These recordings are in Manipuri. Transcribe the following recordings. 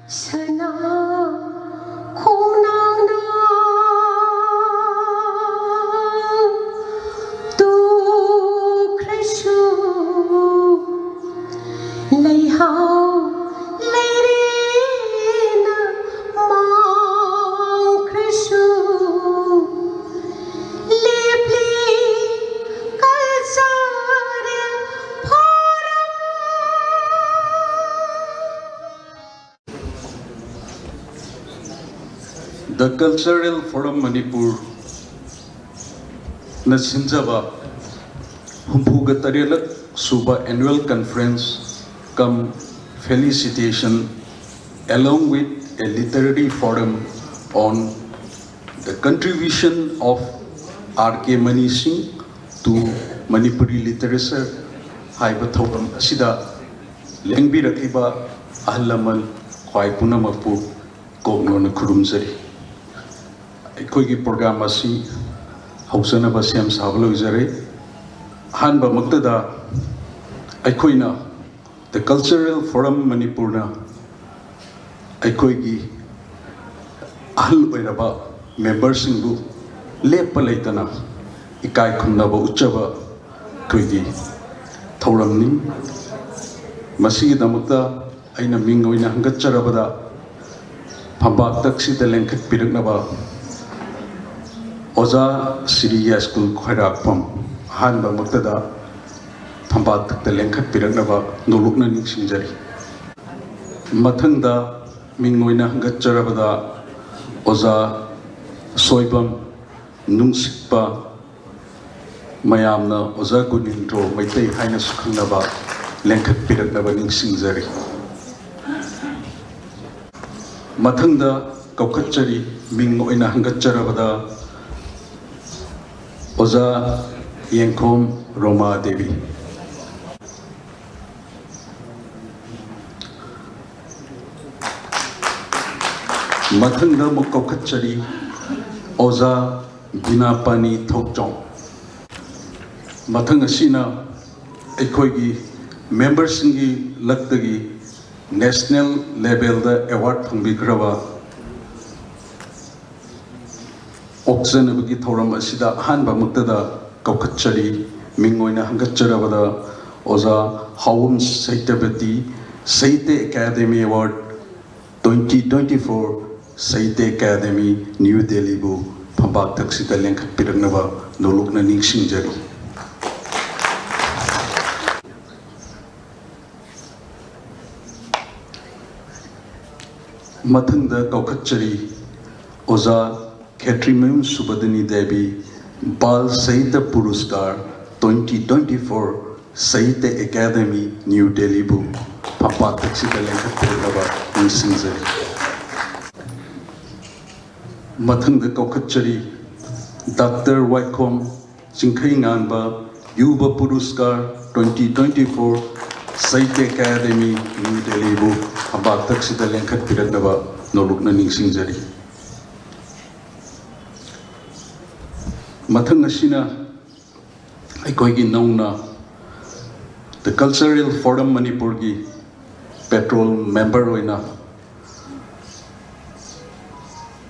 Sana kung nang tu Krishu lấy hao lấy đi na mang Krishu liệp li cái giờ phoram The Cultural Forum Manipur na sinjaba humpuga tarelak suba annual conference come felicitation along with a literary forum on the contribution of R.K. Mani Singh to Manipuri literature haiba thawam asida lengbirakliba ahlamal khwai punamakpu koknona khurumjari ꯑꯩꯈꯣꯏꯒꯤ ꯄ꯭ꯔꯣꯒ꯭ꯔꯥꯝ ꯑꯁꯤ ꯍꯧꯖꯅꯕ ꯁꯦꯝ ꯁꯥꯕ ꯂꯣꯏꯖꯔꯦ ꯑꯍꯥꯟꯕ ꯃꯛꯇꯗ ꯑꯩꯈꯣꯏꯅ ꯗ ꯀꯜꯆꯔꯦꯜ ꯐꯣꯔꯝ ꯃꯅꯤꯄꯨꯔꯅ ꯑꯩꯈꯣꯏꯒꯤ ꯑꯍꯜ ꯑꯣꯏꯔꯕ ꯃꯦꯝꯕꯔꯁꯤꯡꯕꯨ ꯂꯦꯞꯄ ꯂꯩꯇꯅ ꯏꯀꯥꯏ ꯈꯨꯝꯅꯕ ꯎꯠꯆꯕ ꯑꯩꯈꯣꯏꯒꯤ ꯊꯧꯔꯝꯅꯤ ꯃꯁꯤꯒꯤꯗꯃꯛꯇ ꯑꯩꯅ ꯃꯤꯡ ꯑꯣꯏꯅ ꯍꯪꯒꯠꯆꯔꯕꯗ ꯐꯝꯕꯥꯛꯇꯛꯁꯤꯗ ꯂꯦꯡꯈꯠꯄꯤꯔꯛꯅꯕ Oza Siri School Khairakpam Hanba Muktada Pambat the Lenkat Piranava Nolukna Nixinjari Matanda Mingoina Gatcharabada Oza Soibam Nungsikpa Mayamna Oza Gunindro Maitei Highness Kunaba Lenkat Piranava Nixinjari Matanda Kaukachari Mingoina Gatcharabada Oza Yenkom Roma Devi Mathanda Mukokachari Oza Binapani Thokjong Mathanga Sina Ekoigi members Singi Laktagi national level the award Pumbikrava Oxen abagi thoram asida hanba muktada kaukachari mingoina hangatcharabada Oza Hawum Saitavati Saite Academy Award 2024 Saite Academy New Delhi bu phambak taksida lengkhat piranaba nolokna ningsingjari mathangda kaukachari Oza Khetrimum Subadini Devi Bal Sahitya Puruskar 2024 Sahitya Academy New Delhi bu Papa Taksida Lenkhatiraba Ningsingjari Mathangda Kaukachari Dr. Waikom Chingkhai Nganba Yuba Puruskar 2024 Sahitya Academy New Delhi bu Papa Taksida Lenkhatiraba Nolokna Ningsingjari Mathang asina aikoigi nauna the Cultural Forum Manipur gi petrol member oina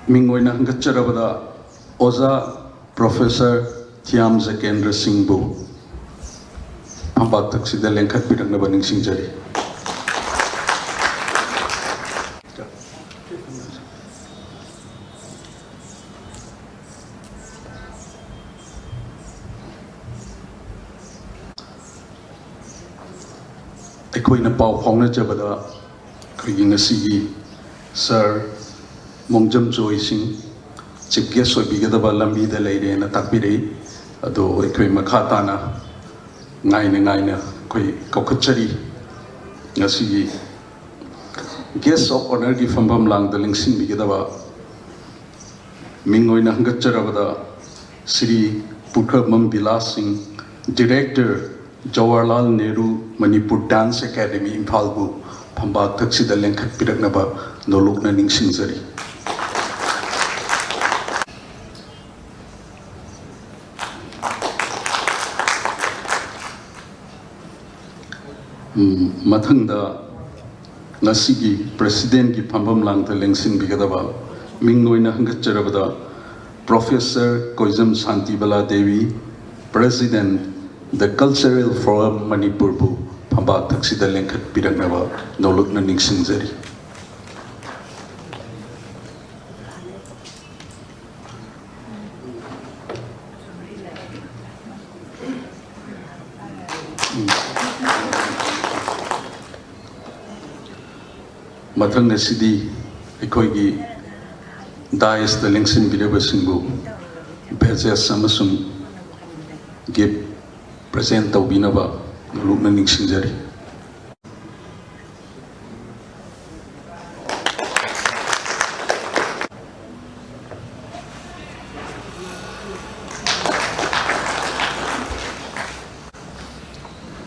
ming oina hangacharabada Oza Professor Thiam Zakendra Singh bu phambat taksida lengkhat pirangnaba ningsingjari ꯑꯩꯈꯣꯏꯅ ꯄꯥꯎ ꯐꯥꯎꯅꯖꯕꯗ ꯑꯩꯈꯣꯏꯒꯤ ꯉꯁꯤꯒꯤ ꯁꯔ ꯃꯣꯡꯖꯝ ꯖꯣꯏ ꯁꯤꯡ ꯆꯤꯐ ꯒꯦꯁ ꯑꯣꯏꯕꯤꯒꯗꯕ ꯂꯝꯕꯤꯗ ꯂꯩꯔꯦꯅ ꯇꯥꯛꯄꯤꯔꯛꯏ ꯑꯗꯣ ꯑꯩꯈꯣꯏ ꯃꯈꯥ ꯇꯥꯅ ꯉꯥꯏꯅ ꯑꯩꯈꯣꯏ ꯀꯧꯈꯠꯆꯔꯤ ꯉꯁꯤꯒꯤ ꯒꯦꯁ ꯑꯣꯐ ꯑꯣꯅꯔꯒꯤ ꯐꯝꯐꯝ ꯂꯥꯡꯗ ꯂꯦꯡꯁꯤꯟꯕꯤꯒꯗꯕ ꯃꯤꯡ ꯑꯣꯏꯅ ꯍꯪꯒꯠꯆꯔꯕꯗ ꯁ꯭ꯔꯤ ꯄꯨꯈ꯭ꯔꯕꯝ ꯕꯤꯂꯥꯁ ꯁꯤꯡ director Jawaharlal Nehru Manipur Dance Academy Imphal bu phambak thaksida lengkhat piraknaba nolokna ningsingjari mathangda ngasigi president ki phambam langta lengsin bigadaba mingnoina hangatjarabada Professor Koizam Shantibala Devi, President the Cultural Forum Manipur bu phamba thaksida lengkhat piraknaba nolukna ningsingjari. Mathang asidi aikoigi dais da lengsin birabasingbu bejas amasung gift present tawbinaba nolukna ningsingjari.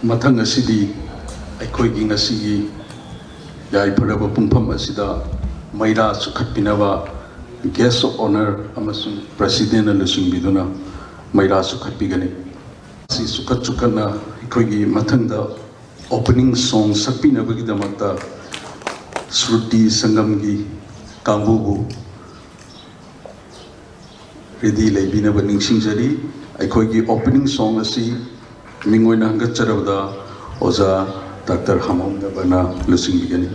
Mathang asidi aikoigi ngasigi yai paraba pungpham asida maira sukhatpinaba guest of honor amasung president alusung biduna maira sukhatpigani si sukhat sukhatna aikoigi mathangda opening song sakpinabagidamata Shruti Sangamgi Kambubu ready leibinaba ningsingjari. Aikoigi opening song asi mingoina hangatjarabada oza Dr. Hamom Nabana lusing bigani.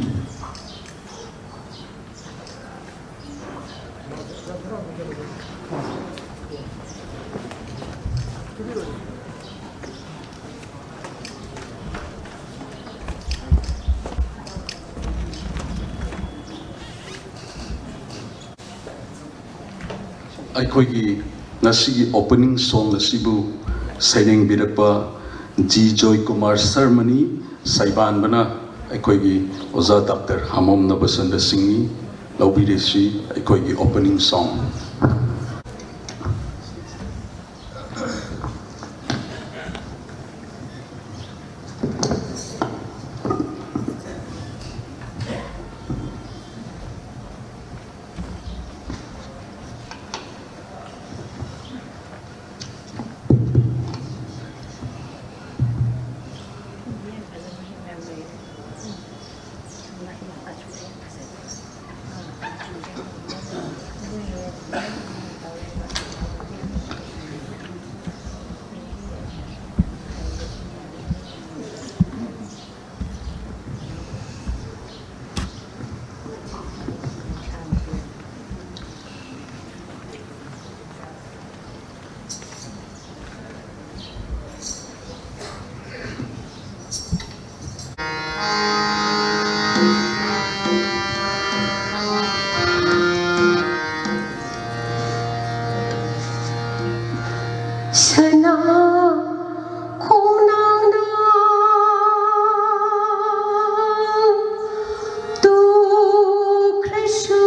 Aikoigi ngasigi opening song asibu saineng birakpa G. Joy Kumar Sarmani Saiban Bana Aikoigi Oza Dr. Hamom Nabasanda Singhi Laubirisi Aikoigi opening song. Sana khonang na tu Krishu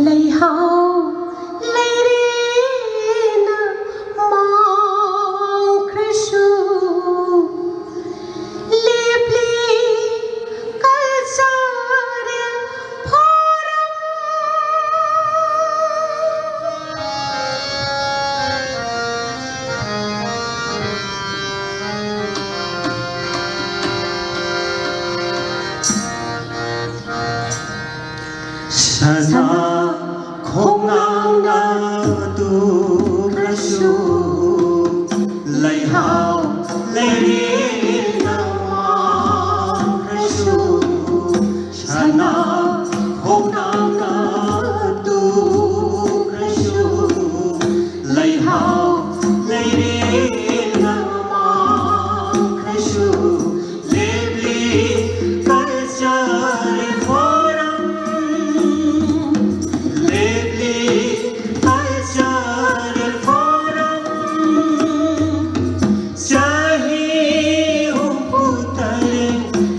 lei hao lei re na mang Krishu lepli kalsare phoram Sana khongang na tu Krishu lei hao lei rin na mang Krishu Sana khongang na tu Krishu lei hao lei rin na mang Krishu lebli culture forum Cultural Forum Sahi Uputare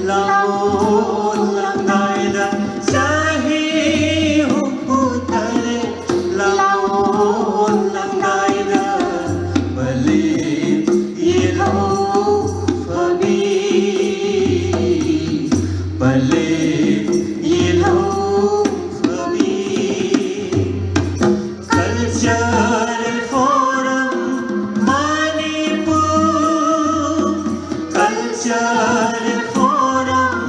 Laon Langaida Sahi Uputare Laon Langaida Balik Yellow Fami Balik Yellow Fami Cultural Forum Manipur Cultural Forum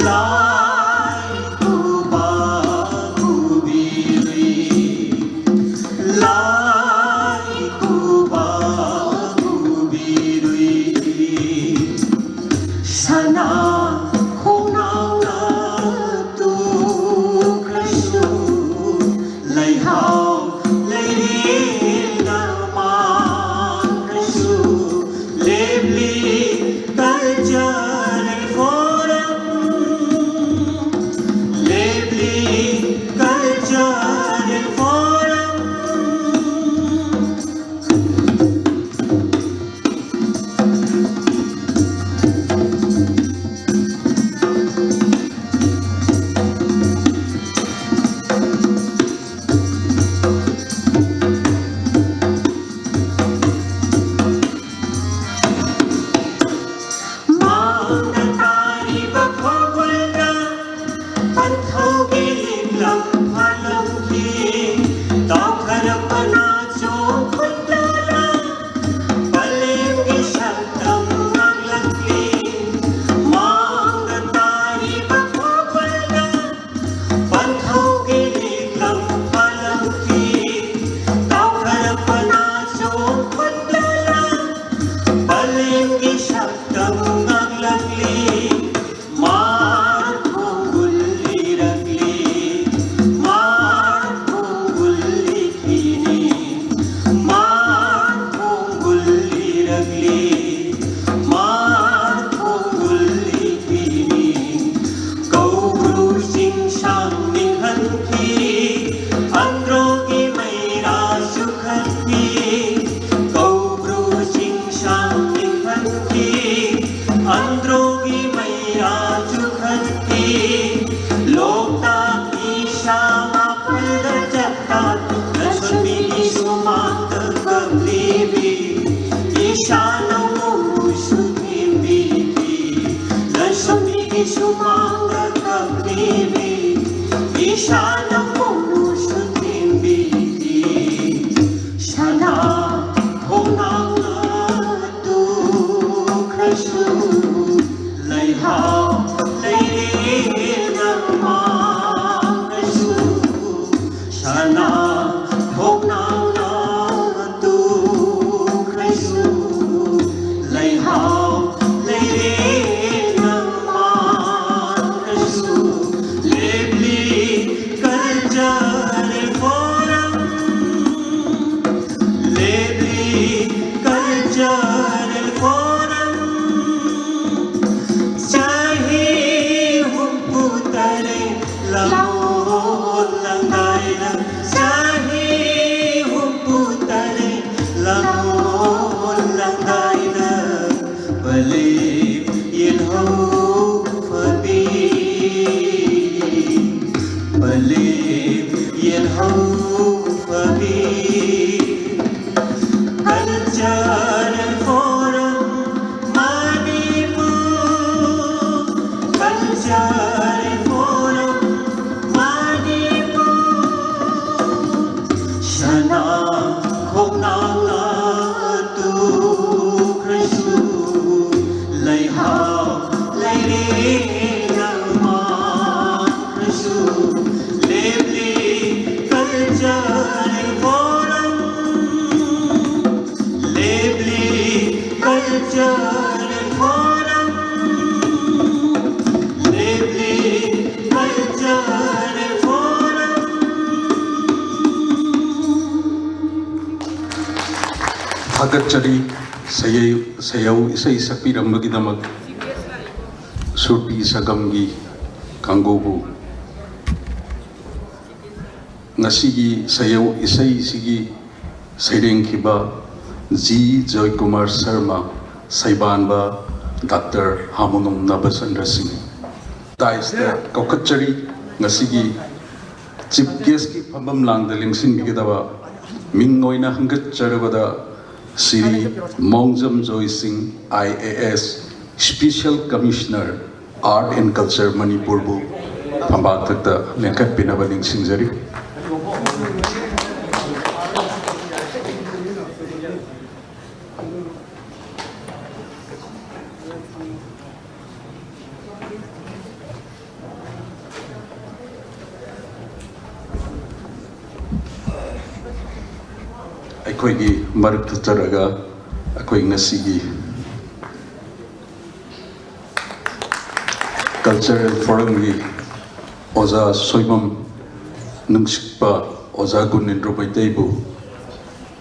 lai ku ba ku bi ri lai ku ba ku bi ri sana khong nao na tu krishu lai hao lai ri na ma krishu lebli cultural forum lebli cultural forum Mangatari bakhogulna panthogi lam phalam ki tawkharapana chokhutlala palengi shantam naglakli Mangatari bakhogulna panthogi lam phalam ki tawkharapana chokhutlala palengi shantam naglakli marthongulli ragli marthongulli khini marthongulli ragli marthongulli khini kaubru sing sham ninghan ki androgi maira sukhan ki kaubru sing sham ninghan ki androgi maira sukhan ki lokta ki shama pulda chatta lashmi sumant kablibi ishana mushudimbi lashmi sumant kablibi ishana mushudimbi shana honang tu krishu lai hao lai ri na ma krishu shana honang tu krishu lai hao lai ri na ma krishu lebli cultural forum lebli cultural forum chahi hum putare lao langaina chahi hum putare lao langaina bale yelho fabi bale yelho fabi cultural forum Manipur cultural forum Manipur shana khong nao tu krishu lai hao lai ri na ma krishu lebli cultural forum lebli cultural forum lebli cultural forum Thagachari sayau isai sakpirambagidamak surpi sagamgi kangobu ngasigi sayau isai sigi sairengkhiba G. Joy Kumar Sharma Saibanba Dr. Hamunum Nabasandra Singh Daista Kokachari ngasigi Chief Guest ki phambam langda lingsin bigidaba mingoina hangat charabada Sri Mongjam Joy Singh IAS Special Commissioner Art and Culture Manipur bu phambak thakta lengkat pinaba lingsingjari ꯑꯩꯈꯣꯏꯒꯤ ꯃꯔꯛꯇ ꯆꯠꯂꯒ ꯑꯩꯈꯣꯏ ꯉꯁꯤꯒꯤ ꯀꯜꯆꯔꯦꯜ ꯐꯣꯔꯝꯒꯤ ꯑꯣꯖꯥ ꯁꯣꯏꯕꯝ ꯅꯨꯡꯁꯤꯛꯄ ꯑꯣꯖꯥ ꯒꯨꯅꯦꯟꯗ꯭ꯔ ꯃꯩꯇꯩꯕꯨ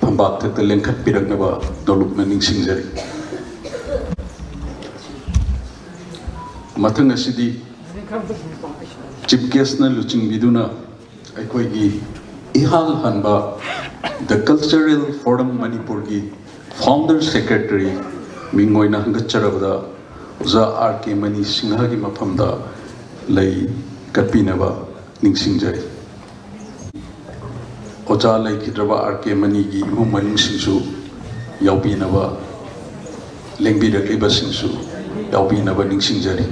ꯐꯝꯕꯥꯛꯊꯛꯇ ꯂꯦꯡꯈꯠꯄꯤꯔꯛꯅꯕ ꯅꯣꯂꯨꯛꯅ ꯅꯤꯡꯁꯤꯡꯖꯔꯤ꯫ ꯃꯊꯪ ꯑꯁꯤꯗꯤ ꯆꯤꯐ ꯒꯦꯁꯅ ꯂꯨꯆꯤꯡꯕꯤꯗꯨꯅ ꯑꯩꯈꯣꯏꯒꯤ ꯏꯍꯥꯟ ꯍꯥꯟꯕ ꯗ ꯀꯜꯆꯔꯦꯜ ꯐꯣꯔꯝ ꯃꯅꯤꯄꯨꯔꯒꯤ ꯐꯥꯎꯟꯗꯔ ꯁꯦꯀ꯭ꯔꯦꯇꯔꯤ ꯃꯤꯡ ꯑꯣꯏꯅ ꯍꯪꯒꯠꯆꯔꯕꯗ ꯑꯣꯖꯥ ꯑꯥꯔ ꯀꯦ ꯃꯅꯤ ꯁꯤꯡꯍꯒꯤ ꯃꯐꯝꯗ ꯂꯩ ꯀꯠꯄꯤꯅꯕ ꯅꯤꯡꯁꯤꯡꯖꯔꯤ꯫ ꯑꯣꯖꯥ ꯂꯩꯈꯤꯗ꯭ꯔꯕ ꯑꯥꯔ ꯀꯦ ꯃꯅꯤꯒꯤ ꯏꯃꯨꯡ ꯃꯅꯨꯡꯁꯤꯡꯁꯨ ꯌꯥꯎꯕꯤꯅꯕ, ꯂꯦꯡꯕꯤꯔꯛꯂꯤꯕꯁꯤꯡꯁꯨ ꯌꯥꯎꯕꯤꯅꯕ ꯅꯤꯡꯁꯤꯡꯖꯔꯤ꯫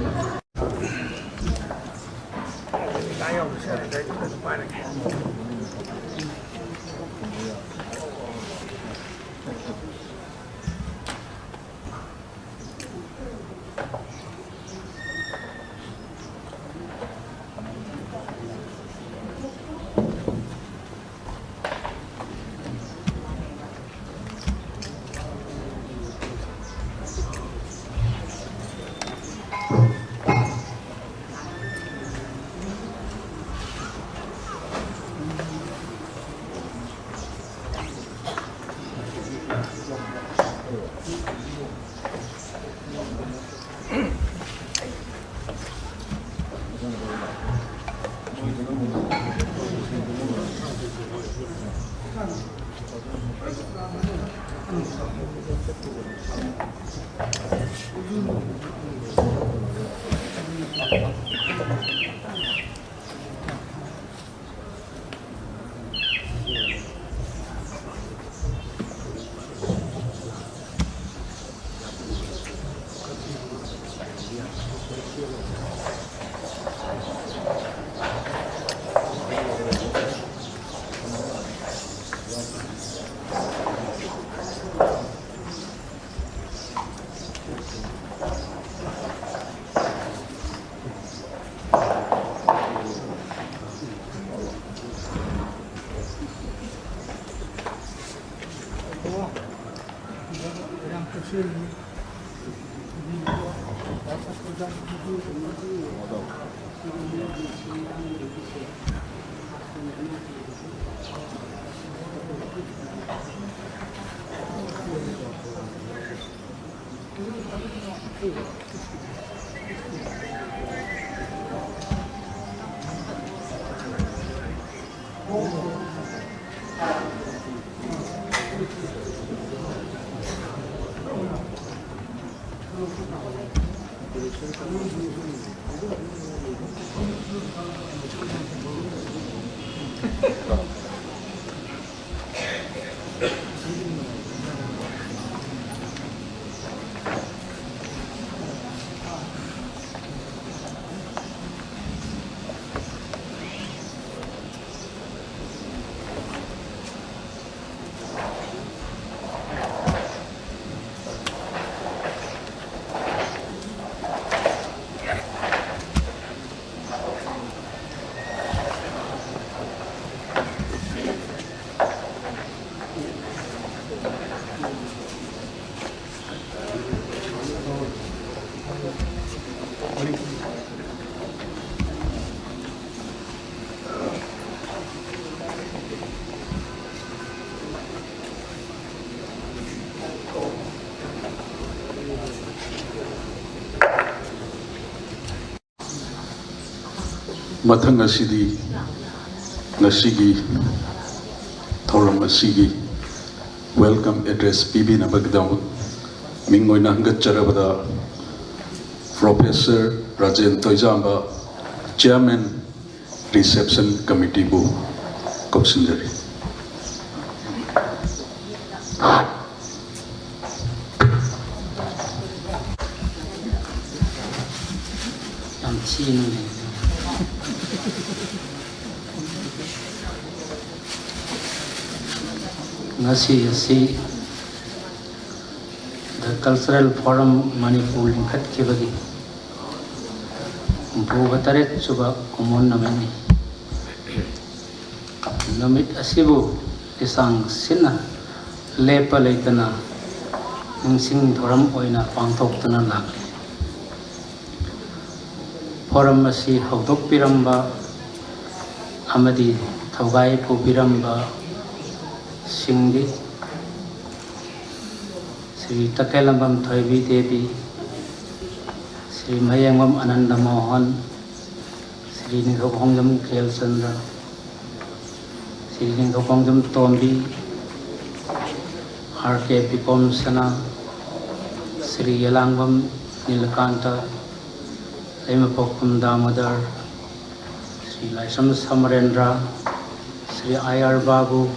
ꯃꯊꯪ ꯑꯁꯤꯗꯤ ꯉꯁꯤꯒꯤ ꯊꯧꯔꯝ ꯑꯁꯤꯒꯤ ꯋꯦꯜꯀꯝ ꯑꯦꯗ꯭ꯔꯦꯁ ꯄꯤꯕꯤꯅꯕꯒꯤꯗꯃꯛ ꯃꯤꯡ ꯑꯣꯏꯅ ꯍꯪꯒꯠꯆꯔꯕꯗ ꯄ꯭ꯔꯣꯐꯦꯁꯔ ꯔꯥꯖꯦꯟ ꯇꯣꯏꯖꯥꯝꯕ ꯆꯤꯌꯔꯃꯦꯟ ꯔꯤꯁꯦꯞꯁꯟ ꯀꯃꯤꯇꯤꯕꯨ ꯀꯧꯁꯤꯟꯖꯔꯤ꯫ ngasi asi the cultural forum Manipur linkhatkibagi buga taret suba kumon namani namit asibu isang sina lepa leitana ningsing thoram oina pangthoktuna lakli forum asi hawdok piramba amadi thaugai pubiramba singdi Sri Takelambam Thoibi Devi Sri Mayangwam Ananda Mohan Sri Ningthokongdam Khel Chandra Sri Ningthokongdam Tombi R.K. Pipom Sana Sri Yalangwam Nilakanta Lemapokam Damodar Sri Laisam Samarendra Sri I.R. Babu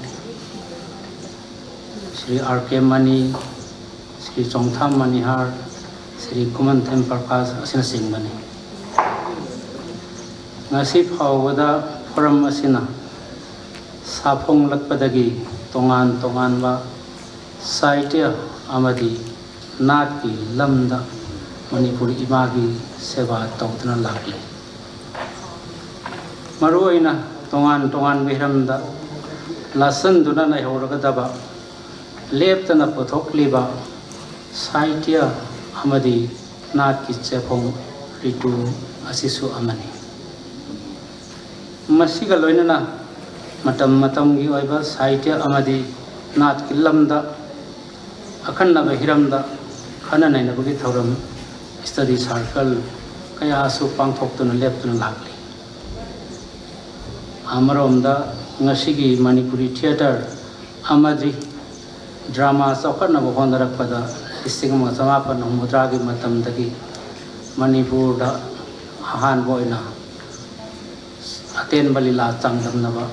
Sri R.K. Mani Sri Chongtham Manihar Sri Kumantham Prakash asina singbani ngasi phawada forum asina saphong lakpadagi tongan ba saitya amadi natki lamda Manipur imagi seva tawtana lakli maruaina tongan biramda lasan duna nai horagadaba leptana pothokliba Saitya amadi natki chepong ritu asisu amani masiga loinana matam gi oiba saitya amadi natki lamda akhanna hiramda khana naina bugi thoram study circle kaya su pangthoktuna leptuna lakli amaromda ngasigi Manipuri theater amadi drama saukharna hondarakpada Isting mga samapan ng mudragi matam dagi Manipur da ahan boy na aten balila changdam na ba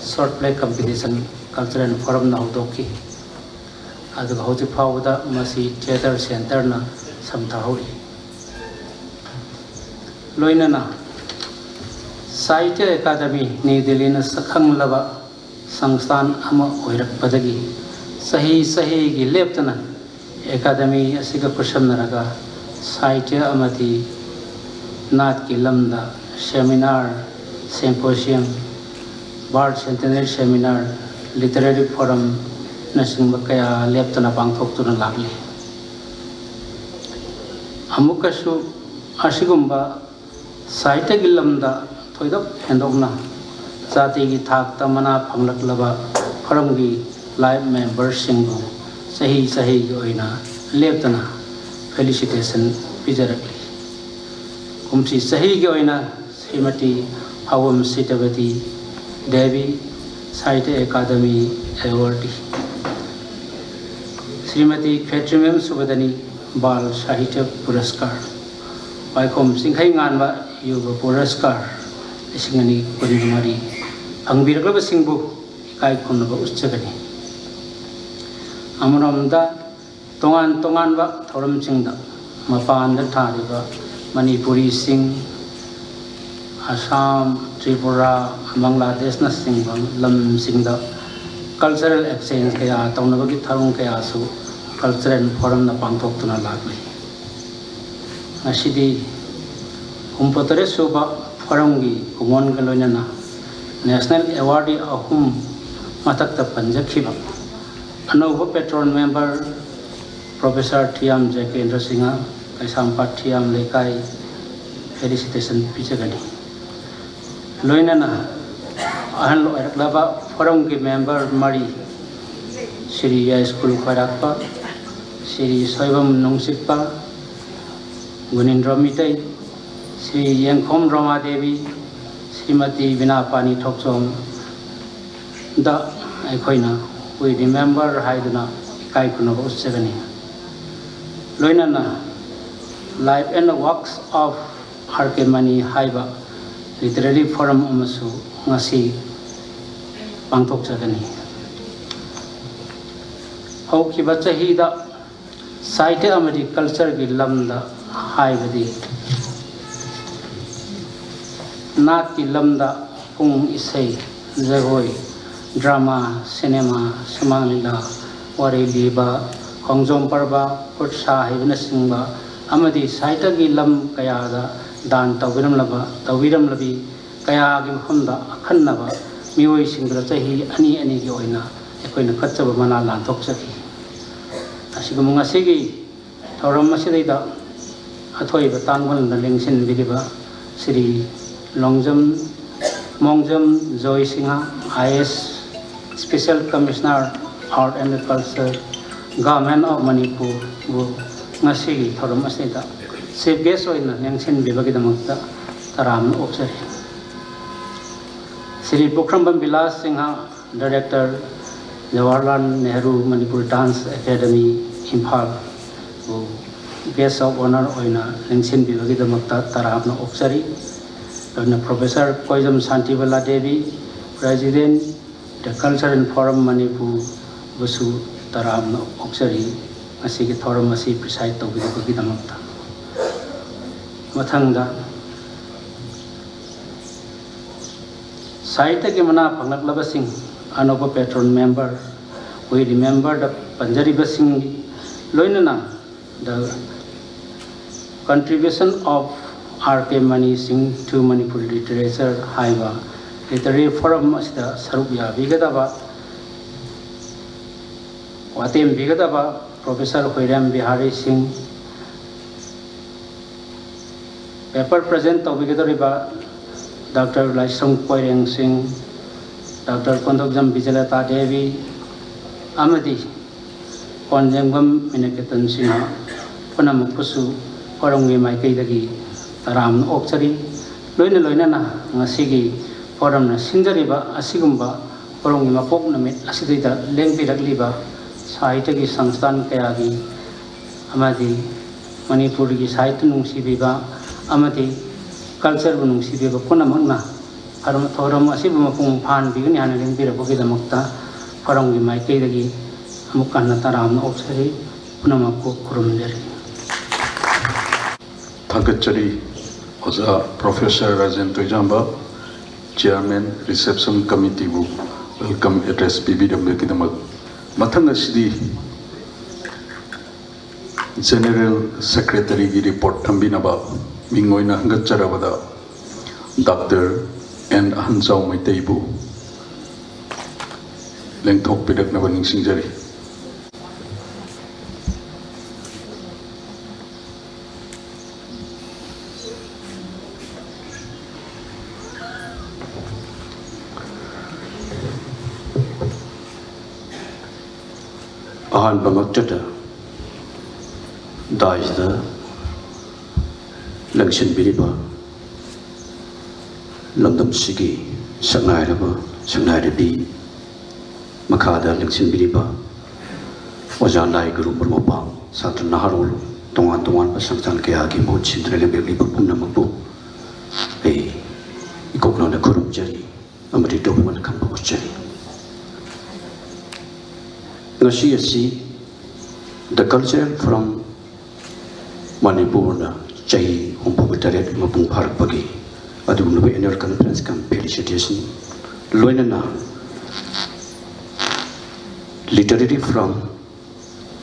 short play competition cultural forum na hudoki aduga hoti phawda masi theater center na samthahui loina na Sahitya Academy New Delhi na sakhang laba sangstan ama oirakpadagi sahi gi leptana Academy asiga kushamnaraga Sahitya amati natki lamda seminar symposium Bard Centenary Seminar Literary Forum nasingba kaya leptana pangthoktuna lakli amukasu asigumba Sahitya gi lamda thoidok hendokna jati gi thakta mana phanglaklaba forum gi live members singbu sahi gi oina leptana felicitation pijarakli kumsi sahi gi oina Srimati Awam Sitavati Devi Sahitya Academy Award Srimati Khetrimem Subadani Bal Sahitya Puraskar Paikom Singkhai Nganwa Yuga Puraskar Isingani Kurimari Angbiraklaba Singbu Ikai Kunaba Uschagani Amuramda tongan ba thoram singda mapanda thariba Manipuri sing Assam Tripura Bangladesh na singbang lam singda cultural exchange kaya tawnabagi tharung kaya su cultural forum na pangthoktuna lakli asidi humpotare suba forum gi kumon galoina national award ahum matakta panjakhiba Anova patron member Professor Thiam Jakendra Singha Kaisampat Thiam Lekai felicitation pichagani loinana ahan lo eraklaba forum ki member Mari Sri Ya School Kharakpa Sri Soibam Nongsikpa Gunindra Mitai Sri Yangkhom Rama Devi Srimati Vinapani Thokchom da aikhoina we remember haiduna kai kunaba ussagani loinana life and works of R.K. Mani haiba literary forum amasu ngasi pangthokjagani haukiba chahida Sahitya amadi culture gi lamda haibadi natki lamda pung isai jagoi drama, cinema, sumanglila, wari liba, kongjom parba, putsa haibana singba, amadi Sahitya gi lam kaya da dan tawiram labi kaya gi mhamda akhannaba mioi singdra chahi ani gi oina ꯑꯩꯈꯣꯏꯅ ꯐꯠꯇꯕ ꯃꯅꯥ ꯂꯥꯟꯊꯣꯛꯆꯈꯤ ꯑꯁꯤꯒꯨꯝꯕ ꯉꯁꯤꯒꯤ ꯊꯧꯔꯝ ꯑꯁꯤꯗꯩꯗ ꯑꯊꯣꯏꯕ ꯇꯥꯡꯕꯜꯗ ꯂꯦꯡꯁꯤꯟꯕꯤꯔꯤꯕ ꯁ꯭ꯔꯤ ꯃꯣꯡꯖꯝ ꯖꯣꯏ Singh IAS Special Commissioner Art and Culture Government of Manipur ngasi thoram asida chief guest oina nengsin bibagidamukta taram obsari Sri Pukhrambam Vilas Singha Director Jawaharlal Nehru Manipur Dance Academy Imphal guest of honor oina nengsin bibagidamukta taram obsari Professor Koizam Santibala Devi President the Cultural Forum Manipur Busu Taram Oksari Asiki Thoram Masi preside to Vidamata Matanga Saita Gimana Pangat Labasing Anopa Patron member we remember the Panjari Basing Loinana the contribution of R.K. Mani Singh to Manipur literature Haiba Literary Forum Asida Sarubya Vigadaba Watim Vigadaba Professor Hoiram Bihari Singh paper present of Vigadariba Dr. Laisung Poireng Singh Dr. Kondokjam Vijalata Devi Amadi Konjangam Minakatan Singha Panamapusu Forum Maikai Dagi Taram Oksari Loina na Ngasigi Forum na Sinjariba Asigumba Forum Mapok Namit Asidita Lengpi Ragliba Saitagi Sangstan Kayagi Amadi Manipuri Saitu Nungsibiba Amadi Culture Nungsibiba Punamagna Forum Asibumapung Pan Bigani and Lengpi Rabokidamakta Forum Maikai Dagi Amukana Taram Oksari Punamapo Kurumjari Thangachari Oza Professor Rajan Toijamba Chairman Reception Committee bu welcome address BBW kidamak mathang asidi General Secretary gi report thambinaba mingoina hangacharabada Dr. N Hanjau Maitai bu lengthok pidaknaba ningsingjari Ahan Bangakchata Dajda Langshin Biriba Lamdam Sigi Saknairaba Saknairabi Makada Langshin Biriba Wajanai Guru Burmopang Satra Naharul Tongan Pasangsan Kayaki Mot Sindrele Beli Pupuna Mapu Ikokna Kurum Jari Amari Dobuman Kampo Jari the culture from Manipur Chai Humputaret Mapung Park Bagi Adunube annual conference come felicitation Loinana literary from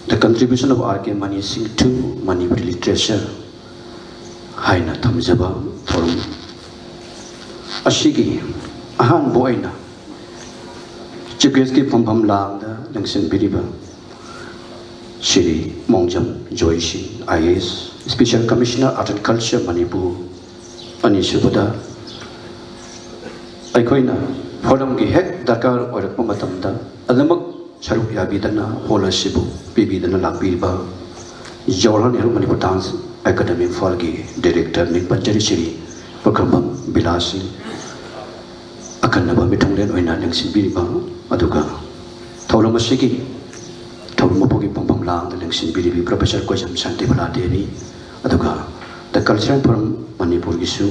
the contribution of R.K. Mani Singh to Manipur literature Haina Tamjaba Forum Ashigi Ahan Boina Chipeski Pampam Lang Langshin Biriba Shri Mongjam Joy Singh IAS Special Commissioner Art and Culture Manipur Anishubuda Aikoina Forum Gi Hek Dakar or Pamatamda Adamak Charuk Yabidana Hola Shibu Bibidana Labiba Jawaharlal Nehru Manipur Dance Academy Falgi Director Nik Panjari Shri Pukhrambam Vilas Singh Akanaba Mitunglen Oina Langshin Biriba Aduga Tholam Asigi Tolmopogi Pompam Lang, the Langshin Biribi, Professor Koizam Santibala Devi, Aduga, the Cultural Forum Manipur Gisu,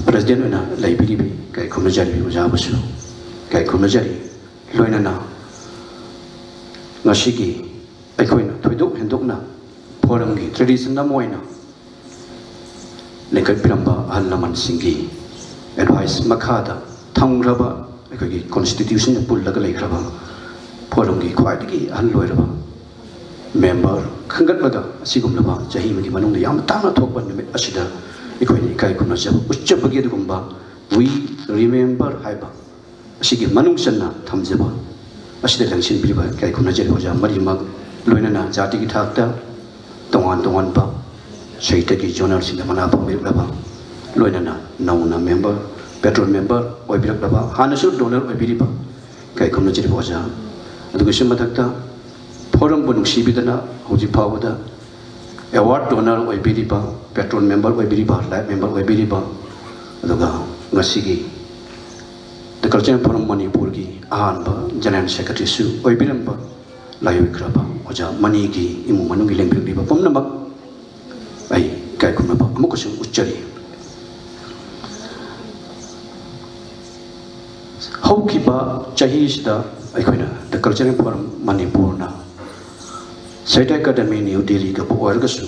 President Lay Biribi, Kai Kunajari Ujabasu, Kai Kunajari, Loinana, Nashigi, Aikoina, Toiduk and Dugna, Porangi, Tradition Namoina, Lekat Piramba, Alaman Singi, Advice Makada, Tangraba, Constitution of Pullagalekaba. Porongi Quadigi and Loiraba member Kangatlaga, Sigumlaba, Jahimaki Manungi Yamatana Topan Ashida, Equini Kaikunasha, Uchapagirumba, we remember Haiba, Shigi Manungsana, Tamzeba, ꯑꯁꯤꯗ ꯂꯪꯁꯤꯟꯕꯤꯔꯤꯕ ꯏꯀꯥꯏ ꯈꯨꯝꯅꯖꯔꯤꯕ ꯑꯣꯖꯥ ꯃꯔꯤꯃꯛ ꯂꯣꯏꯅꯅ ꯖꯥꯇꯤꯒꯤ ꯊꯥꯛꯇ ꯇꯣꯉꯥꯟ ꯇꯣꯉꯥꯟꯕ ꯁꯥꯍꯤꯇ꯭ꯌꯒꯤ ꯖꯣꯅꯔꯁꯤꯡꯗ ꯃꯅꯥ ꯐꯪꯕꯤꯔꯛꯂꯕ ꯂꯣꯏꯅꯅ ꯅꯧꯅ ꯃꯦꯝꯕꯔ ꯄꯦꯇ꯭ꯔꯣꯟ ꯃꯦꯝꯕꯔ ꯑꯣꯏꯕꯤꯔꯛꯂꯕ ꯍꯥꯟꯅꯁꯨ ꯗꯣꯅꯔ ꯑꯣꯏꯕꯤꯔꯤꯕ ꯏꯀꯥꯏ ꯈꯨꯝꯅꯖꯔꯤꯕ ꯑꯣꯖꯥ ꯑꯗꯨꯒꯤꯁꯨ ꯃꯊꯛꯇ ꯐꯣꯔꯝꯕꯨ ꯅꯨꯡꯁꯤꯕꯤꯗꯅ ꯍꯧꯖꯤꯛ ꯐꯥꯎꯕꯗ ꯑꯦꯋꯥꯔꯗ ꯗꯣꯅꯔ ꯑꯣꯏꯕꯤꯔꯤꯕ ꯄꯦꯇ꯭ꯔꯣꯟ ꯃꯦꯝꯕꯔ ꯑꯣꯏꯕꯤꯔꯤꯕ ꯂꯥꯏꯐ ꯃꯦꯝꯕꯔ ꯑꯣꯏꯕꯤꯔꯤꯕ ꯑꯗꯨꯒ ꯉꯁꯤꯒꯤ ꯗ ꯀꯜꯆꯔꯦꯜ ꯐꯣꯔꯝ ꯃꯅꯤꯄꯨꯔꯒꯤ ꯑꯍꯥꯟꯕ ꯖꯦꯅꯔꯦꯜ ꯁꯦꯀ꯭ꯔꯦꯇꯔꯤꯁꯨ ꯑꯣꯏꯕꯤꯔꯝꯕ ꯂꯥꯏꯑꯣꯏꯈ꯭ꯔꯕ ꯑꯣꯖꯥ ꯃꯅꯤꯒꯤ ꯏꯃꯨꯡ ꯃꯅꯨꯡꯒꯤ ꯂꯦꯡꯕꯤꯔꯛꯂꯤꯕ ꯄꯨꯝꯅꯃꯛ ꯑꯩ ꯏꯀꯥꯏ ꯈꯨꯝꯅꯕ ꯑꯃꯨꯛꯀꯁꯨ ꯎꯠꯆꯔꯤ ꯍꯧꯈꯤꯕ ꯆꯍꯤꯁꯤꯗ ꯑꯩꯈꯣꯏꯅ ꯗ ꯀꯜꯆꯔꯦꯜ ꯐꯣꯔꯝ ꯃꯅꯤꯄꯨꯔꯅ ꯁꯥꯍꯤꯇ꯭ꯌ ꯑꯦꯀꯥꯗꯃꯤ ꯅ꯭ꯌꯨ ꯗꯦꯜꯂꯤꯒꯕꯨ ꯑꯣꯏꯔꯒꯁꯨ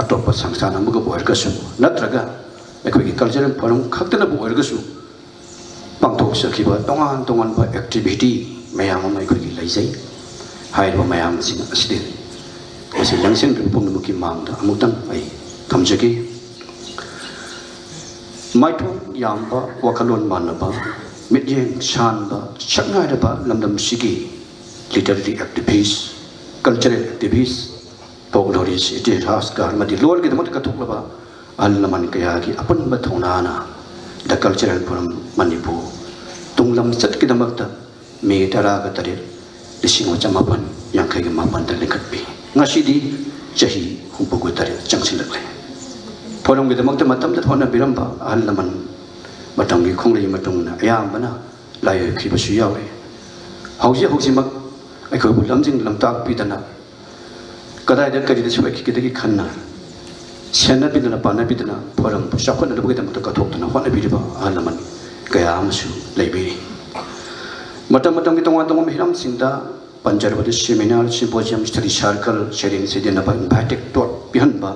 ꯑꯇꯣꯞꯄ ꯁꯪꯁꯊꯥꯟ ꯑꯃꯒꯕꯨ ꯑꯣꯏꯔꯒꯁꯨ ꯅꯠꯇ꯭ꯔꯒ ꯑꯩꯈꯣꯏꯒꯤ ꯀꯜꯆꯔꯦꯜ ꯐꯣꯔꯝ ꯈꯛꯇꯅꯕꯨ ꯑꯣꯏꯔꯒꯁꯨ ꯄꯥꯡꯊꯣꯛꯆꯈꯤꯕ ꯇꯣꯉꯥꯟ ꯇꯣꯉꯥꯟꯕ ꯑꯦꯛꯇꯤꯚꯤꯇꯤ ꯃꯌꯥꯝ ꯑꯃ ꯑꯩꯈꯣꯏꯒꯤ ꯂꯩꯖꯩ ꯍꯥꯏꯔꯤꯕ ꯃꯌꯥꯝꯁꯤꯡ ꯑꯁꯤꯗꯤ ꯃꯁꯤ ꯂꯪꯁꯤꯟꯈ꯭ꯔꯤꯕ ꯄꯨꯝꯅꯃꯛꯀꯤ ꯃꯥꯡꯗ ꯑꯃꯨꯛꯇꯪ ꯑꯩ ꯊꯝꯖꯒꯦ ꯃꯥꯏꯊꯣꯡ ꯌꯥꯝꯕ ꯋꯥꯈꯜꯂꯣꯟ ꯃꯥꯟꯅꯕ ꯃꯤꯠꯌꯦꯡ ꯁꯥꯟꯕ ꯁꯛꯅꯥꯏꯔꯕ ꯂꯝꯗꯝꯁꯤꯒꯤ ꯂꯤꯇꯔꯦꯔꯤ ꯑꯦꯛꯇꯤꯚꯤꯁ ꯀꯜꯆꯔꯦꯜ ꯑꯦꯛꯇꯤꯚꯤꯁ ꯐꯣꯛꯂꯣꯔꯤꯁ ꯏꯇꯤꯍꯥꯁꯀꯥꯔ ꯑꯃꯗꯤ ꯂꯣꯟꯒꯤꯗꯃꯛꯇ ꯀꯠꯊꯣꯛꯂꯕ ꯑꯍꯜ ꯂꯃꯟ ꯀꯌꯥꯒꯤ ꯑꯄꯨꯟꯕ ꯊꯧꯅꯥꯅ ꯗ ꯀꯜꯆꯔꯦꯜ ꯐꯣꯔꯝ ꯃꯅꯤꯄꯨꯔ ꯇꯨꯡꯂꯝ ꯆꯠꯀꯤꯗꯃꯛꯇ ꯃꯦ 18,1958ꯗ ꯂꯤꯡꯈꯠꯄꯤ ꯉꯁꯤꯗꯤ ꯆꯍꯤ 68 ꯆꯪꯁꯤꯜꯂꯛꯂꯦ ꯐꯣꯔꯝꯒꯤꯗꯃꯛꯇ ꯃꯇꯝꯗ ꯍꯣꯠꯅꯕꯤꯔꯝꯕ ꯑꯍꯜ ꯂꯃꯟ ꯃꯇꯝꯒꯤ ꯈꯣꯡꯂꯩ ꯃꯇꯨꯡꯏꯟꯅ ꯑꯌꯥꯝꯕꯅ ꯂꯥꯏꯑꯣꯏꯈꯤꯕꯁꯨ ꯌꯥꯎꯔꯤ ꯍꯧꯖꯤꯛꯃꯛ ꯑꯩꯈꯣꯏꯕꯨ ꯂꯝꯖꯤꯡ ꯂꯝꯇꯥꯛꯄꯤꯗꯅ ꯀꯗꯥꯏꯗ ꯀꯔꯤꯗ ꯁꯣꯏꯈꯤꯒꯗꯒꯦ ꯈꯟꯅ ꯁꯦꯟꯅꯕꯤꯗꯅ ꯄꯥꯟꯅꯕꯤꯗꯅ ꯐꯣꯔꯝꯕꯨ ꯆꯥꯎꯈꯠꯅꯕꯒꯤꯗꯃꯛꯇ ꯀꯠꯊꯣꯛꯇꯨꯅ ꯍꯣꯠꯅꯕꯤꯔꯤꯕ ꯑꯍꯜ ꯂꯃꯟ ꯀꯌꯥ ꯑꯃꯁꯨ ꯂꯩꯕꯤꯔꯤ ꯃꯇꯝꯒꯤ ꯇꯣꯉꯥꯟ ꯇꯣꯉꯥꯟꯕ ꯍꯤꯔꯝꯁꯤꯡꯗ ꯄꯟꯖꯔꯕꯗ ꯁꯦꯃꯤꯅꯥꯔ ꯁꯤꯝꯄꯣꯖꯤꯌꯝ ꯁ꯭ꯇꯗꯤ ꯁꯥꯔꯀꯜ ꯁꯩꯔꯦꯡ ꯁꯩꯗꯦꯟꯅꯕ ꯏꯟꯚꯥꯏꯇꯦꯠ ꯇꯣꯛ ꯄꯤꯍꯟꯕ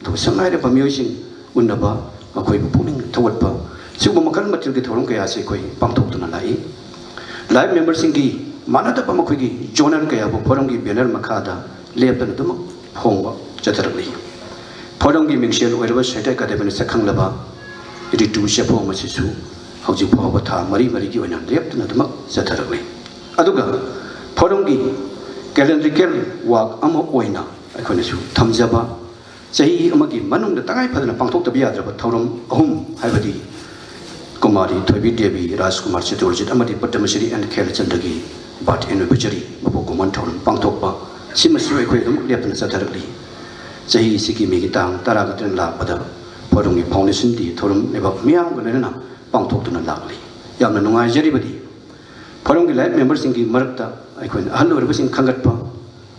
ꯑꯗꯨꯒ ꯁꯛꯅꯥꯏꯔꯕ ꯃꯤꯑꯣꯏꯁꯤꯡ ꯎꯟꯅꯕ ꯃꯈꯣꯏꯕꯨ ꯄꯨꯛꯅꯤꯡ ꯊꯧꯒꯠꯄ ꯁꯤꯒꯨꯝꯕ ꯃꯈꯜ ꯃꯊꯦꯜꯒꯤ ꯊꯧꯔꯝ ꯀꯌꯥꯁꯤ ꯑꯩꯈꯣꯏ ꯄꯥꯡꯊꯣꯛꯇꯨꯅ ꯂꯥꯛꯏ ꯂꯥꯏꯐ ꯃꯦꯝꯕꯔꯁꯤꯡꯒꯤ ꯃꯥꯟꯅꯗꯕ ꯃꯈꯣꯏꯒꯤ ꯖꯣꯅꯔ ꯀꯌꯥꯕꯨ ꯐꯣꯔꯝꯒꯤ ꯕꯦꯅꯔ ꯃꯈꯥꯗ ꯂꯦꯞꯇꯅ ꯑꯗꯨꯃꯛ ꯐꯣꯡꯕ ꯆꯠꯊꯔꯛꯂꯤ ꯐꯣꯔꯝꯒꯤ ꯃꯤꯡꯁꯦꯜ ꯑꯣꯏꯔꯕ ꯁꯥꯍꯤꯇ꯭ꯌ ꯑꯦꯀꯥꯗꯃꯤꯅ ꯁꯛꯈꯪꯂꯕ ꯔꯤꯇꯨ ꯆꯦꯐꯣꯡ ꯑꯁꯤꯁꯨ ꯍꯧꯖꯤꯛ ꯐꯥꯎꯕ ꯊꯥ 3-4ꯒꯤ ꯑꯣꯏꯅ ꯂꯦꯞꯇꯅ ꯑꯗꯨꯃꯛ ꯆꯠꯊꯔꯛꯂꯤ ꯑꯗꯨꯒ ꯐꯣꯔꯝꯒꯤ ꯀꯦꯂꯦꯟꯗ꯭ꯔꯤꯀꯦꯜ ꯋꯥꯛ ꯑꯃ ꯑꯣꯏꯅ ꯑꯩꯈꯣꯏꯅꯁꯨ ꯊꯝꯖꯕ ꯆꯍꯤ ꯑꯃꯒꯤ ꯃꯅꯨꯡꯗ ꯇꯉꯥꯏꯐꯗꯅ ꯄꯥꯡꯊꯣꯛꯇꯕ ꯌꯥꯗ꯭ꯔꯕ ꯊꯧꯔꯝ 3 ꯍꯥꯏꯕꯗꯤ कुमारी थोबी देवी राजकुमार चतुर्जित अमदी पद्मश्री एंड खेलचंद्रगी बात एनिवर्सरी मबो कुमन थौरम पांगथोकपा सिमसु अखोय दम लेपन सथरकली चही सिकी मेगी तांग तरागतन लापदा फोरमगी फाउंडेशन दी थौरम एबा मियाम गलेना पांगथोकतुना लागली यामना नुंगाइजरिबदी फोरमगी लाइफ मेंबर सिंगी मरकता अखोय अहल ओरबसिंग खंगतपा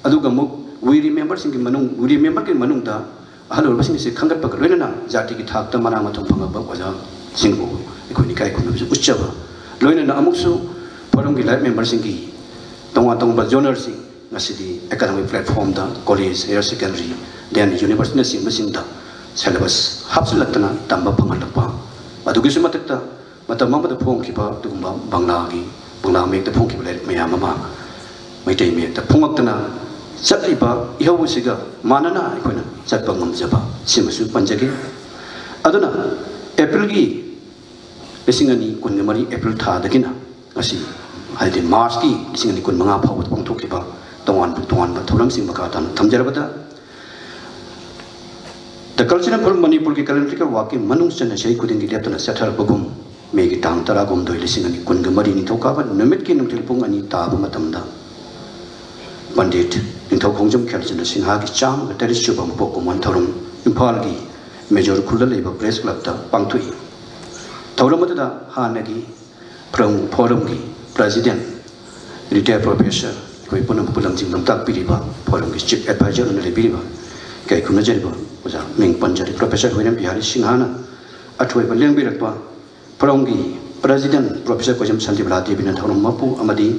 अदुगा मुक वीरी मेंबर सिंगी मनुंग वीरी मेंबर के मनुंगदा अहल ओरबसिंग से खंगतपा गलेना जाति की थाकता मना मथम फंगबा वजा सिंगो अखोनी काय खुनबसु उच्चबा लोइना अमुकसु फोरमगी लाइफ मेंबर सिंगी तोंगा तोंबा जोनरसिंग ngasi academic platform da college higher secondary then university sing syllabus hapsulatna tamba phangalakpa adugi sumatakta matam amada phongkiba tugumba bangla mek da phongkiba le mayam ama maitai mek da phongaktana chatliba ihawusiga manana aikoina chatpa ngamjaba simasu panjage aduna april gi lesingani kungamari april tha dagina ngasi haidi march gi lesingani kun manga phawat pangthokiba तोंगान थौरम सिंह मकातान थमजरबदा द कल्चरल फॉर्म मणिपुर की कैलेंडरिकल वाकि मनुंग चन सही खुदिंग लेपतना सथरबगुम मेगी तांग तरागुम दोइ लिसिंग अनि कुनग मरी निथौकाबा नमित की नुथिल पुंग अनि ताब मतमदा पंडित निथौ खोंजम खेलचन सिंहा की चाम गतरि सुबम पोकुमन थौरम इम्फाल की मेजर खुल्ला लेबा प्रेस क्लब ता पांगथुई थौरम मतदा हानगी प्रमुख फोरम की प्रेसिडेंट रिटायर्ड प्रोफेसर कोई पुनम पुलम जिंग लम ताक पिरिबा फोरम की चीफ एडवाइजर ने लेबिरिबा कै खुना जरिबा ओजा मिंग पंजरी प्रोफेसर होइनम बिहारी सिंहाना अथोय बलेंग बिरकपा फोरम की प्रेसिडेंट प्रोफेसर कोजम संदीप लाती बिना थौरम मपु अमदी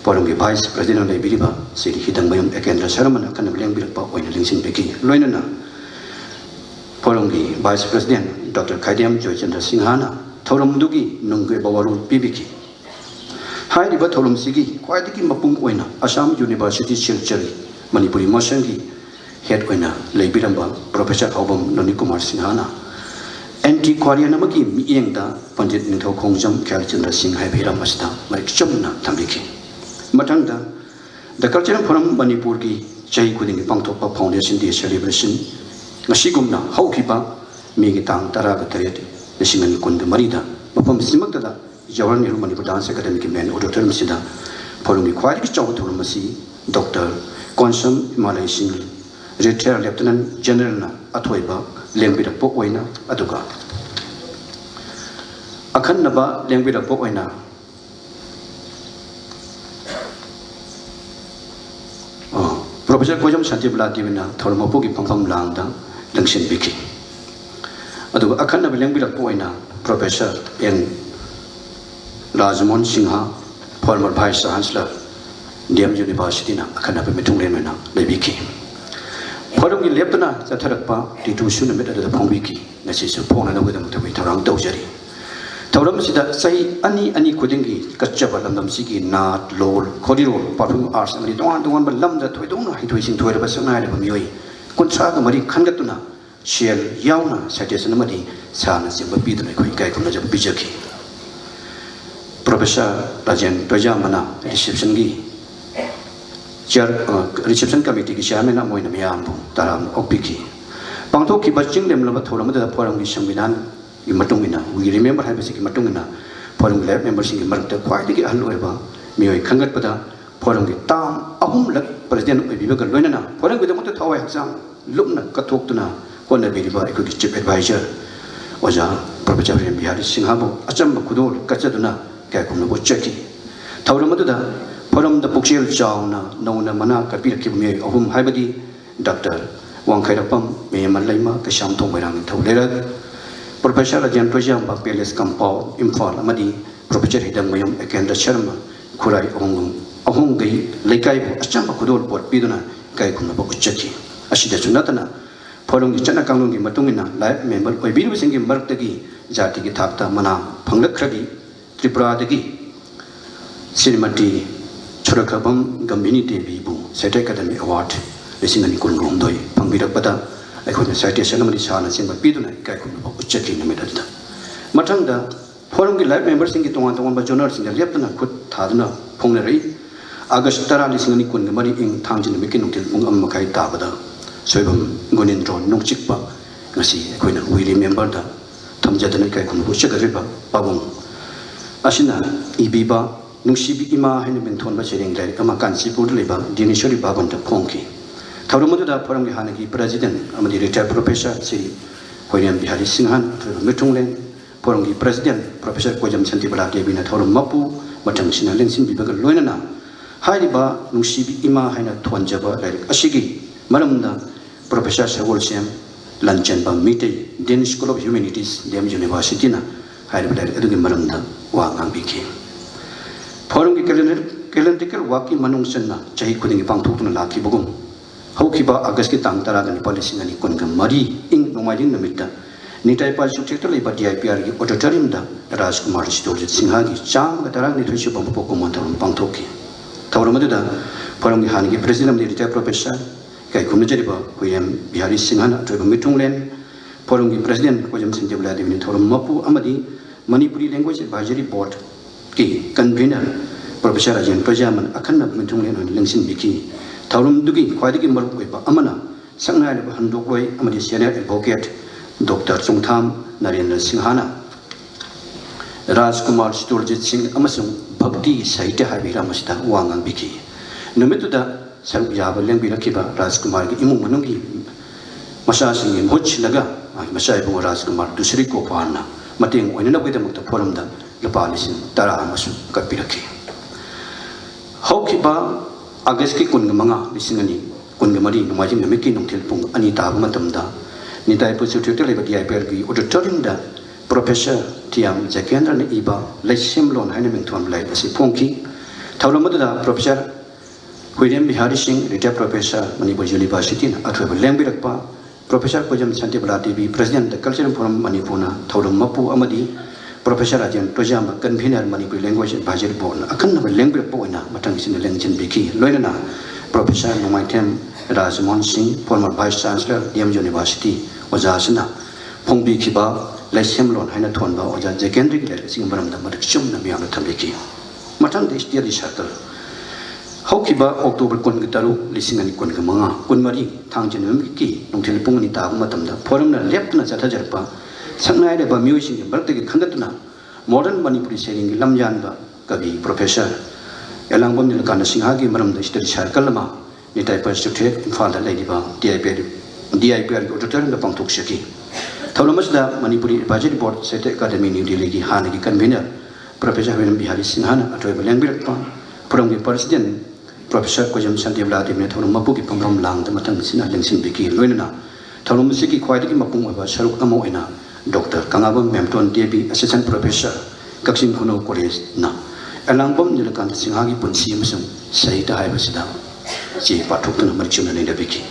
फोरम की वाइस प्रेसिडेंट लेबिरिबा सिरि हिदंगमयम एकेंद्र शर्मन कनम लेंग बिरकपा ओइन लिंगसिन बेकी लोइनना फोरम की vice president doctor Khaidem Jayachandra सिंहाना थौरम दुगी नुंगे बवरु पिबिकी हाइरिबा थौरम सिगी ख्वाइदगी मपुंग ओइना असम यूनिवर्सिटी सिलचर मणिपुरी मोशन की हेड ओइना लेबिरंबा प्रोफेसर औबम नोनी कुमार सिंहाना एंटी क्वारियन अमकी मियेंगदा पंडित निथौ खोंजम खेलचंद्र सिंह हाइबेरम असदा मरिक चमना थंबिकी matangda the cultural forum manipur ki chai kuding pangthokpa foundation day celebration ngasigumna haukiba migi tang taraga taret lesingan kunda marida mapam simakda Jawahar Nehru Manipur Dance Academy ki main auditorium sida forum ki khwai ki chaw thurum masi Dr. Konsam Himalay Singh retired lieutenant general na athoiba lengbi pok oina aduga akhanaba lengbi pok oina Professor Kojam Santibla Divina Thormopoki Pampam Langda Langshin Biki aduga akhanaba lengbi pok oina Professor N Rajamon Singha former vice chancellor DM University na akhanaba mitung lemena lebiki Forum ki lepna zatharakpa T2 sunamit ada phongbiki ngasi su phona na wedam tawi tharang tawjari Tawram sida sai ani kudingi kachaba lamdam sigi nat lol khodirol performing arts amri dongan ba lamda thoidong na hitoi sing thoira ba sangai ba mioi kuncha ga mari khangatuna shell yauna citation amadi sana simba bidna khoi kai kuna jab bijaki Professor Rajan Tojamana reception gi reception committee ki chairman na moina miyambu taram opiki pangtho ki baching lem lama thoram da forum ki sambinan ki matungina we remember ha basi ki matungina forum lab members ki marakta khwai ki ahal oiba mioi khangat pada forum ki tam ahum lak president oibiba ka loinana forum ki damot thawai haksang lupna kathok tuna kona beriba ekoi ki chief advisor oja Professor Bihari Singhabu achamba kudol kachaduna kai kumna bo cheki thoram da forum the Puxel Chowna, Nona Mana, Kapir Kimi, Ohum Habadi, Dr. Wangkairapam, Mayamalayma, Kasham Tomerang, Tolera, Professor Rajan Tojam, Bapeles Kampo, Imphal, Amadi, Professor Hidamayam, Akenda Sharma, Kurai Ohum Gai, Lekai, Achamba Kudol, Port Piduna, Kaikuna Bokuchaki, Ashida Sunatana, following the Chana Kangi Matungina, live member, Obiru singing Martagi, Jati Takta, Mana, Pangakradi, Tripradagi, Cinemati. Churakabam Gambini Devi State Academy Award, Racing and Kundum Doi, Pambira Pada, I couldn't cite a ceremony sana simba Piduna, Kaikun, checking the medal. Matanga, following the live members in Giton one by journals in the Leptana could Tadna, Pongery, August Tara listening in the money in Tangent Mikin till Mungamakai Tabada, Swebum, Gunindro, no Chikpa, Nasi, Queen, we remember the Tamjatanakai Kunuchaka River, Babum, Ashina, Ibiba. Nungsibi ima hain bengthon ba chering lai ama Kansipur leba dinishori baban ta phongki thawramadu da forum gi hanagi president amadi retired professor Sri Hoyam Bihari Singhan mitunglen forum gi president Professor Kojam Santibala Devina thawram mapu matang sina lengsin bibaga loinana haiba nungsibi ima haina thonjaba lai asigi maramda Professor Sagol Sem Lanchan ba Mitei Danish School of Humanities Dem University na haiba lai adugi maramda wa ngangbiki Forum ki calendrical waki manung senna chahi kuding pangthok na laki bugum haukiba August ki tang taraga ni policy ngani kunga mari ing nomaidin namita nitai pal subject le ba DIPR ki auditorium da Rajkumar Sidolji Singha ki chang ga tarag ni thoisu bam poko montarum pangthok ki thawramadu da forum ki han ki president ni retired professor kai kumna jariba Hoyam Bihari Singha na troba mitunglen forum ki president Kojam Santibala Devini thawram mapu amadi Manipuri language advisory board ki convener Professor Rajan Tojaman akhanna mitunglen lengsin biki thawrum dugi khwaidagi maruk oiba amana sangnai le handok loi amadi senior advocate Dr. Chungtham Narendra Singhana Rajkumar Sidolji Singh amasung bhakti sahitya habira masita wangang biki numetuda saruk yaba lengbi rakiba Rajkumar gi imung manungi masa singi moch laga masai bunga Rajkumar dusri ko paana mateng oinana bidamukta forum da Lapalisin Tara Masu Kapiraki. Haukiba August ki Kungamanga, Lissingani, Kungamari, Nomajim, Miki, Nuntilpung, Anita Matamda, Nita Pusututel, but the Ibergi, auditorium da, Professor Tiam, Zakendra Iba, Lesimlon, Hanimington, like the Sipunki, Tauramada, Professor William Bihari Singh, retired professor, Manipur University, Atweb Lambirakpa, Professor Kojam Santibala TV, President, the Cultural Forum Manipuna, Tauram Mapu Amadi. Professor Rajan Tojam, convener Manipur Language Advisory Board, a kind of a language poina, Matangsin Lengchin Biki, Loina, Professor Nomaitem Rajamon Singh, former Vice Chancellor, DM University, Wazasana, Pongbi Kiba, Lesimlon, Hanatonba, or Jakendrick, Singbaram, the Matachum, Namiana Tambiki. Matang is dearly circle. हौखिबा अक्टोबर 23 लिसिंग अनि 23 थांजिन की नोंथेल पुंगनि ताब मतमदा फोरमना लेप्तना चथाजरपा संगनायरेबा म्यूजिक बरतगी खंगतना मॉडर्न मणिपुरी सेरिंग लमजानबा कवि प्रोफेसर एलांगबम निलकांत सिंहागी मरमदा स्टडी सर्कल मा निताई पर्सुथे इम्फाल लेदिबा DIPR ऑडिटोरियम पांथोक सकी थौलमसदा मणिपुरी एडवाइजरी बोर्ड सेट एकेडमी न्यू दिल्ली की हानगी कन्वीनर प्रोफेसर विनम बिहारी सिंहाना अथोयबा लेंबिरपा पुरंगी प्रेसिडेंट प्रोफेसर कोजम संदीप लादेवने थौलम मपु की पंगरम लांग मतंगसिना लेंसिन बिकी लोइना थौलम सिकी ख्वाइदगी मपुंग ओबा सरुक अमो ओइना डॉक्टर कंगाबम मेमटोन देवी असिस्टेंट प्रोफेसर कक्सिंग खुनो कॉलेज ना एलांगबम निलकांत सिंहागी पुंसी अमसुंग सहिता हाइबसिदा चे पाठोक्तन मरिचुना नेदबिकी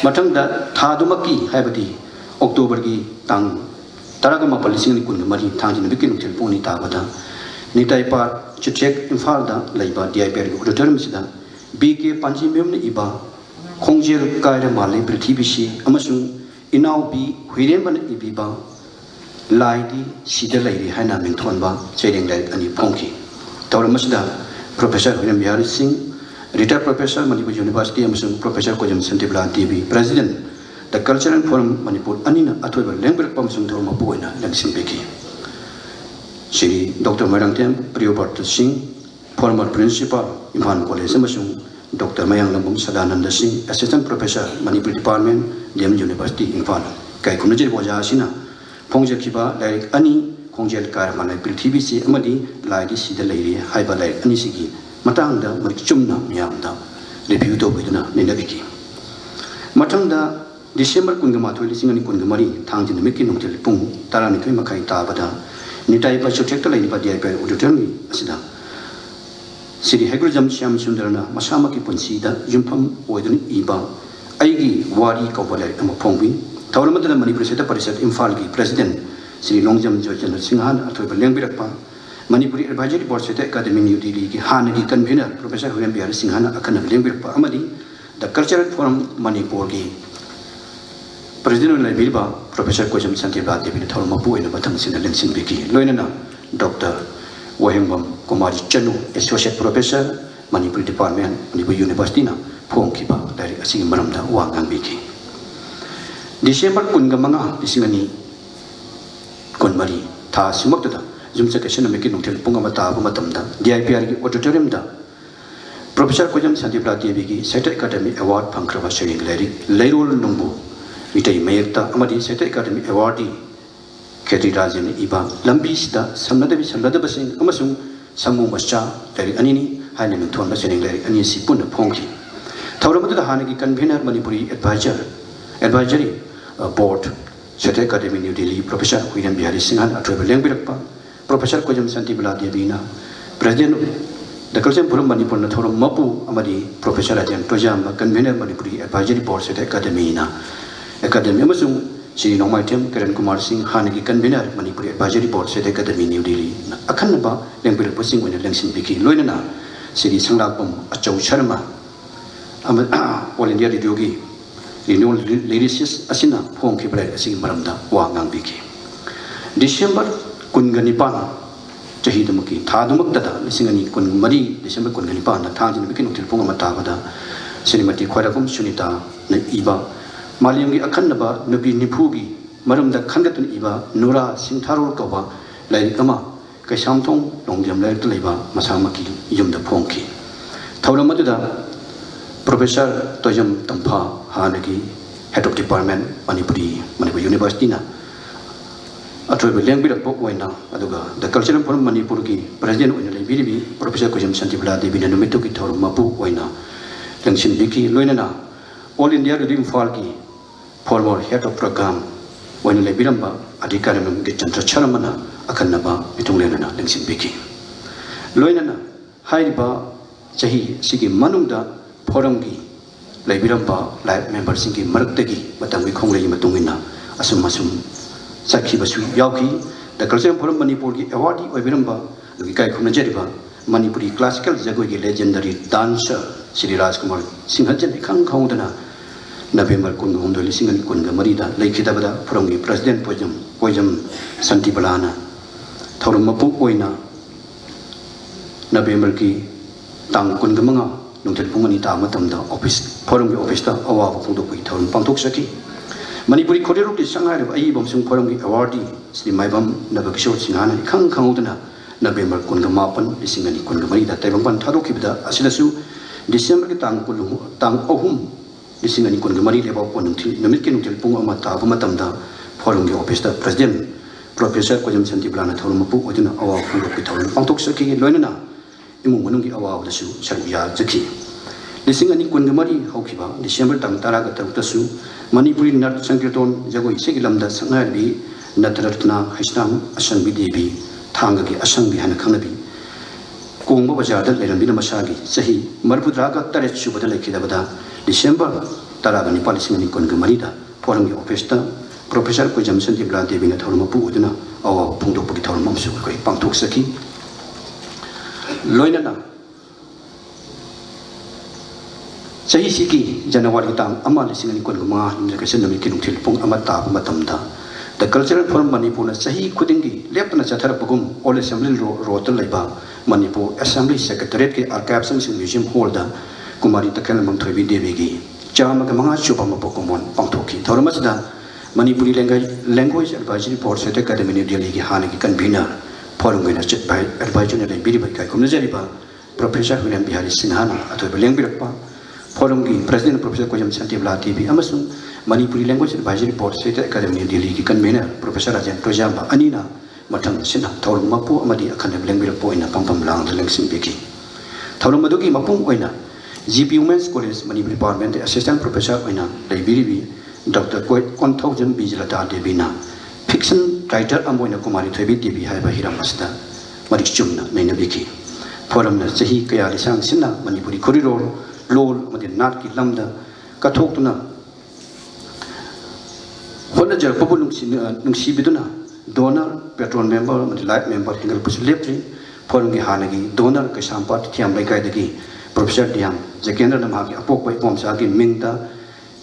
मथंगदा थादुमकी हाइबदी अक्टोबर की तांग तरागा मापल लिसिंग कुन मरी थांजिन बिकी नुथेल पोनी ताबदा निताई पार चुचेक इम्फाल दा लैबा DIPR की ऑडिटोरियम सिदा BK पांजिमेम ने इबा खोंजेर कायरे माले पृथ्वीसी अमसुंग इनाउ बी हुइरेमन इबीबा लाइदी सीधा लैरी हाइना मिंथोनबा चेरिंग लाइक अनि फोंकी तौरमसदा professor Huirem Bihari Singh retired professor Manipur university अमसुंग प्रोफेसर कोजम संदीपला Devi president the cultural forum Manipur अनिना अथोइबा लेंगबिरक पमसुंग थोरमा पुइना लंगसिन बेकी Shri doctor Mairangthem Priyobrata Singh former principal Imphal college अमसुंग doctor Mayanglambam Sadananda Singh assistant professor Manipur department DM university Imphal काइखुनजे बोजा असिना फोंजेखिबा लाइक अनि खोंजेल कार माने पृथ्वी से अमदि लाइदि सिदा लैरि हाइबा लाइक अनि सिगी मतंगदा मरिचुमना मियामदा रिव्यू तो बिदना नेनबिकी मतंगदा डिसेंबर 22 लिसिंग अनि 23 थांजिन मिकी नोंथेल पुंग 12 मखाई ताबदा निताई पर सुटेक्ट लैनिबा DIPR ऑडिटोरियम असिदा श्री हेग्रजम श्याम सुंदरना मसामा की पुंसीदा युमफम ओइदन इबा आईगी वारी कौबले अम फोंबी थौरमदना मणिपुर सेता परिषद इम्फाल की प्रेसिडेंट श्री लोंगजम जोचन सिंहान अथोइबा लेंबिरकपा मणिपुरी एडवाइजरी बोर्ड सेता एकेडमी न्यू दिल्ली की हानगी कन्वीनर प्रोफेसर हुइरेम बिहारी सिंहान अखन लेंबिरकपा अमदी द कल्चरल फोरम मणिपुर की प्रेसिडेंट लाइबिरबा प्रोफेसर कोजम संदीप लादेवी थौरमा पुइना बथंगसिना लेंसिन बिकी लोइनना doctor Wahengbam Kumari Chanu associate professor Manipur department Manipur university ना फोंखिबा डायरेक्ट असिगी मरमदा वांगांग बिकी डिसेंबर 15 लिसिंग अनि 23 था सिमक्तदा जुमसा केशन मेकी नोंथेल पुंगमा ताब मतमदा DIPR की ऑडिटोरियम दा प्रोफेसर कोजम संदीप लादेवी की सेट एकेडमी अवार्ड फंख्रबा शेरिंग लैरोल नुंबु इतई मयक्ता अमदी सेट एकेडमी अवार्डी खेती राजन इबा लंबी सिदा समनदबी समनदबसिंग अमसुंग समू मचा लाइक अनिनी हाइने मिंथोन बसेरिंग लाइक अनि सि पुन फोंखी थौरमदुदा हानगी कन्वीनर मणिपुरी एडवाइजरी बोर्ड सेट academy new Delhi professor Huirem Bihari सिंहान अथोइबा लेंबिरकपा प्रोफेसर कोजम संदीप लादेवीना president the cultural forum Manipur न थौरम मपु अमदी प्रोफेसर अजन Tojam convener Manipuri advisory board सेट एकेडमी ना एकेडमी अमसुंग श्री नोंमाइटेम किरण कुमार सिंह हानगी कन्वीनर मणिपुर एडवाइजरी बोर्ड सेट एकेडमी न्यू दिल्ली अखनबा लेंबिरकपसिंग ओइना लेंसिन बिकी लोइनना श्री संलापम अचौ शर्मा ऑल इंडिया रेडियो की रिन्यूअल लिरिसिस असिना फोंखिबा असिगी मरमदा वांगांग बिकी डिसेंबर 19 चहीदमुकी थादुमक्तदा लिसिंग अनि 23 डिसेंबर 19 थांजिन बिकी नोंथेल पुंग मताबदा श्रीमती ख्वाइरकम सुनीता न इबा मालियमगी अखन्नबा नुबी निफुगी मरमदा खंगतन इबा नुरा सिंथारोल कबा लाइक अमा कैसामथोंग लोंगजम लाइक लैबा मसामकी युमदा फोंखी थौरमदुदा प्रोफेसर तोजम तंफा हानगी head of department Manipur university ना अथोइबा लेंबिरकपा ओइना अदुगा द कल्चरल फोरम मणिपुर की प्रेसिडेंट ओइना लेबिरिबी प्रोफेसर कोजम संदीप लादेवी ना नुमितु की थौरम मपु ओइना लंगसिन बिकी लोइनना ऑल इंडिया रेडियो इम्फाल की फॉर्मर हेड ऑफ प्रोग्राम ओइना लेबिरंबा अधिकारी के चंद्र शर्मना अखन्नबा मिथुंगलेना लंगसिन बिकी लोइनना हाइबा चही सिगी मनुंगदा फोरम की लेबिरंबा लाइव मेंबर सिंह की मरक्तगी मतंगी खोंगलेगी मतुंगिना असुम सखीबसु याउकी द कल्चरल फोरम मणिपुर की अवार्डी ओइबिरंबा काय खुनजरिबा मणिपुरी क्लासिकल जगोई की लेजेंडरी डांसर श्री राजकुमार सिंहजन खंग खौदना नवेंबर 19 दा लेखिदबदा फोरम की प्रेसिडेंट पोजम संतीबलाना थौरम मपु ओइना नवेंबर की tang kun gamanga nungtel pungani ta matamda office forum gi office ta awa phung dok gi thawin pangthok saki manipuri khorero ki sangai re ai bom sung forum gi awardee sri maibam nabakishor singhana khang khangudana November kun ga mapan isingani kun ga mari da taibang pan thadok kibda asilasu December ki tang kulu tang ohum isingani kun ga mari leba pon nungtil namit ki nungtel pung ama ta ba matamda forum gi office ta president Professor Kojam Santi Blana thawin mapu odina awa phung dok gi thawin pangthok saki loinana imung manung gi awa da su sharuya jaki lisingani kun ga mari haukiba December tang tara ga ta su Manipuri Nat Sankirton jagoi segilamda sangai bi Natratna Haisnam Asangbi Devi Thangagi Asangbi hana khangnabi Kongba Bazar da lerambi masagi sahi marpudra ga taret subada lekidabada December taraga ni palisingani kun ga marida forum gi office ta Professor Kojam Santi Blana Devi na thawma pu uduna awa phungdok pagi thawma mamsu ko pangthok saki loinana Sahi siki January tang ama lisingani kun ga ma ni ka senami kinung thil pung ama ta matamda The Cultural Forum Manipur na sahi khudingi leptana chathar pagum All Assembly rotal laiba Manipur Assembly Secretariat ke Archives and Museum Hall da Kumari Takal Mamthoibi Devi gi chama ga mga chupama pokomon pangthoki thormasda Manipuri Language Advisory Board State Academy New Delhi gi hanagi convener forum gina chet bai advisory na biri bai kai kumna jariba Professor William Bihari Singhana athoiba lengbirakpa forum gi President Professor Kojam Santi Blana Devi amasung Manipuri Language Advisory Board State Academy New Delhi ki convener Professor Rajan Projamba anina mathang sina thawrung mapu amadi akhana lengbirakpo ina pampam lang lengsing biki thawrung madugi mapung oina GP Women's College Manipur Department Assistant Professor oina Daibiri Dr. Konthojan Bijlata Devi na fiction writer amoina Kumari Thoibi Devi haiba hiram asda marik chumna naina biki forum na sahi kaya lisang sina Manipuri corridor lol amadi nat ki lamda kathoktuna hola jar popul nungsi biduna donor patron member amadi life member hingal pus lepri forum gi hanagi donor ka sampat thiam lai kai dagi Professor Diam Jakendra namagi apok pai pomsa gi mingda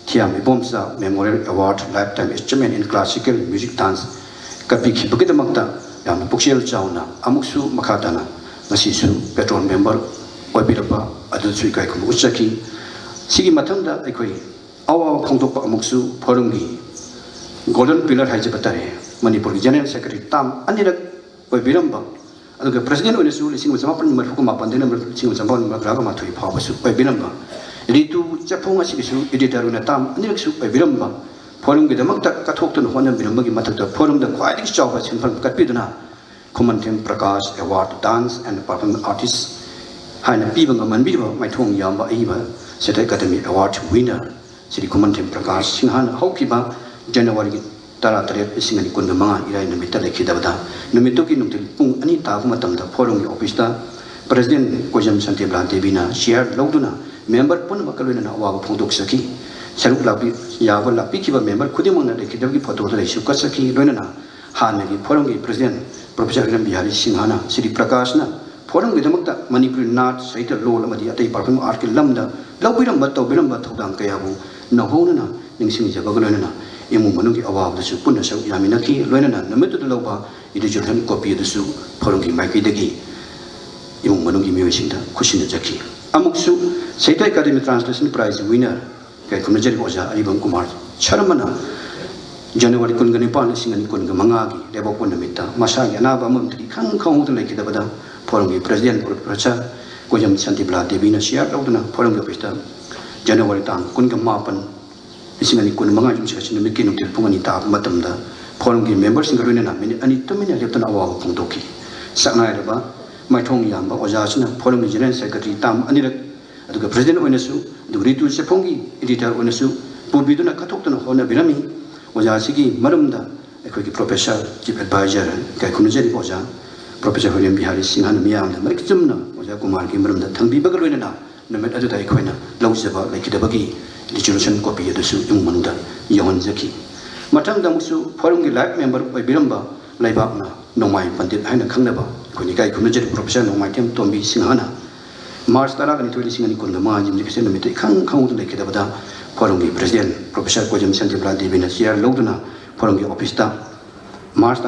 thiam bomsa memorial award lifetime achievement in classical music dance kapiki bukitamakta yam puksel chauna amuksu makhatana ngasisu patron member oibirapa adu sui kai kum uchaki sigi mathangda aikoi awa phongdok amuksu forum gi golden pillar haije batare Manipur general secretary tam anirak oibiramba aduga president onesu lising samapan marfuku mapandena lising samapan magraga mathoi phawasu oibiramba ritu chaphonga sibisu editor una tam anirak su oibiramba forum gi damakta kathokton hona biramba gi mathakta forum da khwaidik chawba sinfam katpiduna Kumantem Prakash Award Dance and Performing Artist haina pibanga manbiba maithong yamba aiba State Academy Award winner Sri Kumantem Prakash Singhana haukiba January tara tare isingani kunga manga irai namita lekhidabada numitoki nungtil pung ani tabu matamda forum gi office ta President Kojam Santi Blana Devi na share lawduna member pun makaluna na awa phongdok saki saruk lapi yaba lapi kiba member khudimang na lekhidabgi photo la isu ka saki loinana hanagi forum gi President Professor William Bihari Singhana Sri Prakash na forum gi damakta Manipuri Nat Saita Lol amadi atai performing art ki lamda lawbiram batawbiram thodang kayabu nahona ningsing jabagaloina imu manungi awab dasu punna sau yamina ki loina namitu lawba edition copy dasu forum gi maiki dagi imu manungi miwishingda khushina jaki amuksu Saita Academy Translation Prize winner kai kumajari oja Aribam Kumar Charamana January kun gani pan singani kun ga mangagi lebo kun namita masagi anaba mamtri khang khang tu lekida bada forum gi president Professor Kojam Santi Blana Devi na share lawduna forum gi pista January tang kun ga mapan isingani kun manga jum sikasi numi kinung til pungani ta matamda forum gi members ngaruna na mini ani tumina leptana awa phongdoki sangai raba maithong yamba oja sina forum gi general secretary tam anirak aduga president oinasu duritu sephongi editor oinasu pubiduna kathoktana hona birami oja sigi marumda ekoi ki professor chief advisor kai kunujari oja Professor William Bihari Singhana miyamda marik chumna oja Kumar ki marumda thangbi bagaloina na namet adu dai khoina lawseba lekidabagi resolution copy adusu yung manuda yawon zaki mathang damusu forum gi life member oi biramba laibak na nongmai pandit haina khangnaba koni kai kunujari Professor nongmai tem tombi Singhana March tara gani tholi singani kun ma jim dikse namite khang khang tu lekidabada forum gi president Professor Kojam Santi Blana Devi na share lawduna forum gi office ta March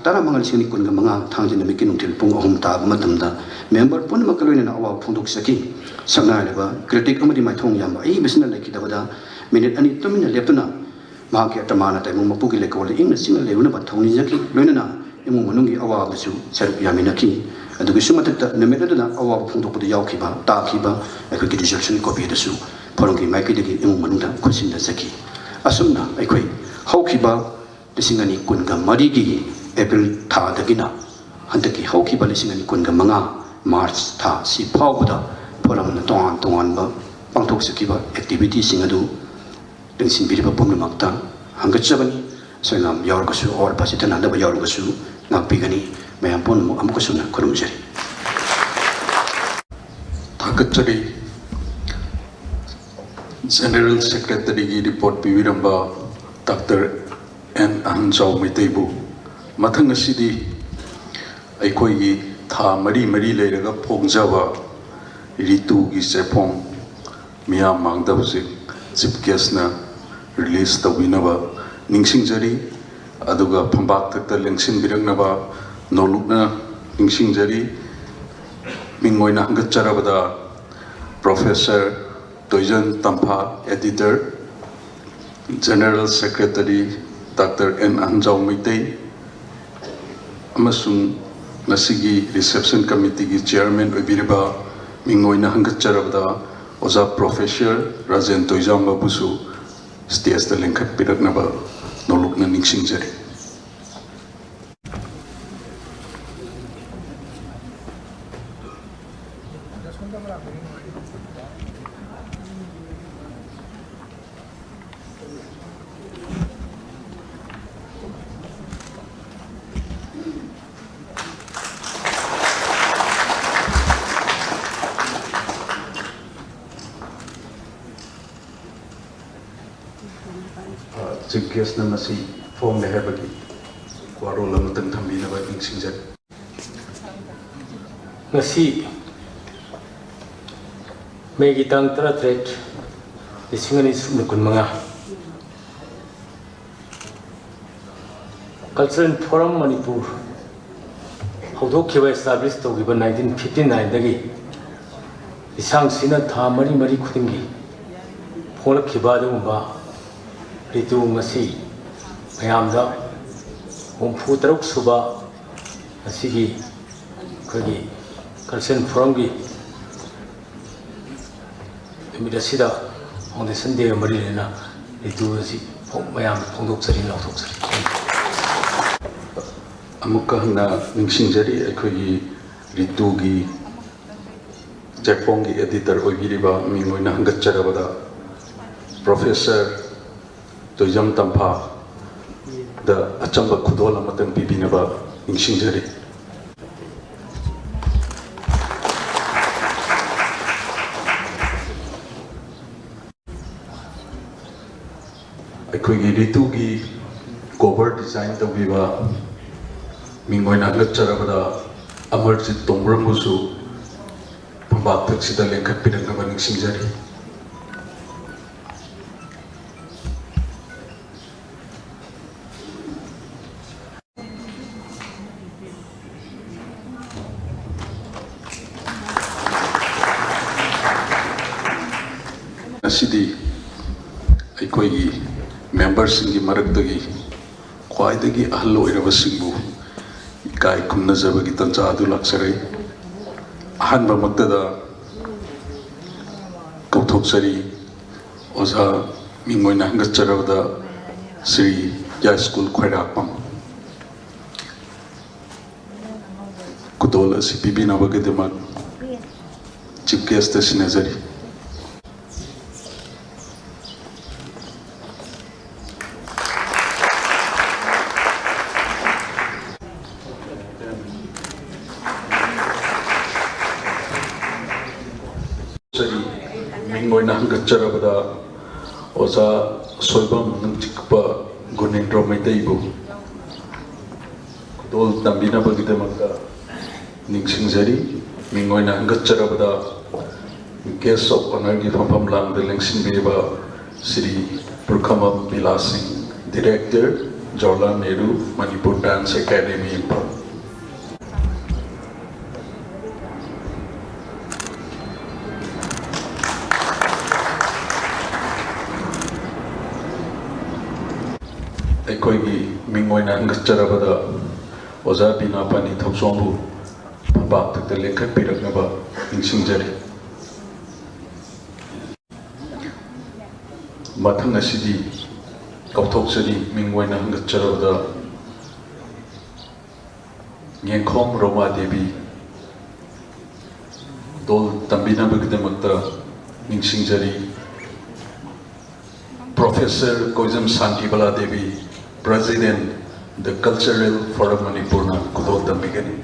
tara mangal sini kun gamanga thangji na mikin until pung ahum ta matamda member pun makaloin na awa phunduk saki sakna leba critic amadi mai thong yam ai bisna leki dabada minute ani tumina leptuna ma ke tamana tai mu mapuki le ko le ing singa leuna ba thongni jaki loina na imu manungi awa basu sarup yaminaki adugi sumatta nameda na awa phunduk pudi yaw khiba ta khiba ai ki resolution copy da su phorongki mai ki degi imu manungda khosin da saki asumna ai khoi hau khiba lisingani kunga marigi April tha dagina handaki hauki ba lisingani kunga manga March tha si phawda forum na tongan ba pangthok sakiba activity singadu tengsin biriba pomnamakta hangachabani soinam yaurgasu or pasitana da yaurgasu nakpigani mayam pon amukasuna kurumjari thakachari General Secretary ki report piviramba Dr. N. Anjau Miteibu Mathang asidi aikoi gi tha mari leiraga phongjaba ritu gi sepong miyam mangda busi chief guest na release tawinaba ningsingjari aduga phambak thakta lengsin birangnaba nolukna ningsingjari mingoina hangacharabada Professor Toijan Tampha Editor General Secretary Dr. N. Anjau Mitei amasung nasigi reception committee ki chairman obiriba mingoina hangacharabda oza Professor Rajen Toijam babusu stage da lengkhat piraknaba nolukna ningsingjari chief guest na masi form le habagi kwaro lamatang thambi na ba ningsingjari ngasi megi tang tara threat isingani sumukun manga cultural forum manipur hawdok khiba establish togiba 1959 dagi isang sina tha mari khudingi pholak khiba dum ritu ngasi mayamda humfu taruk suba asigi khagi kalsen forum gi emidasida foundation de mari lena ritu asi mayam phongdok sari lauthok sari amukka hangna ningsingjari aikoi ritu gi jepong gi editor oibiriba mingoina hangacharabada Professor Toijam Tampha da achamba khudol amatang pibinaba ningsingjari aikoi gi ritu gi cover design tawiba mingoina hangacharabada Amarjit Tongrambusu phambak thaksida lengkhat piraknaba ningsingjari asidi aikoi gi members singi maraktagi khwaidagi ahal oiraba singbu ikai khumnajabagi tanja adu laksarai ahanba maktada kauthokchari oza mingoina hangacharabada Sri Ya School Khwairakpam kudol asi pibinabagidmak chief guest sinajari mingoina hangacharabada oza soibam nungchikpa gunendro maitaibu kudol tambinabagidamaka ningsingjari mingoina hangacharabada guest of honor gi phampham lang de lengsinbiriba Sri Purkhamam Bilasing Director Jawaharlal Nehru Manipur Dance Academy Imphal. ꯑꯩꯈꯣꯏꯒꯤ ꯃꯤꯡ ꯑꯣꯏꯅ ꯍꯪꯒꯠꯆꯔꯕꯗ ꯑꯣꯖꯥ ꯕꯤꯅꯥꯄꯥꯅꯤ ꯊꯧꯆꯣꯝꯕꯨ ꯐꯝꯄꯥꯛꯊꯛꯇ ꯂꯦꯡꯈꯠꯄꯤꯔꯛꯅꯕ ꯅꯤꯡꯁꯤꯡꯖꯔꯤ꯫ ꯃꯊꯪ ꯑꯁꯤꯗꯤ ꯀꯧꯊꯣꯛꯆꯔꯤ ꯃꯤꯡ ꯑꯣꯏꯅ ꯍꯪꯒꯠꯆꯔꯕꯗ ꯉꯦꯡꯈꯣꯝ ꯔꯣꯃꯥ ꯗꯦꯕꯤ ꯗꯣꯜ ꯇꯝꯕꯤꯅꯕꯒꯤꯗꯃꯛꯇ ꯅꯤꯡꯁꯤꯡꯖꯔꯤ꯫ Professor Koizam Santibala Devi, President, the Cultural Forum Manipurna Kudol Tambigani.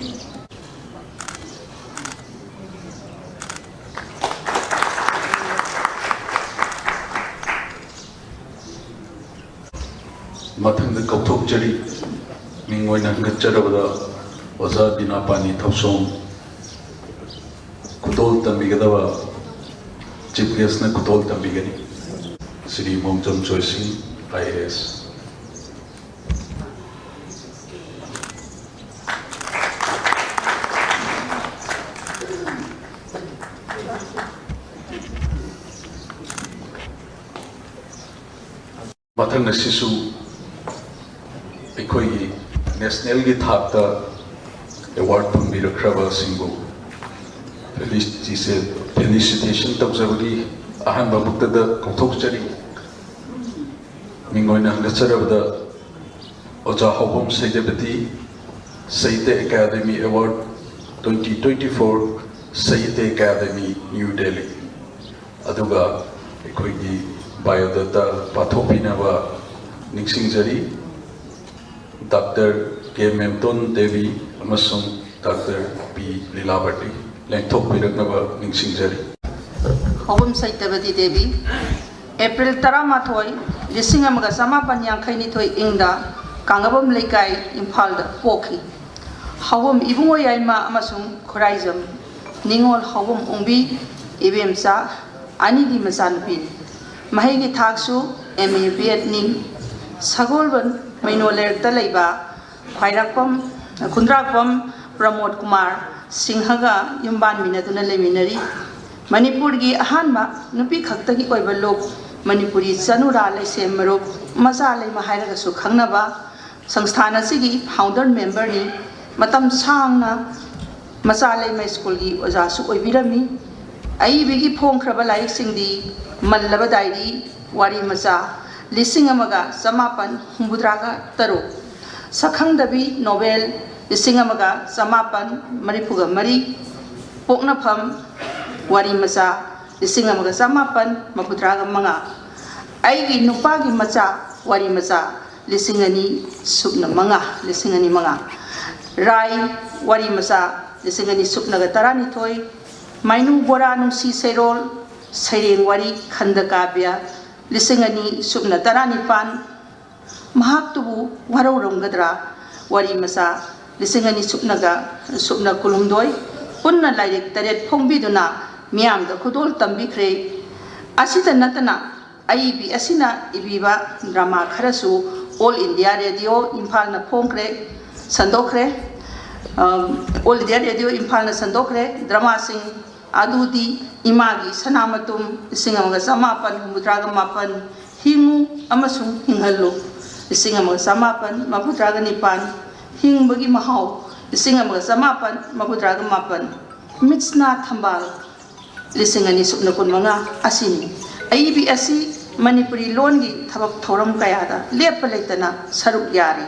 Mathanga Kautok Jari, Mingwina Gacharavada, Oza Binapani Tausom, Kudol Tambigadava, Chief Guest na Kudol Tambigani. Sri Mongcham Choi Singh, IAS. Mathang asisu ꯑꯩꯈꯣꯏꯒꯤ ꯅꯦꯁꯅꯦꯜꯒꯤ ꯊꯥꯛꯇ ꯑꯦꯋꯥꯔꯗ ꯐꯪꯕꯤꯔꯛꯈ꯭ꯔꯕ ꯁꯤꯡꯕꯨ ꯐꯦꯂꯤꯁꯤꯇꯦꯁꯟ ꯇꯧꯖꯕꯒꯤ ꯑꯍꯥꯟꯕ ꯃꯛꯇꯗ ꯀꯧꯊꯣꯛꯆꯔꯤ꯫ ꯃꯤꯡ ꯑꯣꯏꯅ ꯍꯪꯒꯠꯆꯔꯕꯗ ꯑꯣꯖꯥ ꯍꯥꯎꯕꯝ ꯁꯩꯗꯕꯇꯤ Sahitya academy award 2024 Sahitya academy new Delhi ꯑꯗꯨꯒ ꯑꯩꯈꯣꯏꯒꯤ ꯕꯥꯏꯑꯣꯗꯥꯇꯥ ꯄꯥꯊꯣꯛꯄꯤꯅꯕ ꯅꯤꯡꯁꯤꯡꯖꯔꯤ꯫ Dr. K. Memton Devi amasung Dr. P. Lilavati lengthokpiruknaba ningsingjari. Hobum Saitabati Devi, April Taramathoi, Lisingamaga Samapanyangkainithoi Ingda, Kangabam Lekai, Impalda, Poki. Hobum Ibungoyaima amasung Khoraizam, Ningol Hobum Umbi, Ibemsa, Anidi Masanpin, Mahigi Taksu, MA Vietning, Sagolban, Mainoler Talaiba, Khairakpam, Kundrakpam, Pramod Kumar, Singhaga, Yumban Minatuna Leminari, Manipurgi Ahanma, Nupi Kaktaki Oibalok, Manipuri Sanura Lesem Marup, Mazale Maharaga Sukhanaba, Sangstana Sigi, founder member ni, Matam Sangna, Masale My Schoolgi, Ozasu Oibirami, Aibigi Pong Krabalai Singdi, Malaba Dairi, Wari Maza, Lisingamaga, Samapan, Humbudraga, Taru, Sakhangdabi, Nobel, Lisingamaga, Samapan, Maripuga Mari, Poknapam, Wari Maza, Lisingamaga Samapan, Mapudraga Manga, Aigi Nupagi Maza, Wari Maza, Lisingani, Subna Manga, Lisingani Manga, Rai, Wari Maza, Lisingani Subnaga Tarani Toy, Mainu Bora Nusi Serol, Sairing Wari, Kandakabia, Lisingani Subna Taranipan, Mahaktubu, Warorungadra, Wari Masa, Lisingani Subnaga, Subna Kulumdoi, Punna Lairik Taret Pongbiduna, Miam the Kudol Tambikre, Asita Natana, Aibi Asina, Ibiba, Drama Karasu, All India Radio, Impalna Pongre, Sandokre, All India Radio, Impalna Sandokre, Drama Sing, Adudi, Imagi, Sanamatum, Singamaga Samapan, Mudraga Mapan, Hingu, Amasung, Hingalu, Singamaga Samapan, Mapudraga Nipan, Hingbagi Mahau, Singamaga Samapan, Mapudraga Mapan, Mitsna Thambal, Lisingani Subnapun Manga, Asini, ABSC, Manipuri Longi, Tabak Toram Kayada, Lepaletana, Saruk Yari,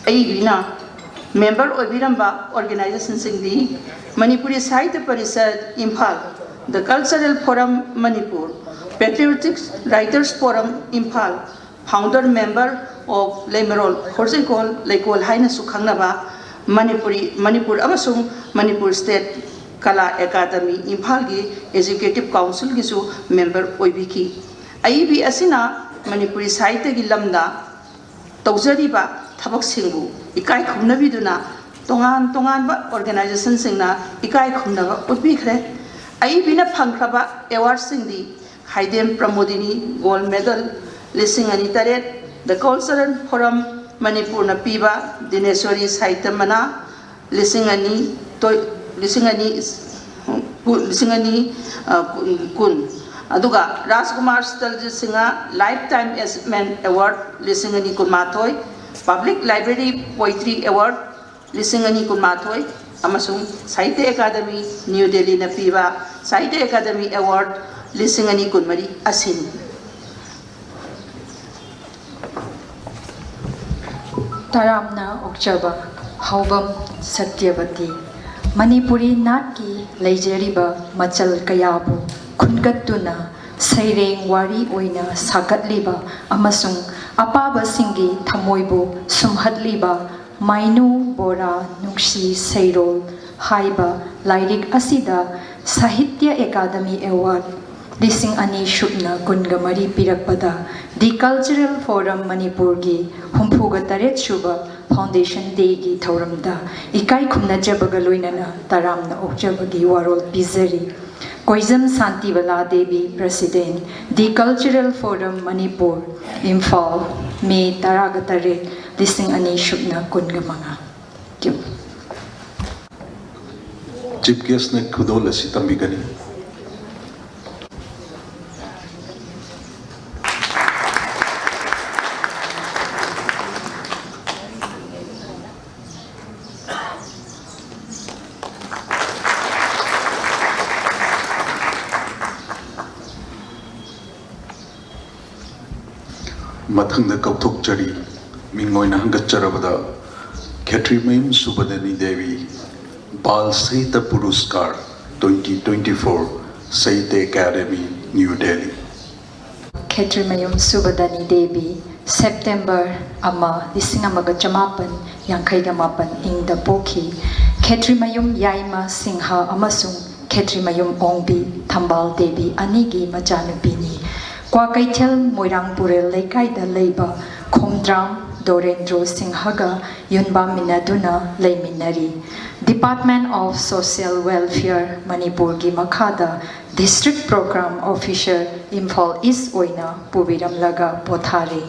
Aigina, Member of Viramba Organization Singdi, Manipuri Sahitya Parishad, Imphal, the Cultural Forum Manipur, Patriotic Writers Forum, Imphal, Founder Member of Lemerol, Horzekol, Lekol Haina Sukhangnaba, Manipur Amasung, Manipur State Kala Academy, Imphal Executive Council Gisu, Member Oibiki. IB Asina, Manipuri Sahitya Gilamda, Tauzariba, Tabak Singbu, Ikai Kumnabiduna, Tongan Organization Singna, Ikai Kumnaba, Udbikre, Aibina Pankraba, Award Singdi, Haidem Pramodini, Gold Medal, Lising Anitaret, the Cultural Forum, Manipurna piba Dineshwari Sahitya Mana lisingani kun aduga Rajkumar Sitaljit Singha Lifetime Achievement Award lisingani kun mathoi Public Library Poetry Award lisingani kun mathoi amasung Sahitya Academy New Delhi na piba Sahitya Academy Award lisingani kun mari asin Taramna Okchaba Haubam Satyavati Manipuri Natki Leijeriba Machal Kayabu Kungatuna Saireng Wari Oina Sagatliba Amasung Apaba Singi Tamoibu Sumhadliba Mainu Bora Nungshi Sairol Haiba Lairik Asida Sahitya Academy Award Lising Ani Shubna Kungamari Pirakpada The Cultural Forum Manipurgi Humpuga Taret Shuba Foundation Day Gi Thauramda Ikai Khumna Jabaga Loinana Taramna Okjabagi Warol Bizari Koizam Santivala Devi President The Cultural Forum Manipur Imphal May Taraga Taret Lising Ani Shubna Kungamanga Chief Guest ne Khudol Asitamigani Mathangda Kauthokchari Mingoina Hangacharabada Khetrimayum Subadani Devi Bal Sahitya Puruskar 2024 Sahitya Academy New Delhi Khetrimayum Subadani Devi September Ama Lisingamaga Chamapan Yankaigamapan Ingda Poki Khetrimayum Yaima Singha Amasung Khetrimayum Ongbi Thambal Devi Anigi Majanubini Kwakaithel Moirangpurel Leikaida Leiba Khomdram Dorendro Singhaga Yunba Minaduna Leiminari Department of Social Welfare Manipur Gi Makhada District Program Officer Imphal East Oina Pubiramlaga Pothari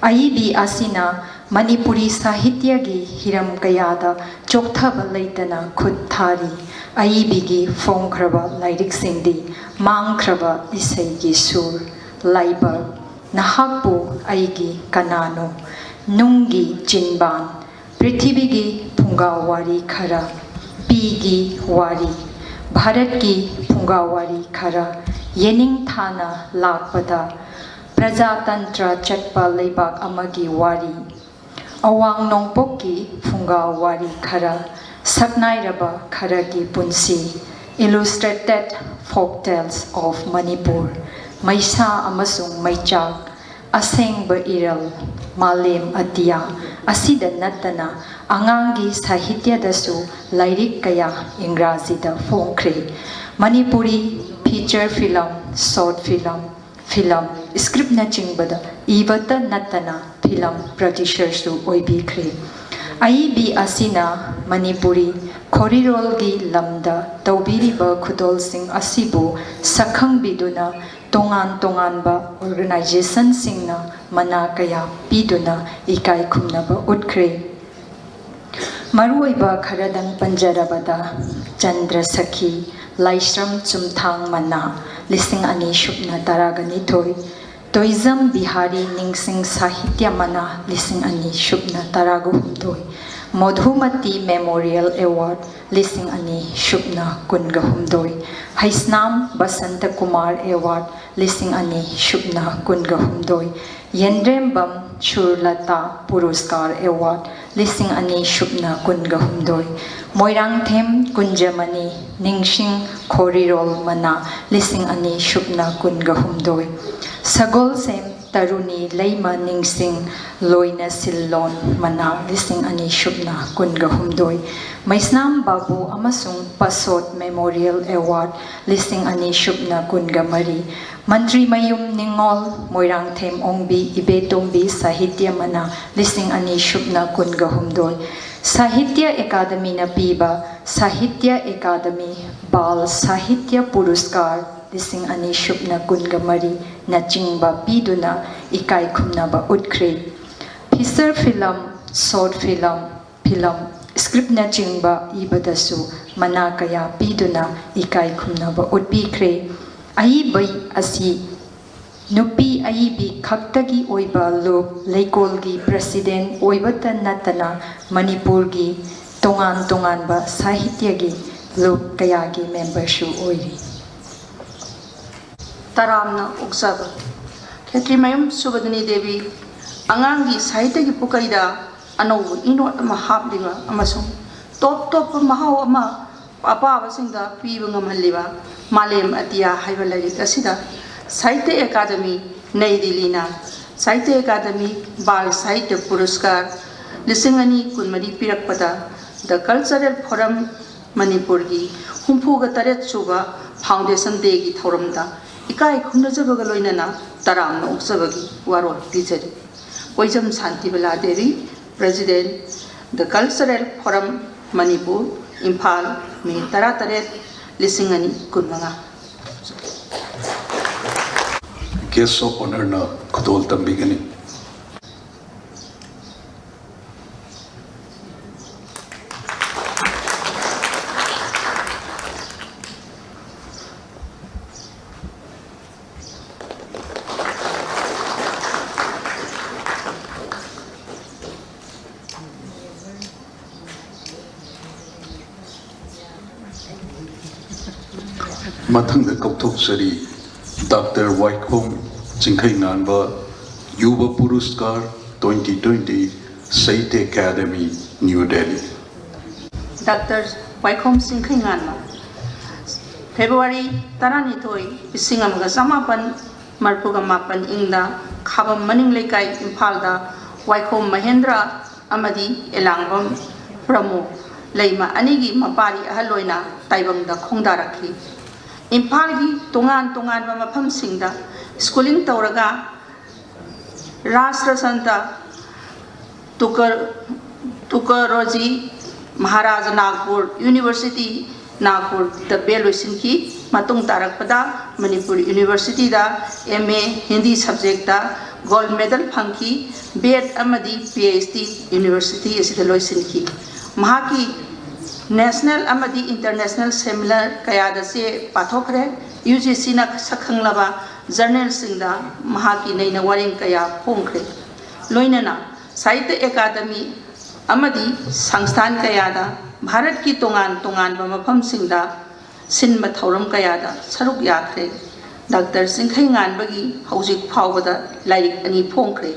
IEB Asina Manipuri Sahitya Gi Hiram Kayada Chokthaba Leitana Khudthari IEB Gi Phongkraba Lairik Singdi Mangkraba Isai Gi Sur Laiba Nahakpu Aigi Kanano Nungi Jinban Prithibigi Pungawari Khara Pigi Wari Bharatki Pungawari Khara Yening Thana Lakpada Prajatantra Chatpa Leibak Amagi Wari Awang Nongpokki Pungawari Khara Saknairaba Kharagi Punsi Illustrated Folktales of Manipur Maisa Amasung Maichak Asengba Iral Malem Atia Asida Natana Angangi Sahitya Dasu Lairik Kaya Ingrazida Phongkre Manipuri Feature Film Short Film Script na Chingbada Ibata Natana Film Producer Su Oibikre IEB Asina Manipuri Korirol Gi Lamda Taubiriba Khudol Sing Asibu Sakhang Biduna Tongan Ba Organization Singna Mana Kaya Piduna Ikai Khumnaba Utkre Maruiba Kharadang Panjarabada Chandra Sakhi Laishram Chumthang Mana Lising Ani Shubna Taragani Toy Toizam Bihari Ningsing Sahitya Mana Lising Ani Shubna Tarago Humtoy Modhumati Memorial Award Lising Ani Shubna Kunga Humdoy Haisnam Basanta Kumar Award Lising Ani Shubna Kunga Humdoy Yendrembam Shurlata Puruskar Award Lising Ani Shubna Kunga Humdoy Moirang Them Kunjamani Ningsing Korirol Mana Lising Ani Shubna Kunga Humdoy Sagol Sem Taruni Leima Ningsing Loina Sillon Mana Lising Ani Shubna Kunga Humdoy Maisnam Babu Amasung Pasot Memorial Award Lising Ani Shubna Kunga Mari Mantri Mayum Ningol Moirang Them Ongbi Ibetombi Sahitya Mana Lising Ani Shubna Kunga Humdoy Sahitya Academy na piba Sahitya Academy Bal Sahitya Puruskar Lising Ani Shubna Kunga Mari na Chingba Piduna Ikai Khumnaba Utkre feature film, short film, ꯁ꯭ꯀ꯭ꯔꯤꯞꯅꯆꯤꯡꯕ ꯏꯕꯗꯁꯨ ꯃꯅꯥ ꯀꯌꯥ ꯄꯤꯗꯨꯅ ꯏꯀꯥꯏ ꯈꯨꯝꯅꯕ ꯎꯠꯄꯤꯈ꯭ꯔꯦ꯫ ꯑꯏꯕꯩ ꯑꯁꯤ ꯅꯨꯄꯤ ꯑꯏꯕꯤ ꯈꯛꯇꯒꯤ ꯑꯣꯏꯕ ꯂꯨꯞ ꯂꯩꯀꯣꯜꯒꯤ ꯄ꯭ꯔꯁꯤꯗꯦꯟ ꯑꯣꯏꯕꯇ ꯅꯠꯇꯅ ꯃꯅꯤꯄꯨꯔꯒꯤ ꯇꯣꯉꯥꯟ ꯇꯣꯉꯥꯟꯕ ꯁꯥꯍꯤꯇ꯭ꯌꯒꯤ ꯂꯨꯞ ꯀꯌꯥꯒꯤ ꯃꯦꯝꯕꯔꯁꯨ ꯑꯣꯏꯔꯤ꯫ ꯇꯔꯥꯝꯅ ꯑꯣꯛꯆꯕ ꯈꯦꯇ꯭ꯔꯤꯃꯌꯨꯝ ꯁꯨꯕꯗꯅꯤ ꯗꯦꯕꯤ ꯑꯉꯥꯡꯒꯤ ꯁꯥꯍꯤꯇ꯭ꯌꯒꯤ ꯄꯨꯀꯩꯗ ꯑꯅꯧꯕ ꯏꯅꯣꯠ ꯑꯃ ꯍꯥꯞꯂꯤꯕ ꯑꯃꯁꯨꯡ ꯇꯣꯞ ꯇꯣꯞꯄ ꯃꯍꯥꯎ ꯑꯃ ꯑꯄꯥꯕꯁꯤꯡꯗ ꯄꯤꯕ ꯉꯝꯍꯜꯂꯤꯕ ꯃꯥꯂꯦꯝ ꯑꯇꯤꯌꯥ ꯍꯥꯏꯕ ꯂꯥꯏꯔꯤꯛ ꯑꯁꯤꯗ साहित्य अकादमी नई दिल्ली साहित्य अकादमी बाल साहित्य पुरस्कार 2020 पीरकपदा द कल्चरल फोरम मणिपुर की 68 सूबा फाउंडेशन डे की थौरमदा इकाई खुमनजबग लोइनना तरामना उक्सबगी वारोल पिजरी Oijam Shantibala Devi president the cultural forum Manipur Imphal May 13/2025 Guest of honor na khudol tambigani. Mathang da kauthok sari Dr. Waikhom Chingkhai Nganba Yuva Puruskar 2020 Sahitya Academy, New Delhi. Dr. Waikhom Chingkhai Nganba February 12/1998 ingda Khabam Maning Lekai Imphalda Waikhom Mahendra amadi Elangvam Pramo Leima Anigi Mapari Ahaloina Taibangda Khongdarakhi Imphalgi Tongan Mafam Singda Schooling Tauraga Rashtra Santa Tukaroji Maharaja Nagpur University Nagpur the Beloisinki Matung Tarakpada Manipur University da MA Hindi subject da gold medal Funky B.Ed Amadi PhD University is the Loisinki Mahaki National Amadi International Seminar Kayada se Pathokre UGC na Sakhanglaba Journal Singda Mahaki Naina Waring Kaya Pongkre Loinana Sahitya Academy Amadi Sangstan Kayada Bharat ki Tongan Mafam Singda Sinma Thauram Kayada Saruk Yakre Dr. Chingkhai Nganbagi Haujik Phawbada Lairik Ani Pongkre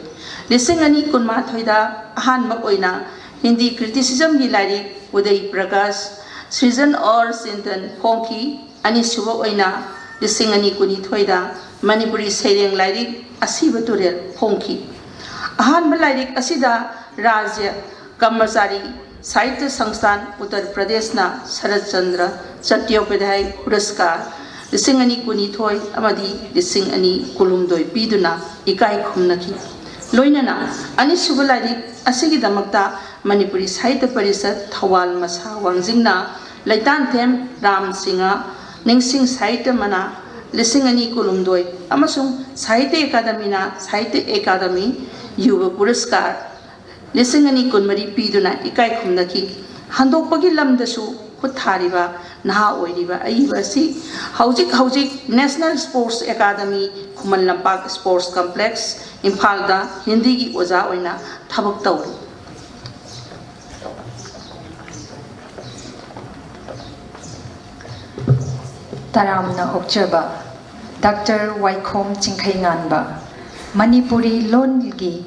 2023 da Ahanba Oina Hindi criticism gi Lairik Uday Prakash Srijan or Sintan Pongki Ani Suba Oina 2023 da Manipuri Saireng Lairik Asiba Turel Pongki Ahanba Lairik Asida Rajya Kamachari Sahitya Sangstan Uttar Pradesh na Sharat Chandra Chattopadhyay Puraskar 2023 amadi 2023 piduna ikai khumnaki loinana ani suba lairik asigi damakta Manipuri Sahitya Parishad Thawal Masa Wangjingna Laitan Them Ram Singha Ningsing Sahitya Mana 2023 amasung Sahitya Academy na Sahitya Academy Yuva Puraskar 2023 piduna ikai khumnaki handokpagi lamdasu khutthariba naha oiriba aiba si haujik National Sports Academy Khuman Lampak Sports Complex Imphal da Hindi gi oja oina thabak tawri Taramna Okchaba Dr. Waikhom Chingkhai Nganba Manipuri Longi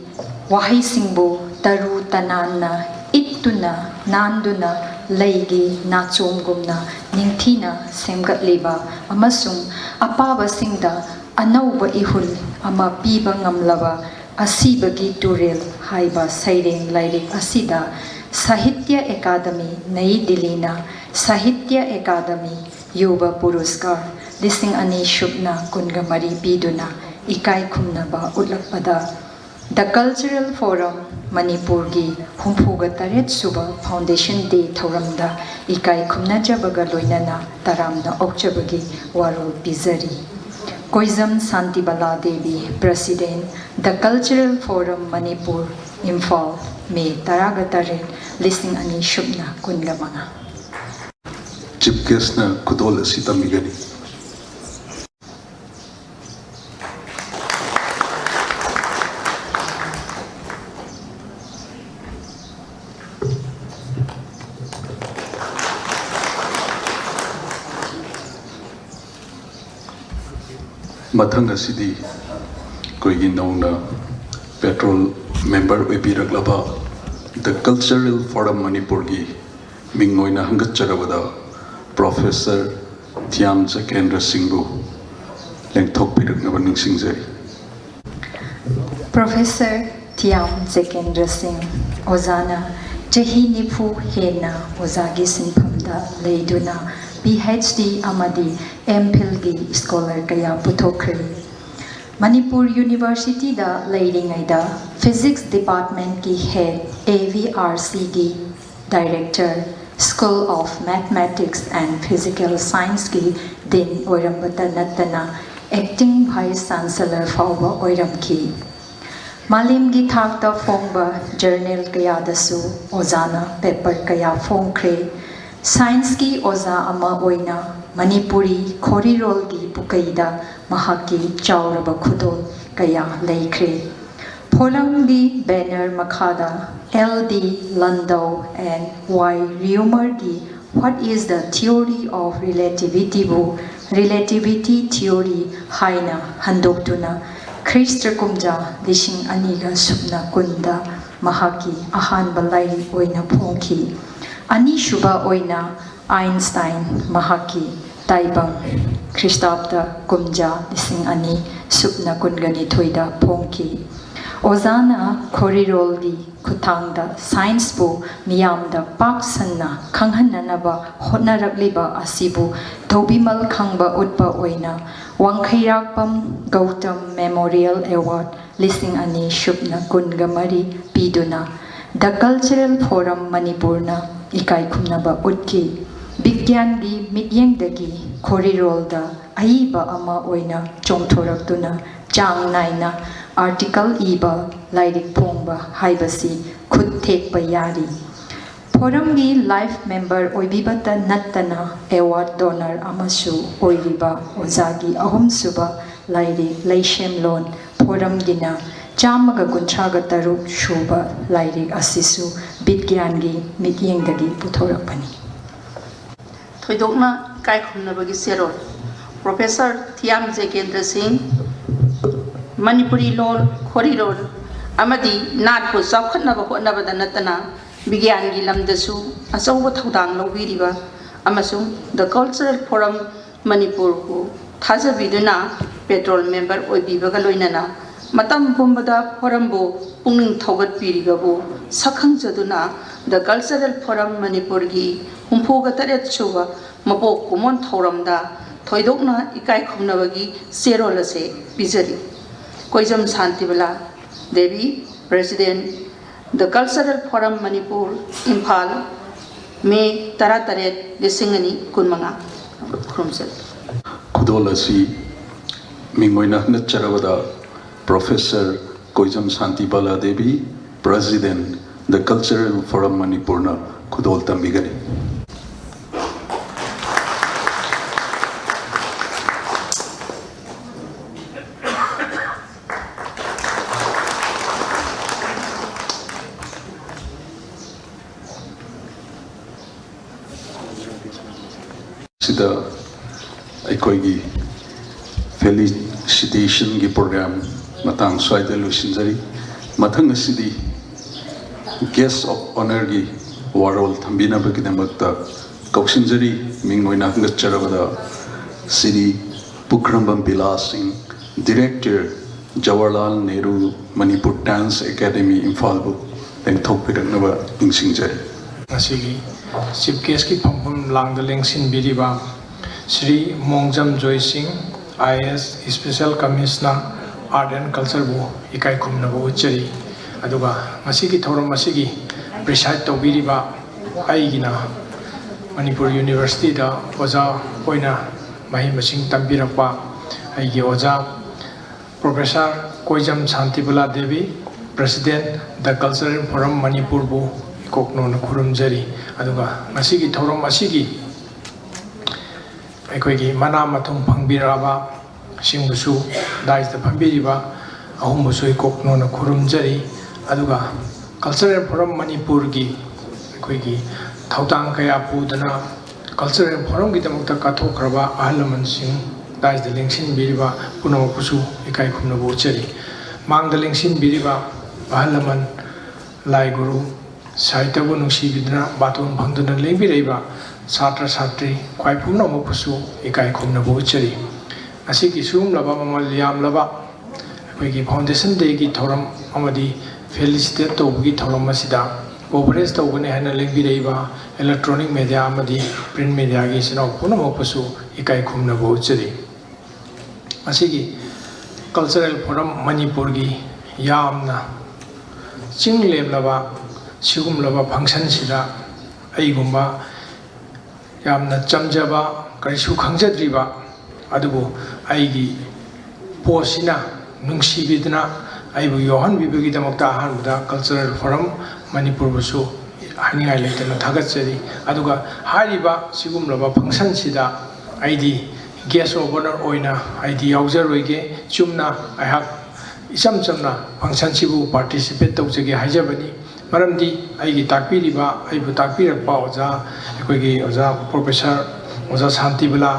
Wahai Singbu Taru Tanana Ittuna Nanduna Leigi Nachomgumna Ningthina Semgatliba Amasung Apaba Singda Anauba Ihul Ama Piba Ngamlaba Asibagi Turil Haiba Saireng Lairik Asida Sahitya Academy Nai Delhi na Sahitya Academy Yuva Puruskar 2023 piduna ikai khumnaba utlakpada The Cultural Forum Manipur gi 68 suba Foundation Day thauramda ikai khumnajabaga loinana taramna okchabagi warol pizari Koizam Santibala Devi, President, The Cultural Forum Manipur, Imphal, May Taragatarin, Listing Ani Shubna Kungamanga. Chief Guest na Kudol Asita Migani. Mathang asidi koigi nauna petrol member oibiraklaba the Cultural Forum Manipur gi mingoina hangatcharabada Professor Thiam Jakendra Singh bu lengthok piraknaba ningsingjari. Professor Thiam Jakendra Singh, Ozana, Jahi Nipu Hena, Ozagi Sinpamda, Leiduna, PhD Amadi, MPhil gi scholar kaya putokri. Manipur University da Leidingaida, Physics Department ki head, AVRC gi Director, School of Mathematics and Physical Science ki din oirambata natana, Acting Vice Chancellor fauba oiramki. Malim gi thakta fongba journal kaya dasu, Ozana paper kaya fongkre, Science ki oza ama oina, Manipuri Khorirol gi pukaida mahaki chauraba khudol kaya leikre. Pholam gi banner makhada LD Landau and Y Reumer gi What is the theory of relativity bu relativity theory haina handoktuna Christa kumja lishing aniga subna kunda mahaki ahan balai oina phongki. Ani Shuba Oina, Einstein, Mahaki, Taibang, Christabda, Kumja, Lising Ani, Supna Kungani Toida, Pongki. Ozana, Koriroldi, Kutangda, Science Bu, Miyamda, Paksanna, Kanghananaba, Hotnaragliba, Asibu, Tobimal Kangba Utba Oina, Wangkairakpam, Gautam Memorial Award, Lising Ani, Shupna Kungamari, Piduna. The Cultural Forum Manipurna ikai khumnaba utki Bigyan gi mityeng dagi Khorirol da aiba ama oina chongthoraktuna chang naina article iba lairik phongba haibasi khud thekpa yari. Forum gi life member oibibata nattana award donor amasu oiriba ozagi ahum suba lairik leishem lon forum gina Chamaga Guntraga Taruk Shuba Lairik Asisu Bidgyangi Mityengdagi Puthorakpani. Thoidokna kai khumnabagi serol Professor Thiam Jakendra Singh Manipuri lol Khorirol amadi natpu chawkhatnaba hotnabada natana bigyangi lamdasu achauba thodang lobiriba amasung the Cultural Forum Manipur ku thajabiduna petrol member oibibaga loinana Matam Pumbada Forambo, Punging Togat Pirigabu, Sakang Jaduna, the Cultural Forum Manipurgi, Humpogataret Chuba, Mapo Kumon Toramda, Toidokna, Ikai Kumnavagi, Serolase, Bizari, Koizam Santibala, Devi, President, the Cultural Forum Manipur, Imphal, May Tarataret, Lisingani, Kunmanga, Krumsel. Kudolasi, Mingoina Nacharavada. Professor Koizam Santibala Devi, President, the Cultural Forum Manipurna, Kudol Tambigani. Sida Aikoigi Felicitation gi program Matang Swaida Lusinjari, Mathang Asidi, Guest of Honor gi Warol Thambina Bakidamakta, Kauksinjari, Mingoina Hangatcharavada, Siri Pukrambam Bilas Singh, Director, Jawaharlal Nehru Manipur Dance Academy, Imphal, then Thokpiranava, Ingsingjari. Asigi, Chief Guest ki Pampam Langdaling Sin Biriba, Sri Mongjam Joy Singh, IS Special Commissioner, Art and Culture Bu Ikai Kumnabu Uchari Aduga Masiki Thorum Masigi Preside Tobiriba Aigina Manipur University da Oza Poina Mahi Masing Tambirapa ꯑꯩꯒꯤ ꯑꯣꯖꯥ ꯄ꯭ꯔꯣꯐꯦꯁꯔ ꯀꯣꯏꯖꯝ ꯁꯥꯟꯇꯤꯕꯂꯥ ꯗꯦꯕꯤ ꯄ꯭ꯔꯁꯤꯗꯦꯟ ꯗ ꯀꯜꯆꯔꯦꯜ ꯐꯣꯔꯝ ꯃꯅꯤꯄꯨꯔꯕꯨ ꯏꯀꯣꯛꯅꯣꯅ ꯈꯨꯔꯨꯝꯖꯔꯤ ꯑꯗꯨꯒ ꯉꯁꯤꯒꯤ ꯊꯧꯔꯝ ꯑꯁꯤꯒꯤ ꯑꯩꯈꯣꯏꯒꯤ ꯃꯅꯥ ꯃꯊꯨꯝ ꯐꯪꯕꯤꯔꯛꯑꯕ ꯁꯤꯡꯕꯨꯁꯨ ꯗꯥꯏꯁꯇ ꯐꯝꯕꯤꯔꯤꯕ ꯑꯍꯨꯝꯕꯨꯁꯨ ꯏꯀꯣꯛꯅꯣꯅ ꯈꯨꯔꯨꯝꯖꯔꯤ ꯑꯗꯨꯒ ꯀꯜꯆꯔꯦꯜ ꯐꯣꯔꯝ ꯃꯅꯤꯄꯨꯔꯒꯤ ꯑꯩꯈꯣꯏꯒꯤ ꯊꯧꯗꯥꯡ ꯀꯌꯥ ꯄꯨꯗꯨꯅ ꯀꯜꯆꯔꯦꯜ ꯐꯣꯔꯝꯒꯤꯗꯃꯛꯇ ꯀꯠꯊꯣꯛꯈ꯭ꯔꯕ ꯑꯍꯜ ꯂꯃꯟꯁꯤꯡ ꯗꯥꯏꯁꯇ ꯂꯦꯡꯁꯤꯟꯕꯤꯔꯤꯕ ꯄꯨꯝꯅꯃꯛꯄꯨꯁꯨ ꯏꯀꯥꯏ ꯈꯨꯝꯅꯕ ꯎꯠꯆꯔꯤ ꯃꯥꯡꯗ ꯂꯦꯡꯁꯤꯟꯕꯤꯔꯤꯕ ꯑꯍꯜ ꯂꯃꯟ ꯂꯥꯏ ꯒꯨꯔꯨ ꯁꯥꯍꯤꯇ꯭ꯌꯕꯨ ꯅꯨꯡꯁꯤꯕꯤꯗꯨꯅ ꯕꯥꯇꯣꯟ ꯐꯪꯗꯨꯅ ꯂꯦꯡꯕꯤꯔꯛꯏꯕ ꯁꯥꯇ꯭ꯔ ꯁꯥꯇ꯭ꯔꯤ ꯈ꯭ꯋꯥꯏ ꯄꯨꯝꯅꯃꯛꯄꯨꯁꯨ ꯏꯀꯥꯏ ꯈꯨꯝꯅꯕ ꯎꯠꯆꯔꯤ ꯉꯁꯤꯒꯤ ꯁꯤꯒꯨꯝꯂꯕ ꯃꯃꯜ ꯌꯥꯝꯂꯕ ꯑꯩꯈꯣꯏꯒꯤ ꯐꯥꯎꯟꯗꯦꯁꯟ ꯗꯦꯒꯤ ꯊꯧꯔꯝ ꯑꯃꯗꯤ ꯐꯦꯂꯤꯁꯤꯇꯦꯠ ꯇꯧꯕꯒꯤ ꯊꯧꯔꯝ ꯑꯁꯤꯗ ꯀꯣꯚꯔꯦꯖ ꯇꯧꯒꯅꯤ ꯍꯥꯏꯅ ꯂꯦꯡꯕꯤꯔꯛꯏꯕ ꯑꯦꯂꯦꯛꯇ꯭ꯔꯣꯅꯤꯛ ꯃꯦꯗꯤꯌꯥ ꯑꯃꯗꯤ ꯄ꯭ꯔꯤꯟ ꯃꯦꯗꯤꯌꯥꯒꯤ ꯏꯆꯤꯟ ꯏꯅꯥꯎ ꯄꯨꯝꯅꯃꯛꯄꯨꯁꯨ ꯏꯀꯥꯏ ꯈꯨꯝꯅꯕ ꯎꯠꯆꯔꯤ ꯃꯁꯤꯒꯤ ꯀꯜꯆꯔꯦꯜ ꯐꯣꯔꯝ ꯃꯅꯤꯄꯨꯔꯒꯤ ꯌꯥꯝꯅ ꯆꯤꯡ ꯂꯦꯝꯂꯕ ꯁꯤꯒꯨꯝꯂꯕ ꯐꯪꯁꯟꯁꯤꯗ ꯑꯩꯒꯨꯝꯕ ꯌꯥꯝꯅ ꯆꯝꯖꯕ ꯀꯔꯤꯁꯨ ꯈꯪꯖꯗ꯭ꯔꯤꯕ ꯑꯗꯨꯕꯨ ꯑꯩꯒꯤ ꯄꯣꯠꯁꯤꯅ ꯅꯨꯡꯁꯤꯕꯤꯗꯨꯅ ꯑꯩꯕꯨ ꯌꯥꯎꯍꯟꯕꯤꯕꯒꯤꯗꯃꯛꯇ ꯑꯍꯥꯟꯕꯗ ꯀꯜꯆꯔꯦꯜ ꯐꯣꯔꯝ ꯃꯅꯤꯄꯨꯔꯕꯨꯁꯨ ꯍꯥꯏꯅꯤꯡꯉꯥꯏ ꯂꯩꯇꯅ ꯊꯥꯒꯠꯆꯔꯤ ꯑꯗꯨꯒ ꯍꯥꯏꯔꯤꯕ ꯁꯤꯒꯨꯝꯂꯕ ꯐꯪꯁꯟꯁꯤꯗ ꯑꯩꯗꯤ ꯒꯦꯁ ꯑꯣꯐ ꯑꯣꯅꯔ ꯑꯣꯏꯅ ꯑꯩꯗꯤ ꯌꯥꯎꯖꯔꯣꯏꯒꯦ ꯆꯨꯝꯅ ꯑꯩꯍꯥꯛ ꯏꯆꯝ ꯆꯝꯅ ꯐꯪꯁꯟꯁꯤꯕꯨ ꯄꯥꯔꯇꯤꯁꯤꯄꯦꯠ ꯇꯧꯖꯒꯦ ꯍꯥꯏꯖꯕꯅꯤ ꯃꯔꯝꯗꯤ ꯑꯩꯒꯤ ꯇꯥꯛꯄꯤꯔꯤꯕ ꯑꯩꯕꯨ ꯇꯥꯛꯄꯤꯔꯛꯄ ꯑꯣꯖꯥ ꯑꯩꯈꯣꯏꯒꯤ ꯑꯣꯖꯥ ꯄ꯭ꯔꯣꯐꯦꯁꯔ ꯑꯣꯖꯥ ꯁꯥꯟꯇꯤꯕꯂꯥ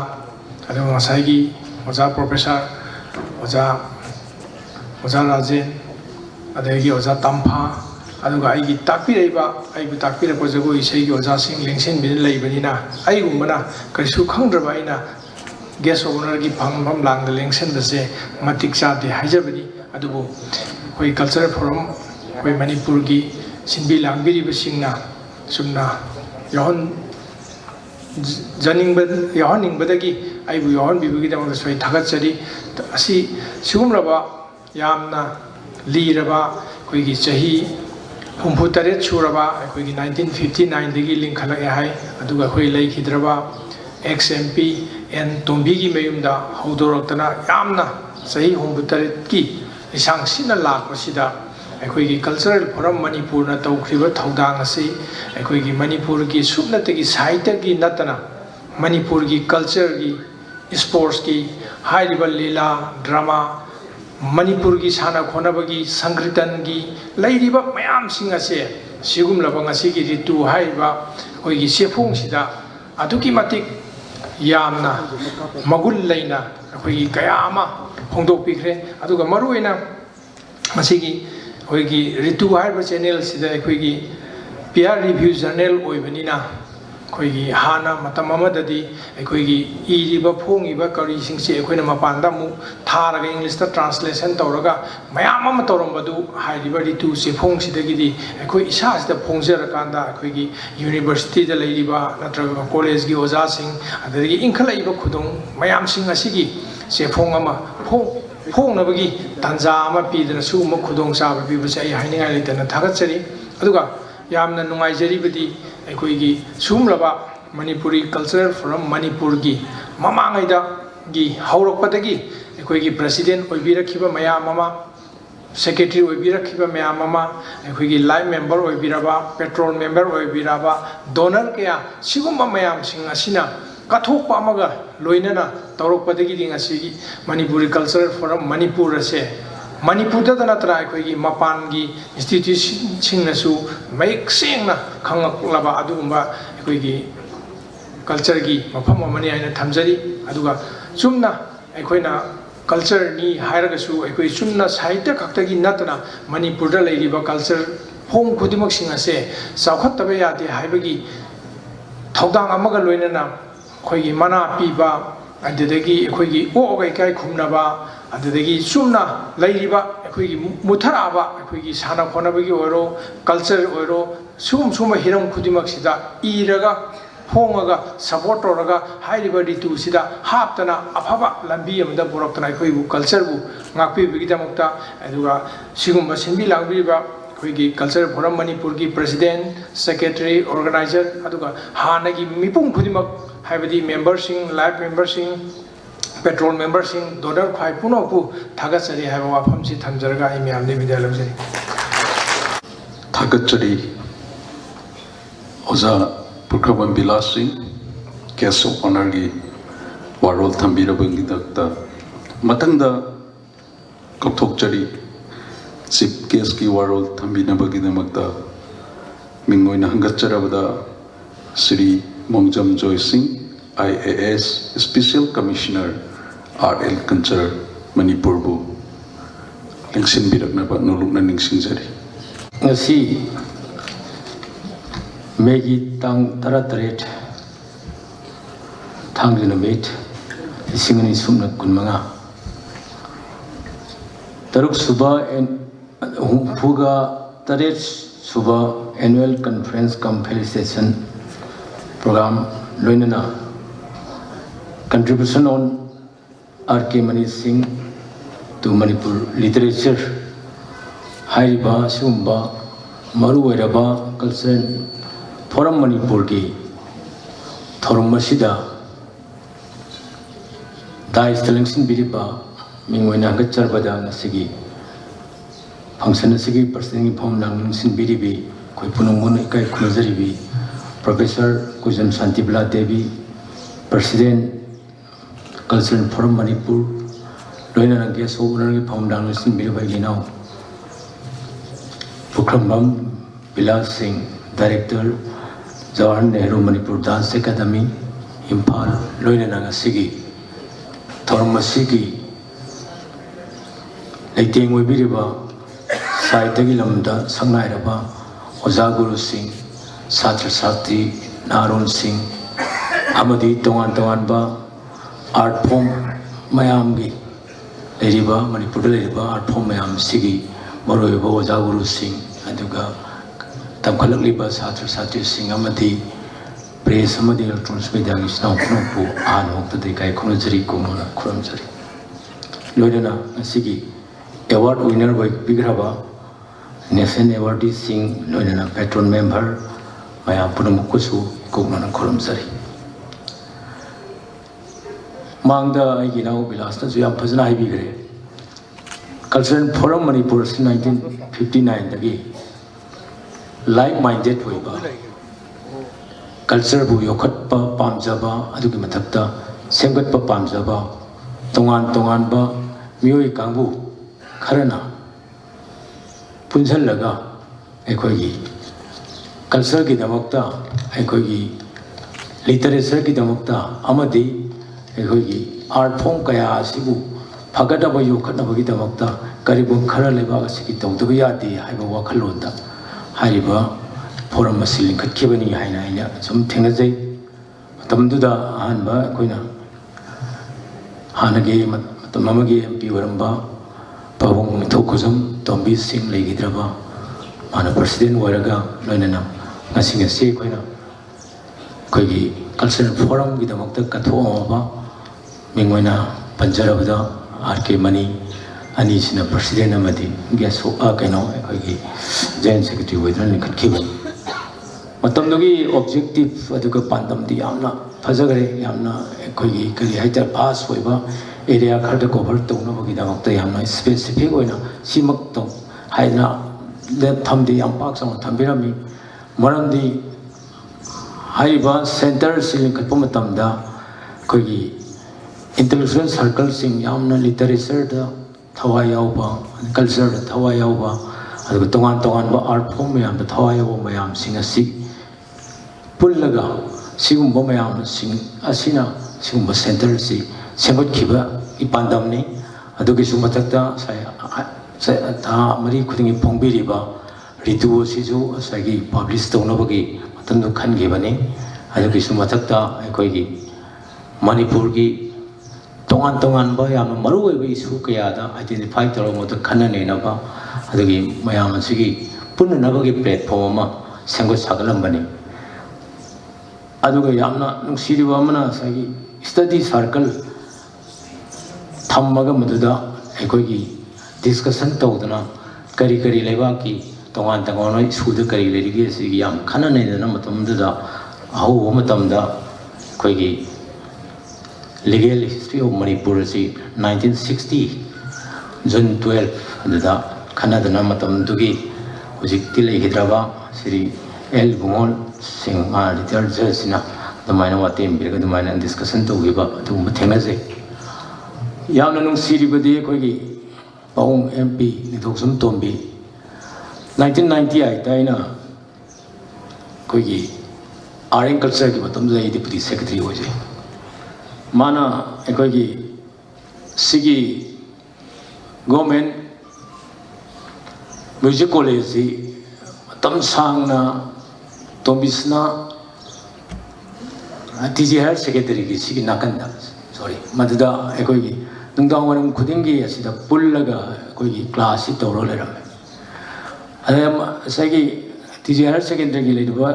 ꯑꯗꯨꯒ ꯉꯁꯥꯏꯒꯤ ꯑꯣꯖꯥ ꯄ꯭ꯔꯣꯐꯦꯁꯔ ꯑꯣꯖꯥ ꯔꯥꯖꯦꯟ ꯑꯗꯒꯤ ꯑꯣꯖꯥ ꯇꯝꯐꯥ ꯑꯗꯨꯒ ꯑꯩꯕꯨ ꯇꯥꯛꯄꯤꯔꯛꯄ ꯖꯒꯣꯏ ꯏꯁꯩꯒꯤ ꯑꯣꯖꯥꯁꯤꯡ ꯂꯦꯡꯁꯤꯟꯕꯤꯗꯨꯅ ꯂꯩꯕꯅꯤꯅ ꯑꯩꯒꯨꯝꯕꯅ ꯀꯔꯤꯁꯨ ꯈꯪꯗ꯭ꯔꯕ ꯑꯩꯅ ꯒꯦꯁ ꯑꯣꯅꯔꯒꯤ ꯐꯝꯐꯝ ꯂꯥꯡꯗ ꯂꯦꯡꯁꯤꯟꯕꯁꯦ ꯃꯇꯤꯛ ꯆꯥꯗꯦ ꯍꯥꯏꯖꯕꯅꯤ ꯑꯗꯨꯕꯨ ꯑꯩꯈꯣꯏ ꯀꯜꯆꯔꯦꯜ ꯐꯣꯔꯝ ꯑꯩꯈꯣꯏ ꯃꯅꯤꯄꯨꯔꯒꯤ ꯁꯤꯟꯕꯤ ꯂꯥꯡꯕꯤꯔꯤꯕꯁꯤꯡꯅ ꯆꯨꯝꯅ ꯌꯥꯎꯍꯟꯅꯤꯡꯕꯗꯒꯤ ꯑꯩꯕꯨ ꯌꯥꯎꯍꯟꯕꯤꯕꯒꯤꯗꯃꯛꯇꯁꯨ ꯑꯩ ꯊꯥꯒꯠꯆꯔꯤ ꯑꯁꯤ ꯁꯤꯒꯨꯝꯂꯕ ꯌꯥꯝꯅ ꯂꯤꯔꯕ ꯑꯩꯈꯣꯏꯒꯤ ꯆꯍꯤ 67 ꯁꯨꯔꯕ ꯑꯩꯈꯣꯏꯒꯤ 1959ꯗꯒꯤ ꯂꯤꯡꯈꯠꯂꯛꯑꯦ ꯍꯥꯏ ꯑꯗꯨꯒ ꯑꯩꯈꯣꯏ ꯂꯩꯈꯤꯗ꯭ꯔꯕ XMP N ꯇꯣꯝꯕꯤꯒꯤ ꯃꯌꯨꯝꯗ ꯍꯧꯗꯣꯔꯛꯇꯅ ꯌꯥꯝꯅ ꯆꯍꯤ 67ꯀꯤ ꯂꯤꯁꯥꯡꯁꯤꯠꯅ ꯂꯥꯛꯄꯁꯤꯗ ꯑꯩꯈꯣꯏꯒꯤ ꯀꯜꯆꯔꯦꯜ ꯐꯣꯔꯝ ꯃꯅꯤꯄꯨꯔꯅ ꯇꯧꯈ꯭ꯔꯤꯕ ꯊꯧꯗꯥꯡ ꯑꯁꯤ ꯑꯩꯈꯣꯏꯒꯤ ꯃꯅꯤꯄꯨꯔꯒꯤ ꯁꯨꯞꯅꯇꯒꯤ ꯁꯥꯍꯤꯇ꯭ꯌꯒꯤ ꯅꯠꯇꯅ ꯃꯅꯤꯄꯨꯔꯒꯤ ꯀꯜꯆꯔꯒꯤ ꯁ꯭ꯄꯣꯔꯠꯁꯀꯤ ꯍꯥꯏꯔꯤꯕ ꯂꯤꯂꯥ ꯗ꯭ꯔꯃꯥ ꯃꯅꯤꯄꯨꯔꯒꯤ ꯁꯥꯟꯅ ꯈꯣꯠꯅꯕꯒꯤ ꯁꯪꯀ꯭ꯔꯤꯇꯟꯒꯤ ꯂꯩꯔꯤꯕ ꯃꯌꯥꯝꯁꯤꯡ ꯑꯁꯦ ꯁꯤꯒꯨꯝꯂꯕ ꯉꯁꯤꯒꯤ ꯔꯤꯇꯨ ꯍꯥꯏꯔꯤꯕ ꯑꯩꯈꯣꯏꯒꯤ ꯆꯦꯐꯣꯡꯁꯤꯗ ꯑꯗꯨꯛꯀꯤ ꯃꯇꯤꯛ ꯌꯥꯝꯅ ꯃꯒꯨꯟ ꯂꯩꯅ ꯑꯩꯈꯣꯏꯒꯤ ꯀꯌꯥ ꯑꯃ ꯐꯣꯡꯗꯣꯛꯄꯤꯈ꯭ꯔꯦ ꯑꯗꯨꯒ ꯃꯔꯨꯑꯣꯏꯅ ꯃꯁꯤꯒꯤ ꯑꯩꯈꯣꯏꯒꯤ ꯔꯤꯇꯨ ꯍꯥꯏꯔꯤꯕ ꯆꯦꯅꯦꯜꯁꯤꯗ ꯑꯩꯈꯣꯏꯒꯤ ꯄꯤꯌꯔ ꯔꯤꯚ꯭ꯌꯨ ꯖꯔꯅꯦꯜ ꯑꯣꯏꯕꯅꯤꯅ ꯑꯩꯈꯣꯏꯒꯤ ꯍꯥꯟꯅ ꯃꯇꯝ ꯑꯃꯗꯗꯤ ꯑꯩꯈꯣꯏꯒꯤ ꯏꯔꯤꯕ ꯐꯣꯡꯉꯤꯕ ꯀꯔꯤꯁꯤꯡꯁꯤ ꯑꯩꯈꯣꯏꯅ ꯃꯄꯥꯟꯗ ꯑꯃꯨꯛ ꯊꯥꯔꯒ ꯏꯪꯂꯤꯁꯇ ꯇ꯭ꯔꯥꯟꯁꯂꯦꯁꯟ ꯇꯧꯔꯒ ꯃꯌꯥꯝ ꯑꯃ ꯇꯧꯔꯝꯕꯗꯨ ꯍꯥꯏꯔꯤꯕ ꯔꯤꯇꯨ ꯆꯦꯐꯣꯡꯁꯤꯗꯒꯤꯗꯤ ꯑꯩꯈꯣꯏ ꯏꯁꯥꯁꯤꯗ ꯐꯣꯡꯖꯔꯀꯥꯟꯗ ꯑꯩꯈꯣꯏꯒꯤ ꯌꯨꯅꯤꯚꯔꯁꯤꯇꯤꯗ ꯂꯩꯔꯤꯕ ꯅꯠꯇ꯭ꯔꯒ ꯀꯣꯂꯦꯖꯒꯤ ꯑꯣꯖꯥꯁꯤꯡ ꯑꯗꯒꯤ ꯏꯟꯈꯠꯂꯛꯏꯕ ꯈꯨꯗꯣꯡ ꯃꯌꯥꯝꯁꯤꯡ ꯑꯁꯤꯒꯤ ꯆꯦꯐꯣꯡ ꯑꯃ ꯐꯣꯡꯅꯕꯒꯤ ꯇꯥꯟꯖꯥ ꯑꯃ ꯄꯤꯗꯅ ꯁꯤꯒꯨꯝꯕ ꯈꯨꯗꯣꯡꯆꯥꯕ ꯄꯤꯕꯁꯦ ꯑꯩ ꯍꯥꯏꯅꯤꯡꯉꯥꯏ ꯂꯩꯇꯅ ꯊꯥꯒꯠꯆꯔꯤ ꯑꯗꯨꯒ ꯌꯥꯝꯅ ꯅꯨꯡꯉꯥꯏꯖꯔꯤꯕꯗꯤ ꯑꯩꯈꯣꯏꯒꯤ ꯁꯤꯒꯨꯝꯂꯕ ꯃꯅꯤꯄꯨꯔꯤ ꯀꯜꯆꯔꯦꯜ ꯐꯣꯔꯝ ꯃꯅꯤꯄꯨꯔꯒꯤ ꯃꯃꯥꯡꯉꯩꯗꯒꯤ ꯍꯧꯔꯛꯄꯗꯒꯤ ꯑꯩꯈꯣꯏꯒꯤ ꯄ꯭ꯔꯁꯤꯗꯦꯟ ꯑꯣꯏꯕꯤꯔꯛꯈꯤꯕ ꯃꯌꯥꯝ ꯑꯃ ꯁꯦꯀ꯭ꯔꯦꯇꯔꯤ ꯑꯣꯏꯕꯤꯔꯛꯈꯤꯕ ꯃꯌꯥꯝ ꯑꯃ ꯑꯩꯈꯣꯏꯒꯤ ꯂꯥꯏꯐ ꯃꯦꯝꯕꯔ ꯑꯣꯏꯕꯤꯔꯕ ꯄꯦꯇ꯭ꯔꯣꯜ ꯃꯦꯝꯕꯔ ꯑꯣꯏꯕꯤꯔꯕ ꯗꯣꯅꯔ ꯀꯌꯥ ꯁꯤꯒꯨꯝꯕ ꯃꯌꯥꯝꯁꯤꯡ ꯑꯁꯤꯅ ꯀꯠꯊꯣꯛꯄ ꯑꯃꯒ ꯂꯣꯏꯅꯅ ꯇꯧꯔꯛꯄꯗꯒꯤꯗꯤ ꯉꯁꯤꯒꯤ ꯃꯅꯤꯄꯨꯔꯤ ꯀꯜꯆꯔꯦꯜ ꯐꯣꯔꯝ ꯃꯅꯤꯄꯨꯔ ꯑꯁꯦ ꯃꯅꯤꯄꯨꯔꯗ ꯅꯠꯇꯅ ꯑꯩꯈꯣꯏꯒꯤ ꯃꯄꯥꯟꯒꯤ ꯏꯟꯁꯇꯤꯇ꯭ꯌꯨꯠꯁꯤꯡꯅꯁꯨ ꯃꯌꯦꯛ ꯁꯦꯡꯅ ꯈꯪꯂꯛꯂꯕ ꯑꯗꯨꯒꯨꯝꯕ ꯑꯩꯈꯣꯏꯒꯤ ꯀꯜꯆꯔꯒꯤ ꯃꯐꯝ ꯑꯃꯅꯤ ꯍꯥꯏꯅ ꯊꯝꯖꯔꯤ ꯑꯗꯨꯒ ꯆꯨꯝꯅ ꯑꯩꯈꯣꯏꯅ ꯀꯜꯆꯔꯅꯤ ꯍꯥꯏꯔꯒꯁꯨ ꯑꯩꯈꯣꯏ ꯆꯨꯝꯅ ꯁꯥꯍꯤꯇ꯭य ꯈꯛꯇꯒꯤ ꯅꯠꯇꯅ ꯃꯅꯤꯄꯨꯔꯗ ꯂꯩꯔꯤꯕ ꯀꯜꯆꯔ ꯐꯣꯡ ꯈꯨꯗꯤꯡꯃꯛꯁꯤꯡ ꯑꯁꯦ ꯆꯥꯎꯈꯠꯇꯕ ꯌꯥꯗꯦ ꯍꯥꯏꯕꯒꯤ ꯊꯧꯗꯥꯡ ꯑꯃꯒ ꯂꯣꯏꯅꯅ ꯑꯩꯈꯣꯏꯒꯤ ꯃꯅꯥ ꯄꯤꯕ ꯑꯗꯨꯗꯒꯤ ꯑꯩꯈꯣꯏꯒꯤ ꯑꯣꯛꯑꯒ ꯏꯀꯥꯏ ꯈꯨꯝꯅꯕ ꯑꯗꯨꯗꯒꯤ ꯆꯨꯝꯅ ꯂꯩꯔꯤꯕ ꯑꯩꯈꯣꯏꯒꯤ ꯃꯨꯊꯔꯛꯑꯕ ꯑꯩꯈꯣꯏꯒꯤ ꯁꯥꯟꯅ ꯈꯣꯠꯅꯕꯒꯤ ꯑꯣꯏꯔꯣ ꯀꯜꯆꯔ ꯑꯣꯏꯔꯣ ꯁꯤꯒꯨꯝꯕ ꯍꯤꯔꯝ ꯈꯨꯗꯤꯡꯃꯛꯁꯤꯗ ꯏꯔꯒ ꯐꯣꯡꯉꯒ ꯁꯄꯣꯔꯠ ꯇꯧꯔꯒ ꯍꯥꯏꯔꯤꯕ ꯔꯤꯇꯨꯁꯤꯗ ꯍꯥꯞꯇꯅ ꯑꯐꯕ ꯂꯝꯕꯤ ꯑꯃꯗ ꯄꯨꯔꯛꯇꯅ ꯑꯩꯈꯣꯏꯕꯨ ꯀꯜꯆꯔꯕꯨ ꯉꯥꯛꯄꯤꯕꯒꯤꯗꯃꯛꯇ ꯑꯗꯨꯒ ꯁꯤꯒꯨꯝꯕ ꯁꯤꯟꯕꯤ ꯂꯥꯡꯕꯤꯔꯤꯕ ꯑꯩꯈꯣꯏꯒꯤ ꯀꯜꯆꯔꯦꯜ ꯐꯣꯔꯝ ꯃꯅꯤꯄꯨꯔꯒꯤ ꯄ꯭ꯔꯁꯤꯗꯦꯟ ꯁꯦꯀ꯭ꯔꯦꯇꯔꯤ ꯑꯣꯔꯒꯅꯥꯏꯖꯔ ꯑꯗꯨꯒ ꯍꯥꯟꯅꯒꯤ ꯃꯤꯄꯨꯝ ꯈꯨꯗꯤꯡꯃꯛ ꯍꯥꯏꯕꯗꯤ ꯃꯦꯝꯕꯔꯁꯤꯡ ꯂꯥꯏꯐ ꯃꯦꯝꯕꯔꯁꯤꯡ पेट्रोल मेंबरसिंग डोनर ख्वाई पुनोपु थागतचरी हाइबा वाफमसि थमजरगा आइ म्यामनि बिदाय लौजरी थागतचरी ओजा Pukhrambam Bilas Singh guest of honour की वारोल थंबीरबंगिदक्ता मतंगदा कौथोकचरी चीफ गेस्ट की वारोल थंबीनबगिदमक्ता मिंगोइना हंगतचरबदा Shri Mongjam Joy Singh IAS special commissioner RL culture Manipur बु लिंगसिनबिरकनबा नुलुकना निंगसिंजरी ngasi megi tang 38 thangji numit isingani sumna kunmanga taruk suba phuga taret suba annual conference cum felicitation program loinana contribution on RK Mani Singh to Manipur literature हाइबा Sumba Maru ओइरबा cultural forum Manipur की थोरम मसिदा दाइस तलंगसिन बिरिबा मिंगोइना गचरबदा नसिगी फंक्शन नसिगी पर्सनल फॉर्म नांगसिन बिरिबी कोइ पुनंगुन इकाइ खुलजरिबी professor Kujam Shantibala Devi president cultural forum Manipur लोइना नंगे सोबुनर की फॉर्म नांगसिन बिरिबा गिनाव Pukhrambam Bilas Singh director Jawahar Nehru Manipur dance academy Imphal लोइना ngasi थोरम मसिगी लेटेंग ओइबिरिबा साहित्यगी लमदा संगनाइरबा ओजा गुरु सिंह छात्र छात्री नारोन सिंह अमदी तोंगान तोंगानबा आर्ट फॉर्म मयामगी लेरिबा मणिपुर लेरिबा आर्ट फॉर्म मयाम सिगी मरोइबा ओजा गुरु सिंह अदुगा तमखलकलिबा छात्र छात्री सिंह अमदी प्रेस अमदी इलेक्ट्रॉनिक्स मीडिया की स्नाउपनोपु आन होक्तदे काय खुनजरी कोमना खुरमजरी लोइना ngasi award winner bai bigraba national awardee Singh लोइना पेट्रोन मेंबर माया पुनमुकुसु कोमना खुरमजरी मांगदा आइगिनाउ बिलासना जो याम फजना हाइबिग्रे कल्चरल फोरम मणिपुर 1959 दगी लाइक माइंडेड होइबा कल्चर बु योखटपा पामजबा अदुगी मथक्ता सेमगटपा पामजबा तोंगान तोंगानबा मियोइ कांगबु खरना पुंझलगा एखोगी कल्चर की दमक्ता एखोगी लिटरेचर की दमक्ता अमदी एखोगी आर्ट फॉर्म कया सिबु फगदब योखटनबगीदमक्ता करीबन खरा लेबाग सिगी तौदब यादे हाइबा वाखलोंदा हाइबा फोरम असी लिंखटखिबनी हाइना आइना सम थेंगजै मतमदुदा अहानबा अखोइना हानगे मतममगे MP वरंबा पाबोंग निथौखुजम तोंबी सिंह लेगिद्रबा माना प्रेसिडेंट वरगा लोइना ngasi अखोइना अखोइगी कल्चरल फोरम गिदमक्ता कथोअबा मिंगोइना पंजरबदा RK Mani अनीसिना प्रेसिडेंट अमदी गेस्ट कनो अखोइगी जॉइंट सेक्रेटरी ओइदना लिंखटखिबनी मतमदुगी ऑब्जेक्टिव अदुगा पांदमदी यामना फजगरे यामना अखोइगी करी हाइटर पास होइबा एरिया खरदा कवर तौनबगीदमक्ता यामना स्पेसिफिक ओइना सिमक तो हाइना लेप थमदी याम पाक संग थंबिरमी मरमदी हाइबा सेंटर सिलिंखटप मतमदा अखोइगी इंटेलेक्चुअल सर्कल सिंह यामना लिटरेचर दा थवाई याउबा कल्चर दा थवाई याउबा अदुगा तोंगान तोंगानबा आर्ट फॉर्म मयाम दा थवाई याउबा मयाम सिंह असि पुल्लगा सिगुम्बा मयाम सिंह असिना सिगुम्बा सेंटर सि सेंगटखिबा इपांदमनि अदुगी सुमथक्ता था मरी खुदिंगी फोंबिरिबा रितु सिजु असगी पब्लिश तौनबगी मतंदु खनगिबनि अदुगी सुमथक्ता अखोइगी मणिपुर की तोंगान तोंगान बा याम मरुओइबा इशू कयादा आइडेंटिफाई तौरमोद खननेनबा अदुगी मयाम सिगी पुननबगी प्लेटफॉर्म अमा सेंगो सागलंबनि अदुगा यामना नुसिरिबा अमना सगी स्टडी सर्कल थम्मगा मदुदा अखोइगी डिस्कशन तौदना करी करी लेबा की तोंगान तोंगान इशूद करी लेरिगे सिगी याम खननेना मतमदुदा अहो मतमदा अखोइगी legal history of Manipur si 1960 June 12 aduda khanadana matam dugi hujikti legidraba Sri L Bungol Singh retired judge na damaina watem birga damaina discussion to giba tu mathengaje yamna nung siri badi koigi paung MP nithoksum tombi 1998 taina koigi art and culture ki matam da deputy secretary hoje mana koigi sigi government music college si matam sangna tombisna TG higher secretary ki sigi nakanda sorry maduda koigi nungdang wanam khudingi asida pullaga koigi class si tawro leram adam sagi TG higher secretary ki leiba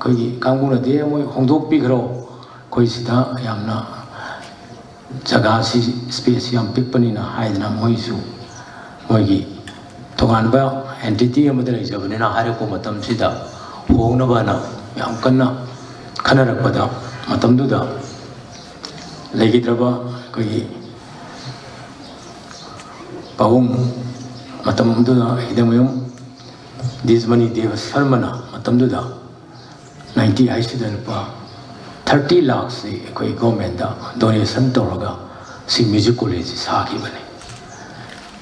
koigi kanguna de moi hongdok pi gro koi sida yamna jaga si space yam pikpani na haidna moi su moigi togan ba entity amada leijabani na hare ko matam sida hongna bana yam kanna khanarak pada matam duda legidraba koigi paung matam duda hidamayum Dismani Deva Sarmana matam duda 90 haisida pa 30 lakhs se koi government da donation tawraga si music college sagi bane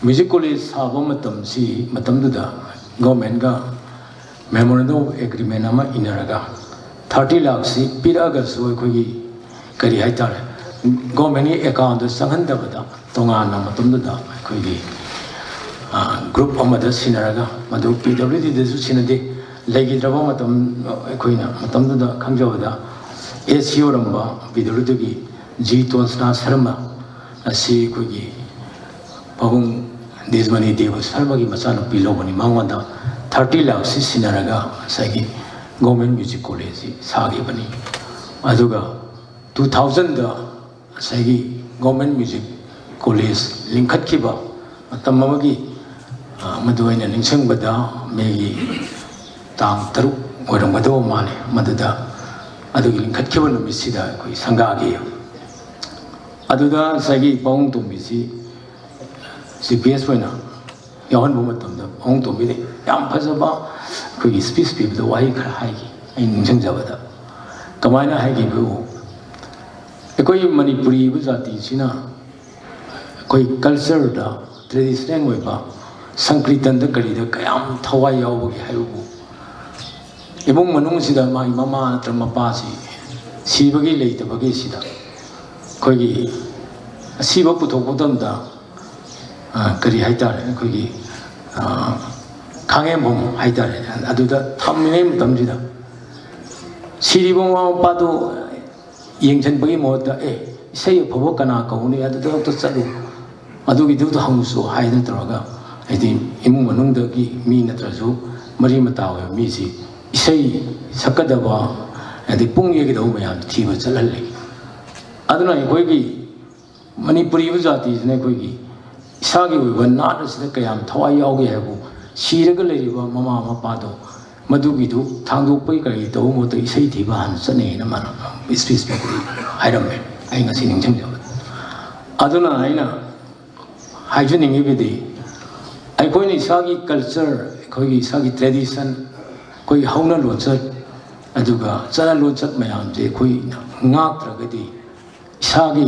music college saba matam si matam duda government ga memorandum of agreement ama inaraga 30 lakhs si piraga so koi kari haitare government ni account da sanghandabada tongana matam duda koi group amada sinaraga madu PWD da su sinade legidraba matam koina matam duda khangjawada ACO ramba PWD gi G Tonsna Sharma asi kogi pagung Dismani Deva Sharma gi masana pilobani mangwanda 30 lakh si sinaraga sagi government music college sagi bani aduga 2000 da sagi government music college linkhat kiba matam amagi maduaina ningsangbada megi tang taruk oramgado mane maduda adugi linkhat kiba numisida koi sangagi aduda sagi paung tumisi CPS wena yawan bu matamda paung tumide yam phajaba koi speech people wai khara haigi ai ningsangjabada kamaina haigi bu koi manipuri bu jati sina koi culture da traditional way ba sankritan da kari da kayam thawai yawgi haibu imung manung sida mai mama natra mapa si bagi leita bagi sida koigi siba puthok putamda kari haitare koigi khange mom haitare aduda thammine mutamjida siribong wa padu yengchen bagi moda sei phobo kana kauni aduda to chalu adugi du hangsu haida troga edi imung manung da gi mi natrasu mari mata wa mi si isai sakadaba adi pung yegi do mayam thiba chalalle aduna koigi manipuri bu jati ne koigi isagi oiba nat sida kayam thawai yauge habu siraga leriba mama mapa do madugi du thangdokpai kai do mo to isai thiba han chane na mana speech pe hairam ai ngasi ningchang jaw aduna aina haijuning ibidi ai koini isagi culture koigi isagi tradition koi hauna lonchat aduga chana lonchat mayam je koi ngaktragadi isagi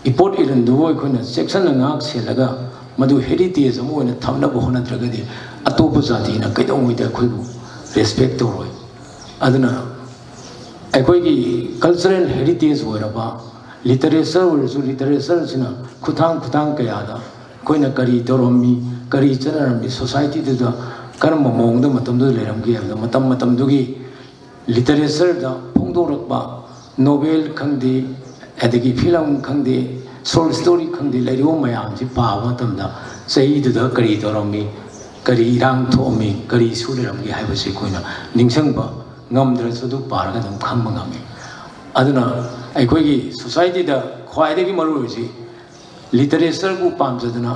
ipot iran duoi koina section ngak selaga madu heritage amoina thamna bohna tragadi atopu jati na kaidongoi da koi respect toroi aduna ai koigi cultural heritage hoiraba literature sina khutang kaya da koina kari doromi kari chanarami society da karma mongda matam du leram gi da matam dugi literature da phongdorakba novel khangdi adagi film khangdi short story khangdi lairo mayam ji pa matam da sei du da kari doromi kari rang thomi kari suleram gi haiba se koina ningsangba ngamdra sudu paraga dum khangma ngami aduna ai koigi society da khwaidagi maru ji literature ku pamjaduna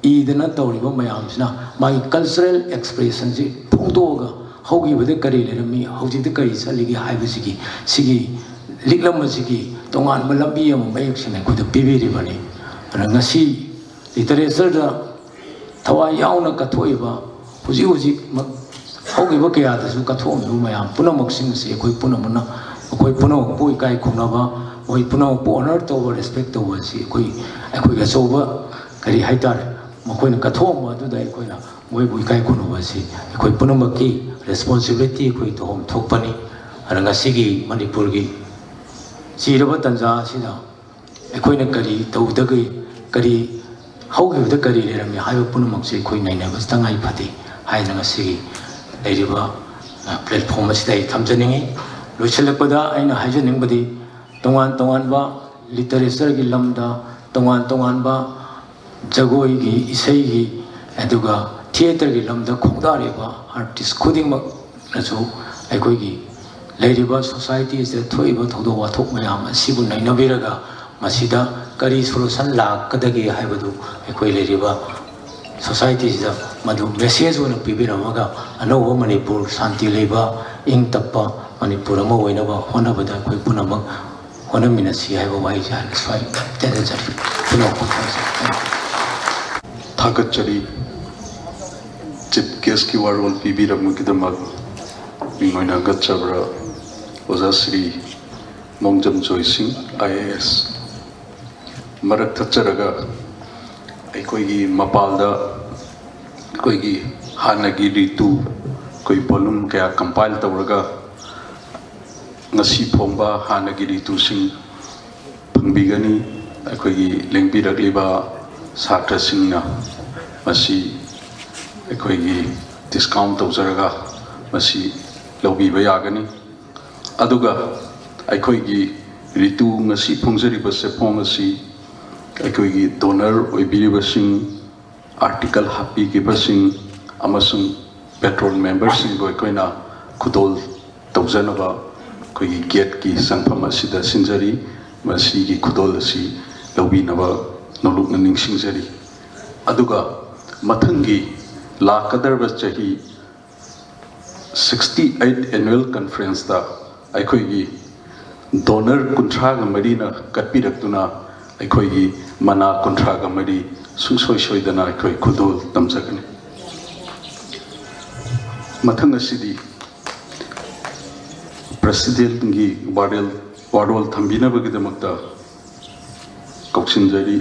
idana tawriba mayamsina mai cultural expression ji phongdoga hogi bade kari lerami hoji de kari saligi haibasigi sigi ꯂꯤꯛꯂꯝꯕꯁꯤꯒꯤ ꯇꯣꯉꯥꯟꯕ ꯂꯝꯕꯤ ꯑꯃ ꯃꯌꯦꯛꯁꯤꯡꯅ ꯑꯩꯈꯣꯏꯗ ꯄꯤꯕꯤꯔꯤꯕꯅꯤ ꯑꯗꯨꯅ ꯉꯁꯤ ꯂꯤꯇꯔꯦꯆꯔꯗ ꯊꯋꯥꯏ ꯌꯥꯎꯅ ꯀꯠꯊꯣꯛꯏꯕ ꯍꯧꯖꯤꯛ ꯍꯧꯈꯤꯕ ꯀꯌꯥꯗꯁꯨ ꯀꯠꯊꯣꯛꯑꯝꯃꯤꯕ ꯃꯌꯥꯝ ꯄꯨꯝꯅꯃꯛꯁꯤꯡ ꯑꯁꯤ ꯑꯩꯈꯣꯏ ꯄꯨꯝꯅꯃꯛꯄꯨ ꯏꯀꯥꯏ ꯈꯨꯝꯅꯕ ꯃꯈꯣꯏ ꯄꯨꯝꯅꯃꯛꯄꯨ ꯑꯣꯅꯔ ꯇꯧꯕ ꯔꯦꯁꯄꯦꯛ ꯇꯧꯕ ꯑꯁꯤ ꯑꯩꯈꯣꯏꯒꯤ ꯑꯆꯧꯕ ꯀꯔꯤ ꯍꯥꯏꯇꯥꯔꯦ ꯃꯈꯣꯏꯅ ꯀꯠꯊꯣꯛꯑꯝꯕ ꯑꯗꯨꯗ ꯑꯩꯈꯣꯏꯅ ꯃꯣꯏꯕꯨ ꯏꯀꯥꯏ ꯈꯨꯝꯅꯕ ꯑꯁꯤ ꯑꯩꯈꯣꯏ ꯄꯨꯝꯅꯃꯛꯀꯤ ꯔꯦꯁꯄꯣꯟꯁꯤꯕꯤꯂꯤꯇꯤ ꯑꯩꯈꯣꯏ ꯇꯧꯐꯝ ꯊꯣꯛꯄꯅꯤ ꯑꯗꯨꯅ ꯉꯁꯤꯒꯤ ꯃꯅꯤꯄꯨꯔꯒꯤ ꯆꯤꯔꯕ ꯇꯟꯖꯥ ꯑꯁꯤꯗ ꯑꯩꯈꯣꯏꯅ ꯀꯔꯤ ꯇꯧꯗꯒꯦ ꯀꯔꯤ ꯍꯧꯈꯤꯕꯗ ꯀꯔꯤ ꯂꯩꯔꯝꯃꯤ ꯍꯥꯏꯕ ꯄꯨꯝꯅꯃꯛꯁꯦ ꯑꯩꯈꯣꯏ ꯅꯩꯅꯕꯁꯤ ꯇꯉꯥꯏ ꯐꯗꯦ ꯍꯥꯏꯅ ꯉꯁꯤꯒꯤ ꯂꯩꯔꯤꯕ ꯄ꯭ꯂꯦꯠꯐꯣꯝ ꯑꯁꯤꯗ ꯑꯩ ꯊꯝꯖꯅꯤꯡꯉꯤ ꯂꯣꯏꯁꯤꯜꯂꯛꯄꯗ ꯑꯩꯅ ꯍꯥꯏꯖꯅꯤꯡꯕꯗꯤ ꯇꯣꯉꯥꯟ ꯇꯣꯉꯥꯟꯕ ꯂꯤꯇꯔꯦꯆꯔꯒꯤ ꯂꯝꯗ ꯇꯣꯉꯥꯟ ꯇꯣꯉꯥꯟꯕ ꯖꯒꯣꯏꯒꯤ ꯏꯁꯩꯒꯤ ꯑꯗꯨꯒ ꯊꯤꯌꯦꯇꯔꯒꯤ ꯂꯝꯗ ꯈꯣꯡꯗꯥꯔꯤꯕ ꯑꯥꯔꯇꯤꯁ ꯈꯨꯗꯤꯡꯃꯛꯅꯁꯨ ꯑꯩꯈꯣꯏꯒꯤ ꯂꯩꯔꯤꯕ ꯁꯣꯁꯥꯏꯇꯤꯁꯤꯗ ꯊꯣꯛꯏꯕ ꯊꯧꯗꯣꯛ ꯋꯥꯊꯣꯛ ꯃꯌꯥꯝ ꯑꯁꯤꯕꯨ ꯅꯩꯅꯕꯤꯔꯒ ꯃꯁꯤꯗ ꯀꯔꯤ ꯁꯣꯂꯨꯁꯟ ꯂꯥꯛꯀꯗꯒꯦ ꯍꯥꯏꯕꯗꯨ ꯑꯩꯈꯣꯏ ꯂꯩꯔꯤꯕ ꯁꯣꯁꯥꯏꯇꯤꯁꯤꯗ ꯃꯗꯨ ꯃꯦꯁꯦꯖ ꯑꯣꯏꯅ ꯄꯤꯕꯤꯔꯝꯃꯒ ꯑꯅꯧꯕ ꯃꯅꯤꯄꯨꯔ ꯁꯥꯟꯇꯤ ꯂꯩꯕ ꯏꯪ ꯇꯞꯄ ꯃꯅꯤꯄꯨꯔ ꯑꯃ ꯑꯣꯏꯅꯕ ꯍꯣꯠꯅꯕꯗ ꯑꯩꯈꯣꯏ ꯄꯨꯝꯅꯃꯛ ꯍꯣꯠꯅꯃꯤꯟꯅꯁꯤ ꯍꯥꯏꯕ ꯋꯥꯍꯩꯁꯦ ꯍꯥꯏꯅ ꯁ꯭ꯋꯥꯏ ꯇꯦꯟꯖꯔꯤ ꯄꯨꯝꯅꯃꯛꯄꯨ ꯊꯥꯒꯠꯆꯔꯤ ꯆꯤꯞ ꯒꯦꯁꯀꯤ ꯋꯥꯔꯣꯜ ꯄꯤꯕꯤꯔꯝꯕꯒꯤꯗꯃꯛ ꯃꯤꯡ ꯑꯣꯏꯅ ꯒꯠꯆꯕ꯭ꯔ ꯑꯣꯖꯥ ꯁ꯭ꯔꯤ ꯃꯣꯡꯖꯝ ꯖꯣꯏ ꯁꯤꯡ IAS ꯃꯔꯛ ꯊꯠꯆꯔꯒ ꯑꯩꯈꯣꯏꯒꯤ ꯃꯄꯥꯜꯗ ꯑꯩꯈꯣꯏꯒꯤ ꯍꯥꯟꯅꯒꯤ ꯔꯤꯇꯨ ꯑꯩꯈꯣꯏ ꯚꯣꯂꯨꯝ ꯀꯌꯥ ꯀꯝꯄꯥꯏꯜ ꯇꯧꯔꯒ ꯉꯁꯤ ꯐꯣꯡꯕ ꯍꯥꯟꯅꯒꯤ ꯔꯤꯇꯨꯁꯤꯡ ꯐꯪꯕꯤꯒꯅꯤ ꯑꯩꯈꯣꯏꯒꯤ ꯂꯦꯡꯕꯤꯔꯛꯂꯤꯕ ꯁꯥꯇ꯭ꯔꯁꯤꯡꯅ ꯃꯁꯤ ꯑꯩꯈꯣꯏꯒꯤ ꯗꯤꯁꯀꯥꯎꯟ ꯇꯧꯖꯔꯒ ꯃꯁꯤ ꯂꯧꯕꯤꯕ ꯌꯥꯒꯅꯤ ꯑꯗꯨꯒ ꯑꯩꯈꯣꯏꯒꯤ ꯔꯤꯇꯨ ꯉꯁꯤ ꯐꯣꯡꯖꯔꯤꯕ ꯆꯦꯐꯣꯡ ꯑꯁꯤ ꯑꯩꯈꯣꯏꯒꯤ ꯗꯣꯅꯔ ꯑꯣꯏꯕꯤꯔꯤꯕꯁꯤꯡ ꯑꯥꯔꯇꯤꯀꯜ ꯍꯥꯞꯄꯤꯈꯤꯕꯁꯤꯡ ꯑꯃꯁꯨꯡ ꯄꯦꯇ꯭ꯔꯣꯜ ꯃꯦꯝꯕꯔꯁꯤꯡꯕꯨ ꯑꯩꯈꯣꯏꯅ ꯈꯨꯗꯣꯜ ꯇꯧꯖꯅꯕ ꯑꯩꯈꯣꯏꯒꯤ ꯒꯦꯠꯀꯤ ꯆꯪꯐꯝ ꯑꯁꯤꯗ ꯁꯤꯟꯖꯔꯤ ꯃꯁꯤꯒꯤ ꯈꯨꯗꯣꯜ ꯑꯁꯤ ꯂꯧꯕꯤꯅꯕ ꯅꯣꯂꯨꯛꯅ ꯅꯤꯡꯁꯤꯡꯖꯔꯤ ꯑꯗꯨꯒ ꯃꯊꯪꯒꯤ ꯂꯥꯛꯀꯗꯧꯔꯤꯕ ꯆꯍꯤ 68 ꯑꯦꯅꯨꯋꯦꯜ ꯀꯟꯐꯔꯦꯟꯁꯇ ꯑꯩꯈꯣꯏꯒꯤ ꯗꯣꯅꯔ 34ꯅ ꯀꯠꯄꯤꯔꯛꯇꯨꯅ ꯑꯩꯈꯣꯏꯒꯤ ꯃꯅꯥ 34 ꯁꯨꯡꯁꯣꯏ ꯁꯣꯏꯗꯅ ꯑꯩꯈꯣꯏ ꯈꯨꯗꯣꯜ ꯇꯝꯖꯒꯅꯤ ꯃꯊꯪ ꯑꯁꯤꯗꯤ ꯄ꯭ꯔꯦꯁꯤꯗꯦꯟꯠꯒꯤ ꯋꯥꯔꯣꯜ ꯊꯝꯕꯤꯅꯕꯒꯤꯗꯃꯛꯇ ꯀꯧꯁꯤꯟꯖꯔꯤ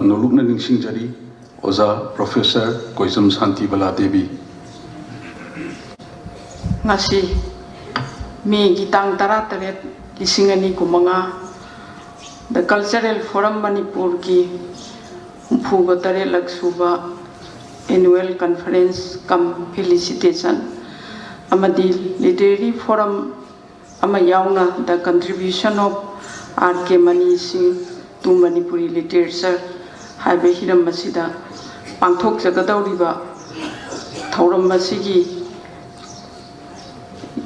ꯅꯣꯂꯨꯛꯅ ꯅꯤꯡꯁꯤꯡꯖꯔꯤ ꯑꯣꯖꯥ professor Koijam Shantibala Devi ngasi May gitang 18/2005 the Cultural Forum Manipur ki Phuga 8 suba annual conference cum felicitation amadi literary forum ama yauna the contribution of R.K. Mani Singh to Manipuri literature haibe hiram masida pangthok jagadawriba thauram masigi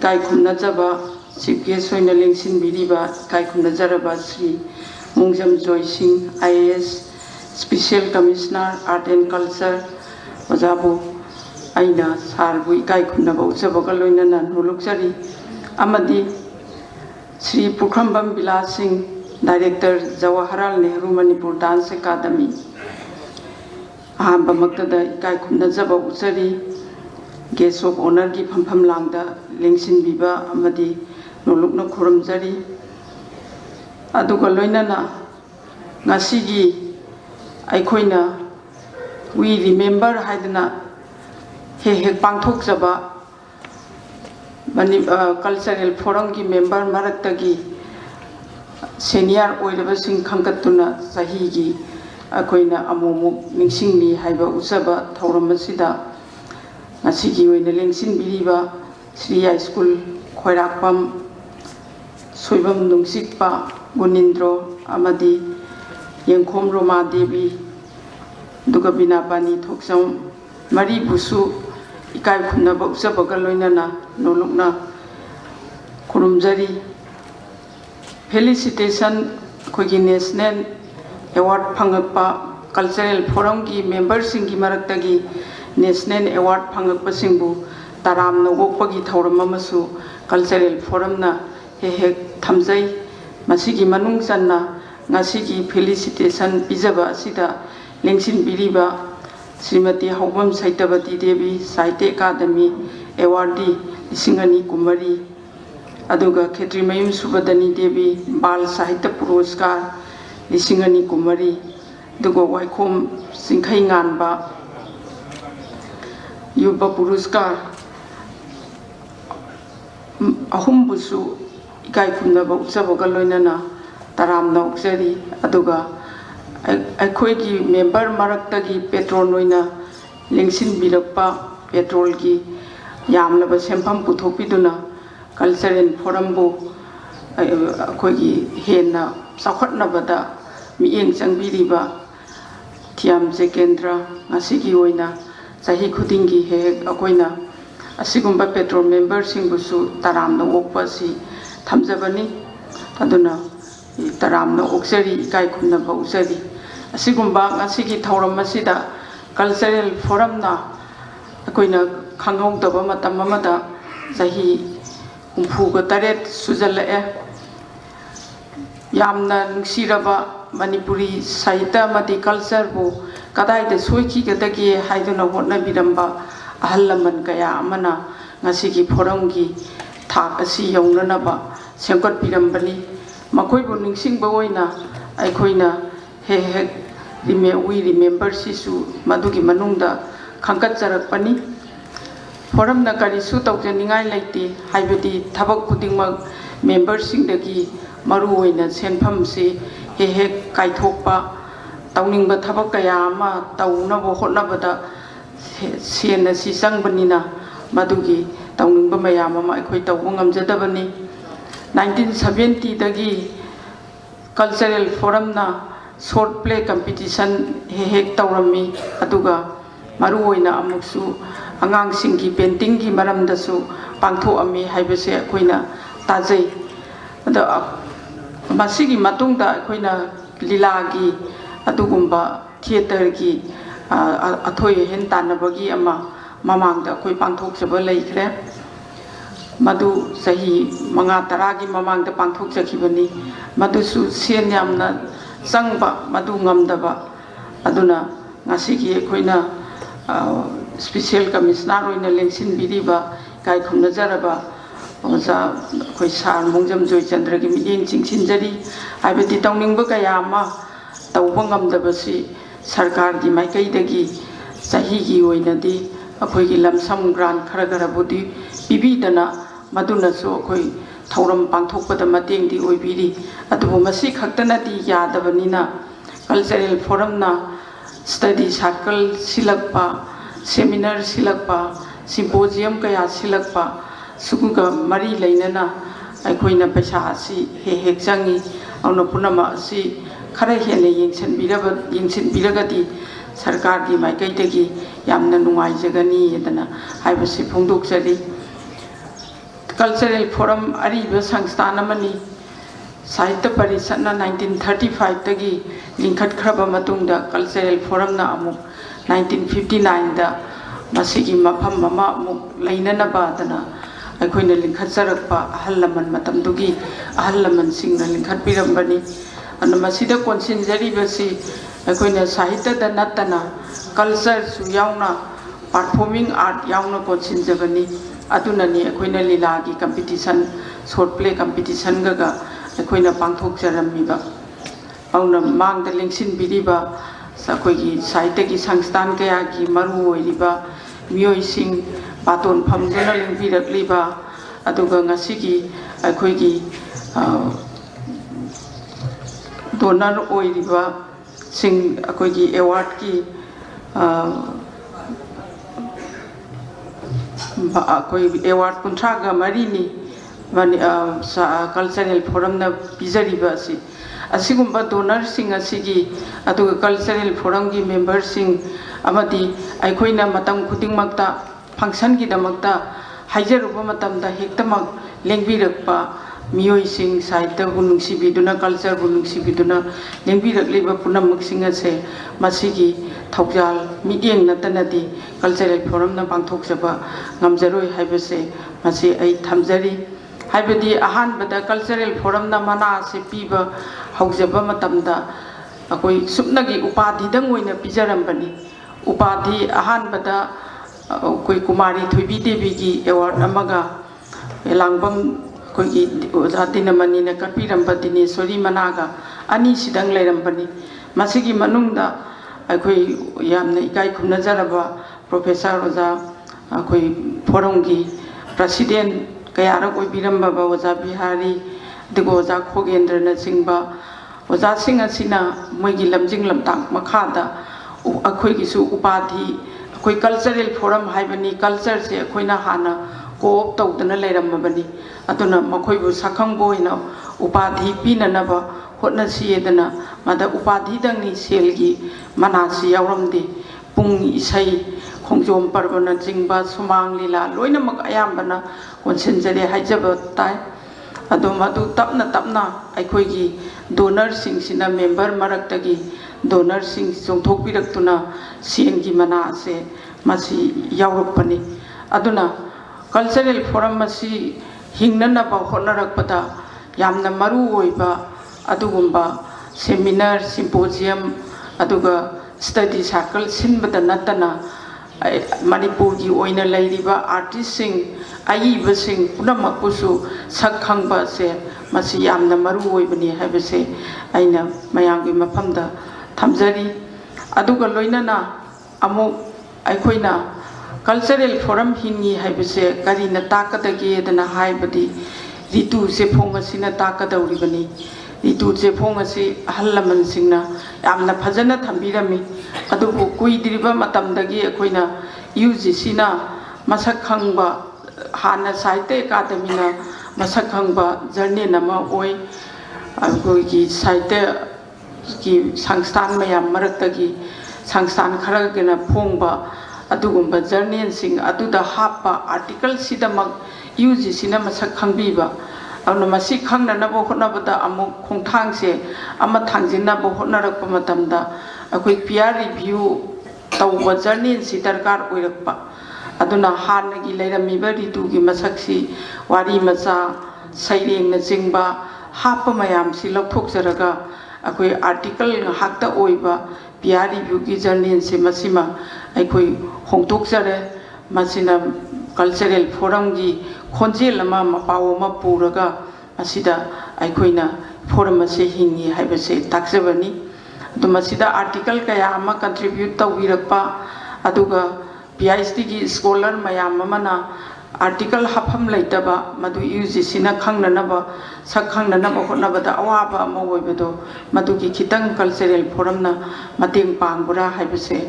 kai khumnajaba chief guest oina lengsin biriba kai khumnajaraba Sri Mongjam Joy Singh IAS Special Commissioner Art and Culture ojabu aina sarbu kai khumnaba ujabaga loinana nolukjari amadi Sri Pukhrambam Bilas Singh Director Jawaharlal Nehru Manipur Dance Academy ahamba maktada kai khumnajaba ujari Guest of Honor ki phampham langda lengsin biba amadi nolukna khuramjari aduga loinana ngasigi aikoina we remember haidana he pangthok jaba cultural forum ki member maraktagi senior oirabasing khangkatuna sahi gi akoina amomu ningsingli haiba usaba thauramasida ngasigi oina lengsin biriba Sri High School Khoirakpam Soibam Nungsikpa Gunindro amadi Yengkhom Roma Devi duga Binapani Thoksam Mari Busu ikai khunaba usabaga loinana nolukna khurumjari felicitation khogi national award phangakpa cultural forum ki members singi maraktagi national award phangakpa singbu taram no gokpagi thauram amasu cultural forum na he thamjai ꯃꯁꯤꯒꯤ ꯃꯅꯨꯡ ꯆꯟꯅ ꯉꯁꯤꯒꯤ ꯐꯦꯂꯤꯁꯤꯇꯦꯁꯟ ꯄꯤꯖꯕ ꯑꯁꯤꯗ ꯂꯦꯡꯁꯤꯟꯕꯤꯔꯤꯕ శ్రీమతి ꯍꯧꯕꯝ ꯁꯩꯇꯕꯇꯤ ꯗꯦꯕꯤ ꯁꯥꯍꯤꯇ꯭ꯌ ꯑꯦꯀꯥꯗꯃꯤ ꯑꯦꯋꯥꯔꯗꯤ 2020 ꯑꯗꯨꯒ ꯈꯦꯇ꯭ꯔꯤꯃꯌꯨꯝ ꯁꯨꯕꯗꯅꯤ ꯗꯦꯕꯤ ꯕꯥꯜ ꯁꯥꯍꯤꯇ꯭ꯌ ꯄꯨꯔꯁꯀꯥꯔ 2020 ꯑꯗꯨꯒ ꯋꯥꯏꯈꯣꯝ ꯆꯤꯡꯈꯩ ꯉꯥꯟꯕ ꯌꯨꯕ ꯄꯨꯔꯁꯀꯥꯔ ꯑꯍꯨꯝꯕꯨꯁꯨ 이kai ꯈꯨꯝꯅꯕ ꯎꯠꯆꯕꯒ ꯂꯣꯏꯅꯅ ꯇꯔꯥꯝꯅ ꯑꯣꯛꯆꯔꯤ ꯑꯗꯨꯒ ꯑꯩꯈꯣꯏꯒꯤ ꯃꯦꯝꯕꯔ ꯃꯔꯛꯇꯒꯤ ꯄꯦꯇ꯭ꯔꯣꯟ ꯑꯣꯏꯅ ꯂꯦꯡꯁꯤꯟꯕꯤꯔꯛꯄ ꯄꯦꯇ꯭ꯔꯣꯜꯒꯤ ꯌꯥꯝꯂꯕ ꯁꯦꯟꯐꯝ ꯄꯨꯊꯣꯛꯄꯤꯗꯨꯅ ꯀꯜꯆꯔꯦꯜ ꯐꯣꯔꯝꯕꯨ ꯑꯩꯈꯣꯏꯒꯤ ꯍꯦꯟꯅ ꯆꯥꯎꯈꯠꯅꯕꯗ ꯃꯤꯠꯌꯦꯡ ꯆꯪꯕꯤꯔꯤꯕ ꯊꯤꯌꯥꯝ ꯖꯦꯀꯦꯟꯗ꯭ꯔ ꯉꯁꯤꯒꯤ ꯑꯣꯏꯅ ꯆꯍꯤ ꯈꯨꯗꯤꯡꯒꯤ ꯍꯦꯛ ꯑꯩꯈꯣꯏꯅ ꯑꯁꯤꯒꯨꯝꯕ ꯄꯦꯇ꯭ꯔꯣꯜ ꯃꯦꯝꯕꯔꯁꯤꯡꯕꯨꯁꯨ ꯇꯔꯥꯝꯅ ꯑꯣꯛꯄ ꯑꯁꯤ ꯊꯝꯖꯕꯅꯤ ꯑꯗꯨꯅ ꯇꯔꯥꯝꯅ ꯑꯣꯛꯆꯔꯤ 이kai ꯈꯨꯝꯅꯕ ꯎꯠꯆꯔꯤ ꯑꯁꯤꯒꯨꯝꯕ ꯉꯁꯤꯒꯤ ꯊꯧꯔꯝ ꯑꯁꯤꯗ ꯀꯜꯆꯔꯦꯜ ꯐꯣꯔꯝꯅ ꯑꯩꯈꯣꯏꯅ ꯈꯪꯍꯧꯗꯕ ꯃꯇꯝ ꯑꯃꯗ ꯆꯍꯤ 68 ꯁꯨꯖꯜꯂꯛꯑꯦ ꯌꯥꯝꯅ ꯅꯨꯡꯁꯤꯔꯕ ꯃꯅꯤꯄꯨꯔꯤ ꯁꯥꯍꯤꯇ꯭ꯌ ꯑꯃꯗꯤ ꯀꯜꯆꯔꯕꯨ ꯀꯗꯥꯏꯗ ꯁꯣꯏꯈꯤꯒꯗꯒꯦ ꯍꯥꯏꯗꯨꯅ ꯍꯣꯠꯅꯕꯤꯔꯝꯕ ꯑꯍꯜ ꯂꯃꯟ ꯀꯌꯥ ꯑꯃꯅ ꯉꯁꯤꯒꯤ ꯐꯣꯔꯝꯒꯤ ꯊꯥꯛ ꯑꯁꯤ ꯌꯧꯅꯅꯕ ꯁꯦꯝꯒꯠꯄꯤꯔꯝꯕꯅꯤ ꯃꯈꯣꯏꯕꯨ ꯅꯤꯡꯁꯤꯡꯕ ꯑꯣꯏꯅ ꯑꯩꯈꯣꯏꯅ ꯍꯦꯛ ꯍꯦꯛ we remember sisu madugi manungda khangkatjarakpani foramna karisu tawjaningai leite haibadi thabak khudingmak members singdagi maru oina senpham se he he kaithokpa tawningba thabak kaya ama tawnabo hotnabada sena si sangbanina madugi tawningba mayam ama akhoi tawba ngamjadabani 1970 dagi cultural forum na short play competition hek tawrami aduga maru oina amuksu angang singgi painting gi maramda su pangtho ami haibase akoina tajai ada masigi matungda akoina lila gi adugumba theater gi athoi hen tanabagi ama mamangda akoi pangthok jaba leikre madu sahi manga taragi mamangda pangthok jakhibani madu su sen yamna sangba madu ngamdaba aduna ngasigi akoina special commissioner oina lengsin biriba kai khumna jaraba oja khoi sar mongjam joy chandra gi miding chingsinjari aibati tawningba kaya ma tawba ngamdaba si sarkar gi maikai dagi sahi gi oina di akhoi gi lamsam grant khara khara budi pibidana maduna so akhoi thauram pangthokpada mateng di oibiri atubu masi khaktana di yadabanina cultural forum na study circle silakpa seminar silakpa symposium kaya silakpa suguga mari leinana aikoina paisa asi he hek jangi auna punama asi khara hene yengsin biragadi sarkar gi maikai dagi yamna nungai jagani edana haibasi phongdok jari cultural forum ariba sangsthana mani sahitya parisatna 1935 dagi lingkhat khraba matungda cultural forum na amuk 1959 da masigi mafam mama amuk leinana ba dana aikoina lingkhat jarakpa ahal laman matamdugi ahal laman singna lingkhat pirambani ana masida konsinjari basi aikoina sahitya da natana culture su yauna performing art yauna konsinjabani adunani akoina lila gi competition short play competition ga akoina pangthok jaramiba auna mangda lengsin biriba sakoi gi sahitya gi sangstan kaya gi maru oiriba mioi sing baton phamduna lengbirakliba aduga ngasigi akoi gi donor oiriba sing akoi gi award ki akoi award kunthraga marini mani cultural forum na pizariba si asigumba donor sing asigi aduga cultural forum gi member sing amadi aikoina matam khuding makta function gi damakta haijaruba matamda hektamak lengbirakpa mioi sing sahitya bunungsi biduna culture bunungsi biduna lengbirakliba punamak sing ase masigi thaugjal midyeng natanadi cultural forum na pangthok jaba ngamjaroi haibase masi ai thamjari हाइबदी अहानबदा कल्चरल फोरम ना मना से पीबा हौजबा मतमदा अकोई सुपनगी उपाधि दंग ओइना पिजरंबनी उपाधि अहानबदा कोई कुमारी थुबी देवी की अवार्ड अमगा लांगबम कोई ओजा दिनमनी ने कपिरंबा दिनेश्वरी मनागा अनि सिदंग लेरंबनी मसिगी मनुंगदा अकोई यामने इकाई खुनजरबा प्रोफेसर ओजा अकोई फोरम की प्रेसिडेंट कयारक ओइबिरंबा ओजा बिहारी दिगो ओजा खोगेंद्रन सिंबा ओजा सिंह असिना मोइगी लमजिंग लमतांग मखादा अखोइगिसु उपाधि अखोइ कल्चरल फोरम हाइबनी कल्चर से अखोइना हाना कोप तौदना लेरमबनी अदुना मखोइबु सखंगबोइना उपाधि पिननबा होटनसियेदना मदा उपाधि दंगनी सेलगी मनासी यावरमदे पुंग इसई खोंजोम पर्वना जिंगबा सुमांग लीला लोइनमक अयामबना कोनसिनजरे हाइजब ताइ अदो मदु तपना तपना अखोइगी डोनर सिंगसिना मेंबर मरक्तगी डोनर सिंग चोंथोकपिरक्तुना सेंगी मना से मसी यावरपनी अदुना कल्चरल फोरम मसी हिंगननबा होनरकपदा यामना मरु ओइबा अदुगुंबा सेमिनार सिम्पोजियम अदुगा स्टडी सर्कल सिनबदा नतना मणिपुर की ओइना लैरिबा आर्टिस्ट सिंग अयिबा सिंग पुनमकुसु सखंगबा से मसी यामना मरु ओइबनी हाइबसे आइना मयांगी मफमदा थमजरी अदुगा लोइनना अमु अखोइना कल्चरल फोरम हिंगी हाइबसे करिना ताकदगेदना हाइबदी रितु से फोंगसिना ताकदौरिबनी रितु से फोंगसि अहलमन सिंगना यामना फजना थंबिरमी अदुबु कुइद्रिबा मतमदगी अखोइना UGC ना मसक खंगबा हाना साहित्य अकादमीना मसक खंगबा जर्नल नमा ओइ अगोगी साहित्य की संस्थान मयाम मरक्तगी संस्थान खरगना फोंगबा अदुगुंबा जर्नल सिंग अदुदा हापा आर्टिकल सिदमक UGC ना मसक खंगबीबा अनु मसी खंगननबो होनबदा अमु खोंथांग से अमा थांजिनबो होनरकपा मतमदा अखोइ पीआर रिव्यू तौबा जर्नल सि दरकार ओइरकपा अदुना हानगी लेरमीबा रितुगी मसक्सी वारी मचा सैरेंगना चिंगबा हाप मयाम सि लौथोकजरगा अखोइ आर्टिकल हाक्ता ओइबा पीआर रिव्यू की जर्नल से मसिमा अखोइ होंतोकजरे मसिना कल्चरल फोरम की खोंजेल अमा मपाव अमा पुरगा असिदा अखोइना फोरम से हिंगी हाइबसे ताक्जबनी तो मसिदा आर्टिकल कया अमा कंट्रीब्यूट तौबिरकपा अदुगा PhD की स्कॉलर मयाम अमना आर्टिकल हाफम लेतबा मदु UGC ना खंगननबा सखंगननबा होनबदा अवाबा अमा ओइबदो मदुगी खितंग कल्चरल फोरम ना मतेंग पांगबरा हाइबसे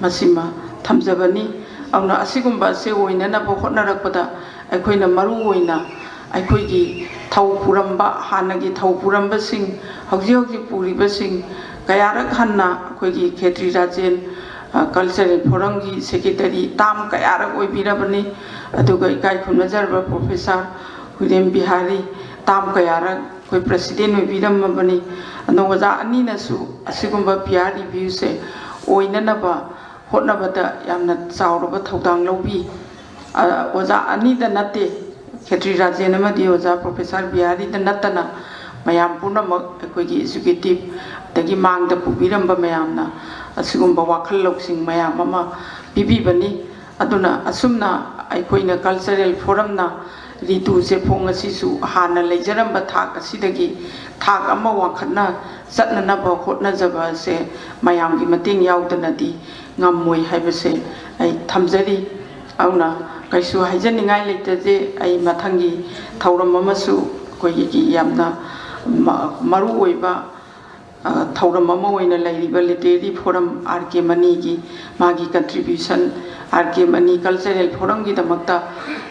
मसिमा थमजबनी अउना असिगुंबा से ओइननबा होनरकपदा अखोइना मरु ओइना अखोइगी थौ पुरंबा हानगी थौ पुरंबा सिंग हौजी हौजी पुरिबा सिंग कयारक हन्ना अखोइगी खेत्री राजेन कल्चरल फोरम की सेक्रेटरी ताम कयारक ओइबिरबनी अदुगा इकाई खुनजरबा प्रोफेसर हुरेम बिहारी ताम कयारक कोई प्रेसिडेंट ओइबिरमबनी अनोजा अनीनसु असिगुंबा पीआर रिव्यू से ओइननबा होनबदा यामना चावरबा थौदांग लौबी ओजा अनीदा नते खेत्री राजेन अमदी ओजा प्रोफेसर बिहारी द नतना मयाम पुनमक अखोइगी एजुकेटिव दगी मांगदा पुबिरंबा मयामना असिगुंबा वाखल लौसिंग मयाम अमा पिबिबनी अदुना असुमना अखोइना कल्चरल फोरम ना रितु से फोंग असिसु हाना लेजरंबा थाक असिदगी थाक अमा वाखना चटननबा होटनजबा से मयामगी मतेंग यावदनदी ngamoi haibase ai thamjari auna kaisu haijaningai leitade ai mathangi thauram amasu koi gi yamna maru oiba thauram ama oina lairiba literary forum RK Mani gi magi contribution RK Mani cultural forum gi damakta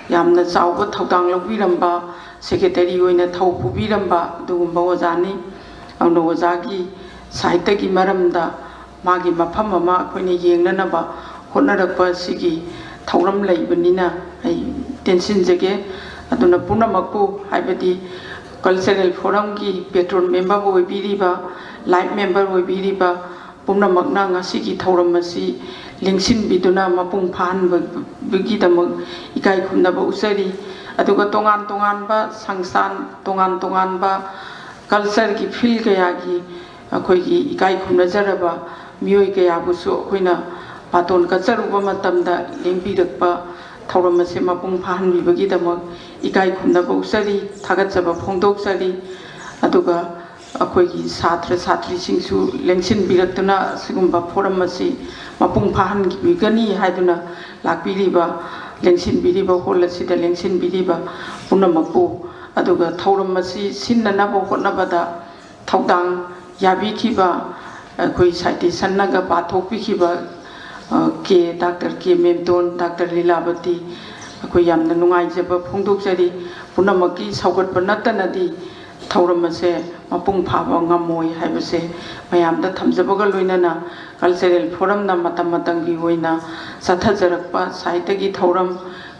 yamna chawba thaudang lobiramba secretary oina thau pubiramba dugumba ojani auna ojagi sahitya gi maramda मागी मफम अमा अखोइना येंगननबा होनरकपा सिगी थौरम लैबनिना आई टेंशनजगे अदुना पुनमकु हाइबदी कल्चरल फोरम की पेट्रोन मेंबर ओइबिरिबा लाइफ मेंबर ओइबिरिबा पुनमकना ngasi थौरम मसी लिंसिन बिदुना मपुंग फान बगिदमक इकाई खुमनबा उचरी ꯑꯗꯨꯒ ꯇꯣꯉꯥꯟ ꯇꯣꯉꯥꯟꯕ ꯁꯪꯁꯊꯥꯟ ꯇꯣꯉꯥꯟ ꯇꯣꯉꯥꯟꯕ ꯀꯜꯆꯔꯒꯤ ꯐꯤꯜ ꯀꯌꯥꯒꯤ ꯑꯩꯈꯣꯏꯒꯤ ꯏꯀꯥꯏ ꯈꯨꯝꯅꯖꯔꯕ ꯃꯤꯑꯣꯏ ꯀꯌꯥꯕꯨꯁꯨ ꯑꯩꯈꯣꯏꯅ ꯕꯥꯇꯣꯟ ꯀꯠꯆꯔꯨꯕ ꯃꯇꯝꯗ ꯂꯦꯡꯕꯤꯔꯛꯄ ꯊꯧꯔꯝ ꯑꯁꯤ ꯃꯄꯨꯡ ꯐꯥꯍꯟꯕꯤꯕꯒꯤꯗꯃꯛ ꯏꯀꯥꯏ ꯈꯨꯝꯅꯕ ꯎꯠꯆꯔꯤ ꯊꯥꯒꯠꯆꯕ ꯐꯣꯡꯗꯣꯛꯆꯔꯤ ꯑꯗꯨꯒ ꯑꯩꯈꯣꯏꯒꯤ ꯁꯥꯇ꯭ꯔ ꯁꯥꯇ꯭ꯔꯤꯁꯤꯡꯁꯨ ꯂꯦꯡꯁꯤꯟꯕꯤꯔꯛꯇꯨꯅ ꯑꯁꯤꯒꯨꯝꯕ ꯐꯣꯔꯝ ꯑꯁꯤ ꯃꯄꯨꯡ ꯐꯥꯍꯟꯕꯤꯒꯅꯤ ꯍꯥꯏꯗꯨꯅ ꯂꯥꯛꯄꯤꯔꯤꯕ ꯂꯦꯡꯁꯤꯟꯕꯤꯔꯤꯕ ꯍꯣꯜ ꯑꯁꯤꯗ ꯂꯦꯡꯁꯤꯟꯕꯤꯔꯤꯕ ꯄꯨꯝꯅꯃꯛꯄꯨ ꯑꯗꯨꯒ ꯊꯧꯔꯝ ꯑꯁꯤ ꯁꯤꯟꯅꯅꯕ ꯍꯣꯠꯅꯕꯗ ꯊꯧꯗꯥꯡ ꯌꯥꯕꯤꯈꯤꯕ ꯑꯩꯈꯣꯏ ꯁꯥꯏꯇꯤꯁꯟꯅꯒ ꯄꯥꯊꯣꯛꯄꯤꯈꯤꯕ ꯗꯥꯛꯇꯔ ꯀꯦ ꯃꯦꯝꯇꯣꯟ ꯗꯥꯛꯇꯔ ꯂꯤꯂꯥꯕꯇꯤ ꯑꯩꯈꯣꯏ ꯌꯥꯝꯅ ꯅꯨꯡꯉꯥꯏꯖꯕ ꯐꯣꯡꯗꯣꯛꯆꯔꯤ ꯄꯨꯝꯅꯃꯛꯀꯤ ꯁꯧꯒꯠꯄ ꯅꯠꯇꯅꯗꯤ ꯊꯧꯔꯝ ꯑꯁꯦ ꯃꯄꯨꯡ ꯐꯥꯕ ꯉꯝꯃꯣꯏ ꯍꯥꯏꯕꯁꯦ ꯃꯌꯥꯝꯗ ꯊꯝꯖꯕꯒ ꯂꯣꯏꯅꯅ ꯀꯜꯆꯔꯦꯜ ꯐꯣꯔꯝꯅ ꯃꯇꯝ ꯃꯇꯝꯒꯤ ꯑꯣꯏꯅ ꯆꯠꯊꯖꯔꯛꯄ ꯁꯥꯍꯤꯇ꯭ꯌꯒꯤ ꯊꯧꯔꯝ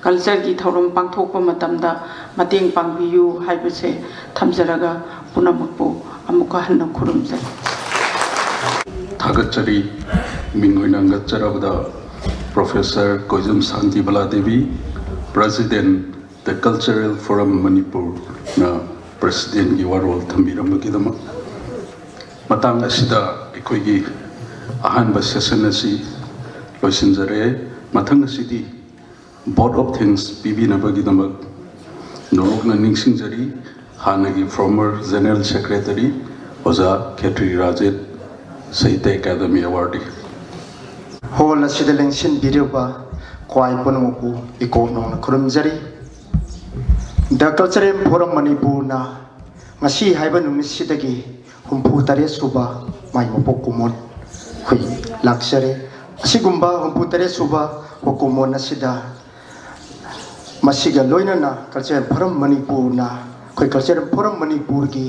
ꯀꯜꯆꯔꯒꯤ ꯊꯧꯔꯝ ꯄꯥꯡꯊꯣꯛꯄ ꯃꯇꯝꯗ ꯃꯇꯦꯡ ꯄꯥꯡꯕꯤꯌꯨ ꯍꯥꯏꯕꯁꯦ ꯊꯝꯖꯔꯒ ꯄꯨꯝꯅꯃꯛꯄꯨ ꯑꯃꯨꯛꯀ ꯍꯟꯅ ꯈꯨꯔꯨꯝꯖꯔꯤ थागतचरी मिंगोइना गच्चरबदा professor Koijam Shantibala Devi president the cultural forum Manipur ना प्रेसिडेंट की वारोल थम्बिरमगिदम मतंग असिदा अखोइगी अहानबा सेशन असि लोइसिनजरे मथंग असिदी बोर्ड ऑफ थिंग्स पिबिनबगिदमक नोरokna निंगसिंजरी हानगी फॉर्मर जनरल सेक्रेटरी ओजा खेत्री राजेत साहित्य अकादमी अवार्डी होल लेंसिन बिरुबा क्वाई पुनमुकु इकोनों खुरमजरी द कल्चरल फोरम मणिपुर ना ngasi haiba numisidagi humpu tare suba mai mopok kumon hui laksare asigumba humpu tare suba hokumon asida masiga loina na cultural forum manipur na koi cultural forum manipur gi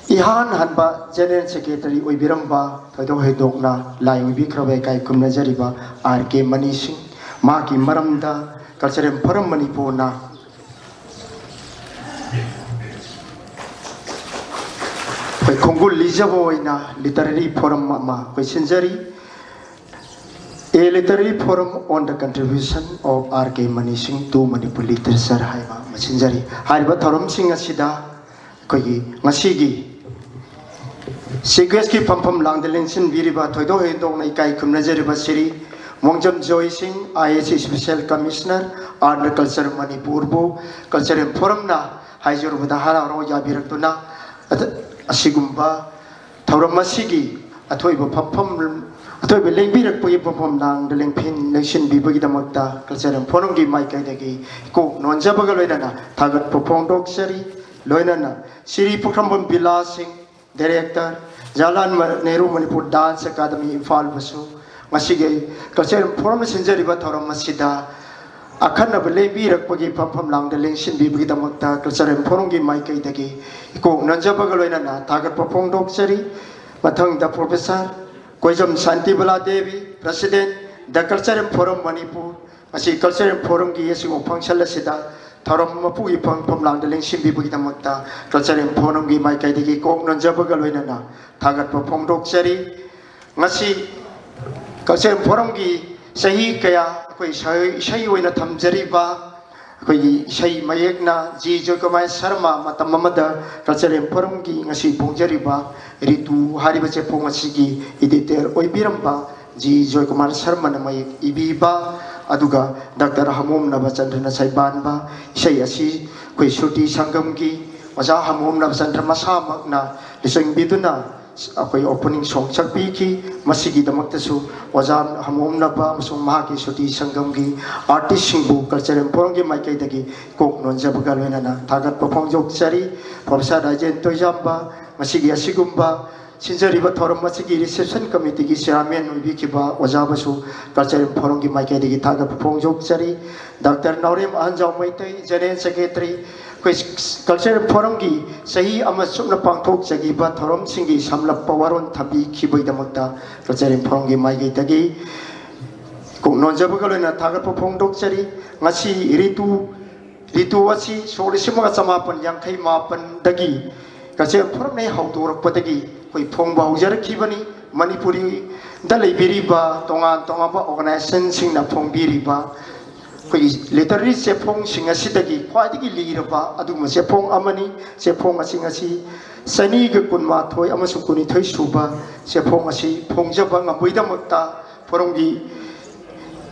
ihan hanba general secretary oibiramba thoido hedokna lai oibi khrabai kai kumnajariba rk manising ma ki maramda cultural forum manipur na koi khongul lijaboina literary forum ma koi sinjari a literary forum on the contribution of rk manising to manipur literature haiba masinjari haiba thorum sing asida koi ngasigi Sequence की फम लांग लेंसिन बीरिबा थोइदो हेदों नै काई खुमनजरिबा श्री मोंगजम जोई Singh IAS special commissioner art culture Manipur बो कल्चरल फोरम ना हाइजोर बदा हारारो याबिरक्तुना असिगुम्बा थौरम असिगी अथोइबो फम अथोइबो लेंबिरक्पो फम लांग लेंफिन नेशन बीबगी दमक्ता कल्चरल फोरम की माइ काइदगी को नोनजबगा लोइना थागत पोफोंडोक सरी लोइना श्री पुखरम बिला सिंह डायरेक्टर जालान नेहरू मणिपुर डांस अकादमी इम्फाल बसु मसिगे कल्चरल फोरम सिंजरिबा थौरम मसिदा अखनब लेबिरक्पगी फम लांग लेंसिन बीबगी दमक्ता कल्चरल फोरम की माइकैदगी को नंजबगा लोइना थागत पोफोंडोक सरी मथंग the professor Koijam Shantibala Devi president the cultural forum Manipur मसि कल्चरल फोरम की येसिगो फंक्शन लसिदा थौरम मपुगी फम लांग लेंसिन बीबगी दमक्ता कल्चरल फोरम की माइकैदगी को नंजबगा लोइना थागत पोफोंडोक सरी ngasi कल्चरल फोरम की सही कया कोई सही होइना थमजरिबा कोई सही मयेकना जी जोकमाय शर्मा मतम ममदा कल्चरल फोरम की ngasi पोंजरिबा रितु हारिबा चे पोंगसिगी एडिटर ओइबिरंबा जी जोकमार शर्मा न मयेक इबीबा अदुगा डॉक्टर हमोम नवचंद्र साइबानबा सही असि कोई सुटी संगम की वजा हमोम नवचंद्र मसामकना लिसंग बिदुना अखोई ओपनिंग सॉन्ग चकपी की मसीगी दमक्तसु वजान हमोम नबा मसु महाकी सुटी संगम की आर्टिस्ट सिंबु कल्चरल फोरम की माइकैदगी कोक नोनजबगा लोइना थागत पोफोंजोक सरी प्रोफेसर राजेन तोइजाम्बा मसीगी असिगुम्बा सिंजरिबा थौरम मसीगी रिसेप्शन कमिटी की चेयरमैन ओइबिखिबा वजाबसु कल्चरल फोरम की माइकैदगी थागत पोफोंजोक सरी doctor नौरेम अहंजाव Meitei general secretary cultural forum की सही सुन पांथोक जगीबा थौरम सिंगी समलप वारोन थबी खिबैदमक्ता कल्चरल फोरम की माइगैदगी को नोनजबगा लोइना थागत पोफोंडोक सरी ngasi ritu asi सोलिसिमगा समापन यांखै मापन दगी कल्चरल फोरम नै हौदोरकपदगी कोई फोंबा हौजरखिबनी मणिपुरी द लेबिरिबा तोंगा तोंगा ऑर्गेनाइजेशन सिंगना फोंबिरिबा ꯑꯩꯈꯣꯏꯒꯤ ꯂꯤꯇꯔꯦꯔꯤ ꯆꯦꯐꯣꯡꯁꯤꯡ ꯑꯁꯤꯗꯒꯤ ꯈ꯭ꯋꯥꯏꯗꯒꯤ ꯂꯤꯔꯕ ꯑꯗꯨꯒꯨꯝꯕ ꯆꯦꯐꯣꯡ ꯑꯃꯅꯤ ꯆꯦꯐꯣꯡ ꯑꯁꯤ ꯆꯅꯤꯒ ꯀꯨꯟꯃꯥꯊꯣꯏ ꯑꯃꯁꯨꯡ ꯀꯨꯟꯅꯤꯊꯣꯏ ꯁꯨꯕ ꯆꯦꯐꯣꯡ ꯑꯁꯤ ꯐꯣꯡꯖꯕ ꯉꯝꯕꯒꯤꯗꯃꯛꯇ ꯐꯣꯔꯝꯒꯤ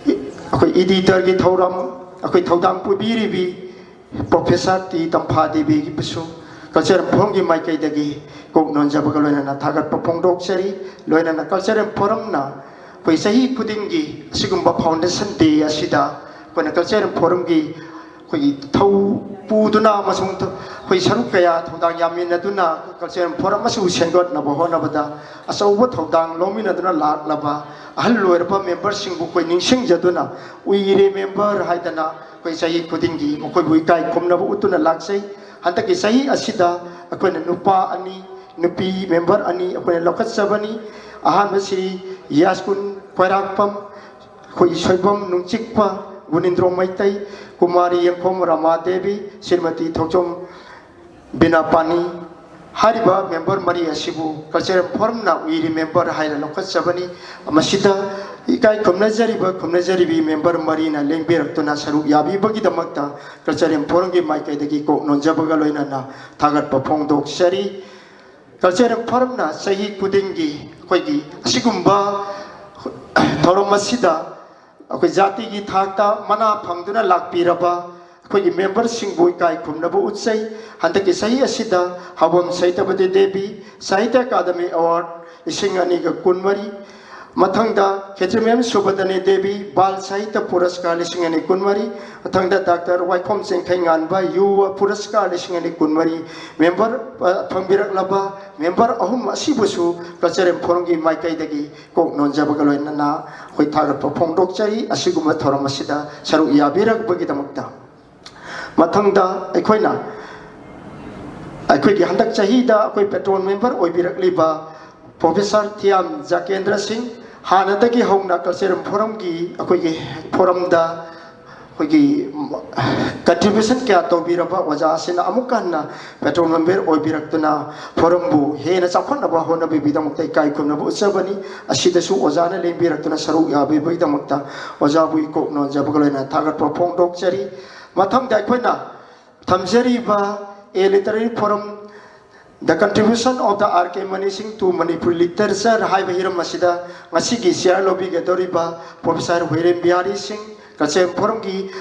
ꯑꯩꯈꯣꯏ ꯏꯗꯤꯇꯔꯒꯤ ꯊꯧꯔꯝ ꯑꯩꯈꯣꯏ ꯊꯧꯗꯥꯡ ꯄꯨꯕꯤꯔꯤꯕꯤ ꯄ꯭ꯔꯣꯐꯦꯁꯔ ꯇꯤ ꯇꯝꯐꯥ ꯗꯦꯕꯤꯒꯤꯕꯨꯁꯨ ꯀꯜꯆꯔꯦꯜ ꯐꯣꯔꯝꯒꯤ ꯃꯥꯏꯀꯩꯗꯒꯤ ꯀꯣꯛ ꯅꯣꯟꯖꯕꯒ ꯂꯣꯏꯅꯅ ꯊꯥꯒꯠꯄ ꯐꯣꯡꯗꯣꯛꯆꯔꯤ ꯂꯣꯏꯅꯅ ꯀꯜꯆꯔꯦꯜ ꯐꯣꯔꯝꯅ ꯑꯩꯈꯣꯏ ꯆꯍꯤ ꯈꯨꯗꯤꯡꯒꯤ ꯑꯁꯤꯒꯨꯝꯕ ꯐꯥꯎꯟꯗꯦꯁꯟ ꯗꯦ ꯑꯁꯤꯗ ꯑꯩꯈꯣꯏꯅ ꯀꯜꯆꯔꯦꯜ ꯐꯣꯔꯝꯒꯤ ꯑꯩꯈꯣꯏꯒꯤ ꯊꯧ ꯄꯨꯗꯨꯅ ꯑꯃꯁꯨꯡ ꯑꯩꯈꯣꯏ ꯁꯔꯨꯛ ꯀꯌꯥ ꯊꯧꯗꯥꯡ ꯌꯥꯃꯤꯟꯅꯗꯨꯅ ꯀꯜꯆꯔꯦꯜ ꯐꯣꯔꯝ ꯑꯁꯤ ꯁꯦꯝꯒꯠꯅꯕ ꯍꯣꯠꯅꯕꯗ ꯑꯆꯧꯕ ꯊꯧꯗꯥꯡ ꯂꯧꯃꯤꯟꯅꯗꯨꯅ ꯂꯥꯛꯂꯕ ꯑꯍꯜ ꯑꯣꯏꯔꯕ ꯃꯦꯝꯕꯔꯁꯤꯡꯕꯨ ꯑꯩꯈꯣꯏ ꯅꯤꯡꯁꯤꯡꯖꯗꯨꯅ ꯎꯏ ꯔꯤꯃꯦꯝꯕꯔ ꯍꯥꯏꯗꯅ ꯑꯩꯈꯣꯏ ꯆꯍꯤ ꯈꯨꯗꯤꯡꯒꯤ ꯃꯈꯣꯏꯕꯨ ꯏꯀꯥꯏ ꯈꯨꯝꯅꯕ ꯎꯠꯇꯨꯅ ꯂꯥꯛꯆꯩ ꯍꯟꯗꯛꯀꯤ ꯆꯍꯤ ꯑꯁꯤꯗ ꯑꯩꯈꯣꯏꯅ ꯅꯨꯄꯥ 2 ꯅꯨꯄꯤ ꯃꯦꯝꯕꯔ 2 ꯑꯩꯈꯣꯏꯅ ꯂꯧꯈꯠꯆꯕꯅꯤ ꯑꯍꯥꯟꯕ ꯁ꯭ꯔꯤ ꯌꯥꯁꯀꯨꯟ ꯈ꯭ꯋꯥꯏꯔꯥꯛꯄꯝ ꯑꯩꯈꯣꯏ ꯁꯣꯏꯕꯝ ꯅꯨꯡꯆꯤꯛꯄ ꯒꯨꯅꯤꯟꯗ꯭ꯔꯣ ꯃꯩꯇꯩ ꯀꯨꯃꯥꯔꯤ ꯌꯦꯡꯈꯣꯝ ꯔꯥꯃꯥꯗꯦꯕꯤ ꯁ꯭ꯔꯤꯃꯇꯤ ꯊꯣꯛꯆꯣꯝ ꯕꯤꯅꯥꯄꯥꯅꯤ ꯍꯥꯏꯔꯤꯕ ꯃꯦꯝꯕꯔ 3 ꯑꯁꯤꯕꯨ ꯀꯜꯆꯔꯦꯜ ꯐꯣꯔꯝꯅ ꯎꯏꯔꯤ ꯃꯦꯝꯕꯔ ꯍꯥꯏꯅ ꯂꯧꯈꯠꯆꯕꯅꯤ ꯃꯁꯤꯗ इकाई खुमनजरी मेंबर मरीना लेंबेरक्तुना सरुक याबीबगीदमक्ता कल्चरल फोरम की माइकैदगी कोक नोंजबगा लोइनाना थागतपा फोंदोक्सरी कल्चरल फोरमना सही खुदिंगी अखोइगी असिगुम्बा थौरम असिदा अखोइ जातिगी थाकता मना फंगदुना लाक्पीरबा अखोइगी मेंबर सिंगबु इकाई खुमनबु उत्सै हंदकी सही असिदा हबम सैतबदे देवी साहित्य अकादमी अवार्ड 2020 मथंगदा खेत्रमेम सुबदने देवी बाल साहित्य पुरस्कार 2020 मथंगदा डॉक्टर वाइखोम चेंखैंगानबा युवा पुरस्कार 2020 मेंबर फंबिरकलबा मेंबर अहुम असिबुसु कल्चरल फोरम की माइकैदगी कोक नोंजबगा लोइनना होय थागत फोंदोक्चरी असिगुम थोरम असिदा सरुक याबिरकबगीदमक्ता मथंगदा अखोइना अखोइगी हंदक चाहिदा अखोइ पेट्रोल मेंबर ओइबिरकलिबा प्रोफेसर थियाम जाकेंद्र सिंह हानदगी हौना कल्चरल फोरम की अखोइगी फोरमदा अखोइगी कंट्रीब्यूशन क्या तौबिरबा वजासिना अमुकन्ना पेट्रोल मेंबर ओइबिरक्तुना फोरमबु हेना चाखनबा होनबिबिदमक्ता इकाई खुमनबु उचबनी असिदसु ओजाना लेंबिरक्तुना सरुक याबिबगिदमक्ता ओजाबु इकोक नोंजबगलोइना थागत फोंदोक्चरी मथंगदा अखोइना थमजरीबा a literary forum The contribution of the R.K. Mani Singh to Manipur literature haiba hiram asida ngasigi share lobby gedoriba Professor Hoirem Bihari Singh Kachem Forum ki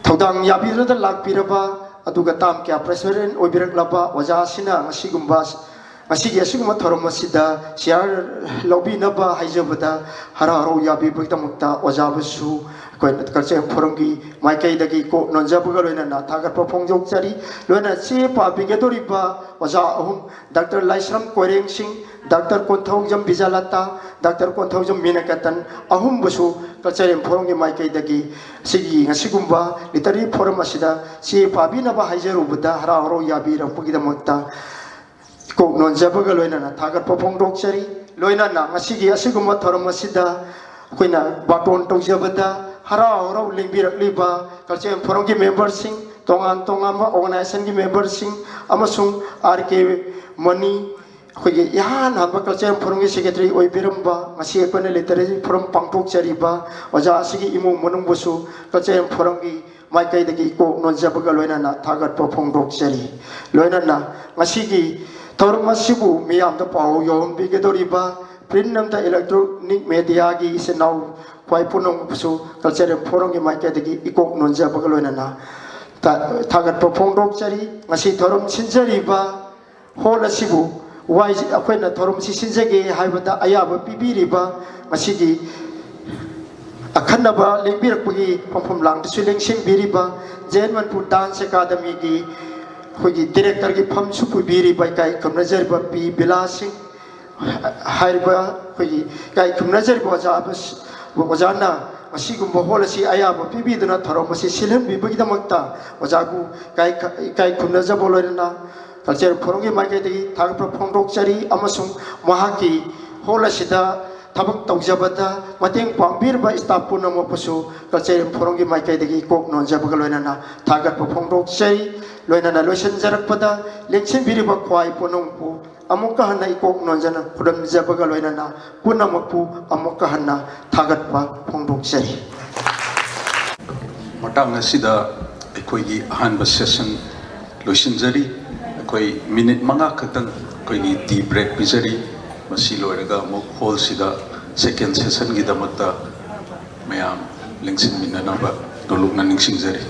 thodang yabirada lakpiraba aduga tam kya president oibiraklaba wajasina ngasigumba ngasigi asiguma thorom asida share lobby naba haijabada hararo yabibagdamukta wajabusu cultural forum की माइकैदगी को नोंजबगा लोइना थागतपा फोंदोक्चरी लोइना चे पाबिगेदोरिबा ओजा अहुम doctor Laishram Koreng Singh doctor Konthoujam Bijalata doctor Konthoujam Minketan अहुम बसु कल्चरल फोरम की माइकैदगी सिगी ngasiगुम्बा लिटरेरी फोरम असिदा चे पाबिनबा हाइजरुबदा हरारो याबिरपगिदमक्ता को नोंजबगा लोइना थागतपा फोंदोक्चरी लोइना ngasiगी असिगुम्बा थोरम असिदा अखोइना बाटोन तौजबदा हराव हराव लिंबिरकलिबा कल्चरल फोरम की मेंबर सिंह तोंगान तोंगामा ऑर्गेनाइजेशन की मेंबर सिंह अमसुंग आर.के. मनी अखोइगे यान हाबा कल्चरल फोरम की सेक्रेटरी ओइबिरमबा ngasi अखोइना लिटरेरी फोरम पांगथोकचरीबा ओजा असिगी इमुंग मनुंगबुसु कल्चरल फोरम की माइकैदगी को नोंजबगा लोइनाना थागतपा फोंदोक्चरी लोइनाना ngasiगी थौरम असिबु मियामदा पाउ योंबिगेदोरिबा प्रिंट नमता इलेक्ट्रॉनिक मीडिया की इसे नाउ क्वाइ पुनों पुसु कल्चरल फोरम की माइकैदगी इकोक नोंजबगा लोइनाना थागतपा फोंदोक्चरी ngasi थौरम सिनजरीबा होल असिबु वाइ अखोइना थौरम सिनजगे हाइबदा अयाबा पिबिरिबा ngasiगी अखन्नबा लेंबिरकपगी फमफम लांगदसु लेंसिंबिरिबा जैन मनपुर डांस अकादमी की अखोइगी डायरेक्टर की फमसु पुबिरिबा इकाई कमनजरबा पी बिलासिंग हाइबा अखोइगी इकाई कमनजरबा ओजाना असिगुम्बा होल असि अयाबा पिबिदुना थौरम असि सिलहनबिबगिदमक्ता ओजाबु इकाई खुमनजबो लोइना कल्चरल फोरम की माइकैदगी थागतपा फोंदोक्चरी अमसुंग महाकी होल असिदा थबक तौजबदा मतेंग पांगबिरबा स्टाफ पुनमपुसु कल्चरल फोरम की माइकैदगी कोक नोंजबगा लोइनाना थागतपा फोंदोक्चरी लोइनाना लोइसनजरकपदा लेंसिनबिरिबा ख्वाइ पुनमपु अमुका हन्ना इकोक नोंजना खुदमजबगा लोइनाना पुनमपु अमुका हन्ना थागतपा फोंदोक्चरी ꯃꯇꯥꯡ ꯑꯁꯤꯗ ꯑꯩꯈꯣꯏꯒꯤ ꯑꯍꯥꯟꯕ ꯁꯦꯁꯟ ꯂꯣꯏꯁꯤꯟꯖꯔꯤ ꯑꯩꯈꯣꯏ ꯃꯤꯅꯤꯠ 5 ꯈꯛꯇꯪ ꯑꯩꯈꯣꯏꯒꯤ ꯇꯤ ꯕ꯭ꯔꯦꯛ ꯄꯤꯖꯔꯤ ꯃꯁꯤ ꯂꯣꯏꯔꯒ ꯑꯃꯨꯛ ꯍꯣꯜꯁꯤꯗ ꯁꯦꯀꯦꯟ ꯁꯦꯁꯟꯒꯤꯗꯃꯛꯇ ꯃꯌꯥꯝ ꯂꯦꯡꯁꯤꯟꯃꯤꯟꯅꯅꯕ ꯅꯣꯂꯨꯛꯅ ꯅꯤꯡꯁꯤꯡꯖꯔꯤ